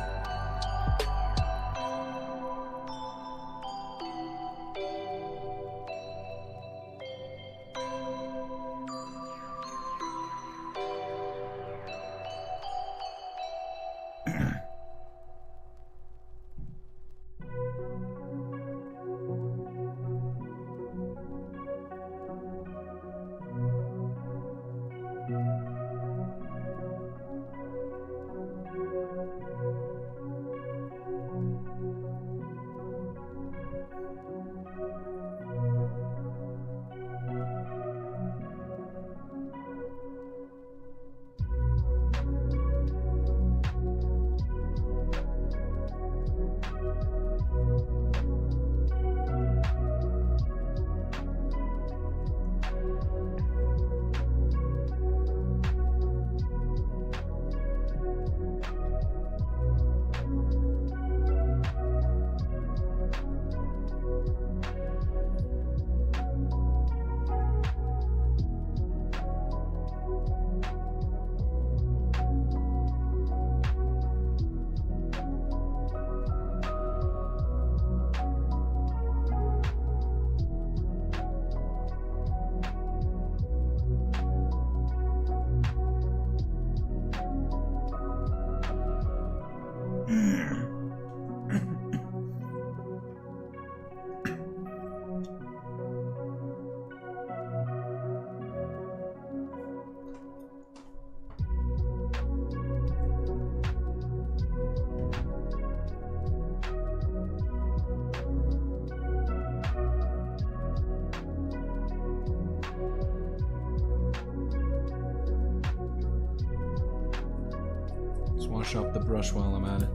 [SPEAKER 3] wash up the brush while I'm at it.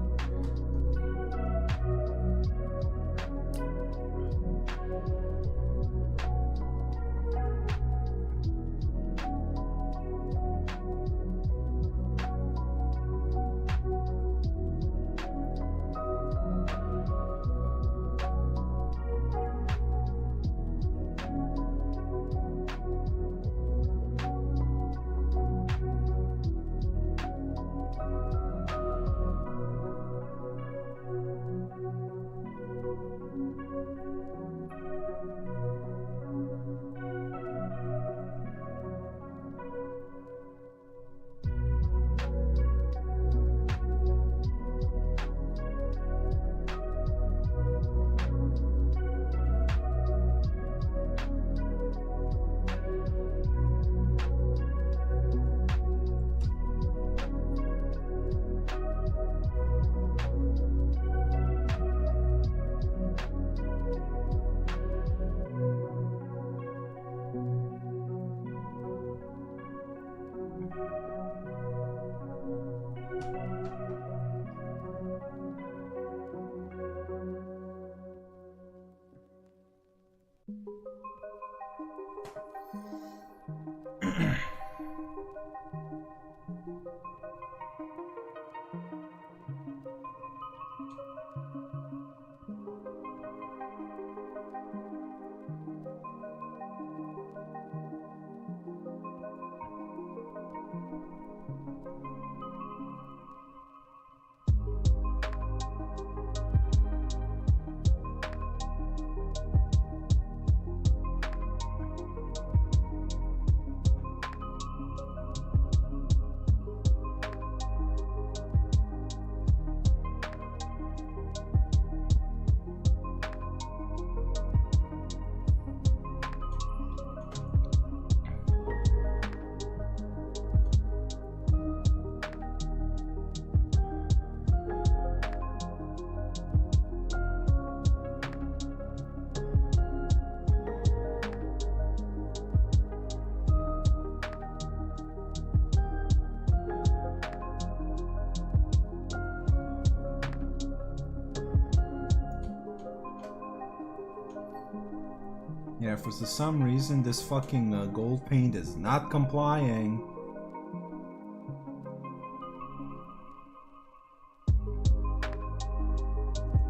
[SPEAKER 3] Yeah, for some reason this fucking gold paint is not complying.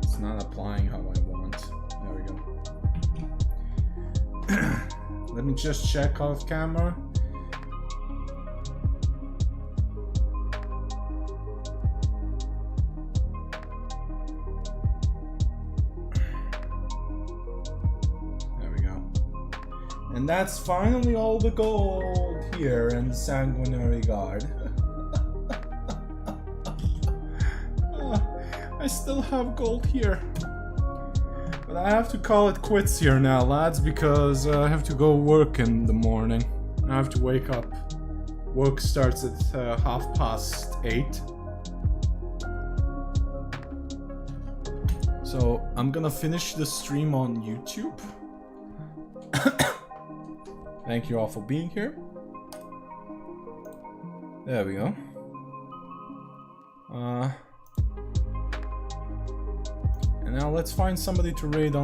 [SPEAKER 3] It's not applying how I want. There we go. Let me just check off camera. And that's finally all the gold here in Sanguinary Guard. I still have gold here. But I have to call it quits here now, lads, because I have to go work in the morning. I have to wake up. Work starts at 8:30. So I'm gonna finish the stream on YouTube. Thank you all for being here. There we go. And now let's find somebody to raid on.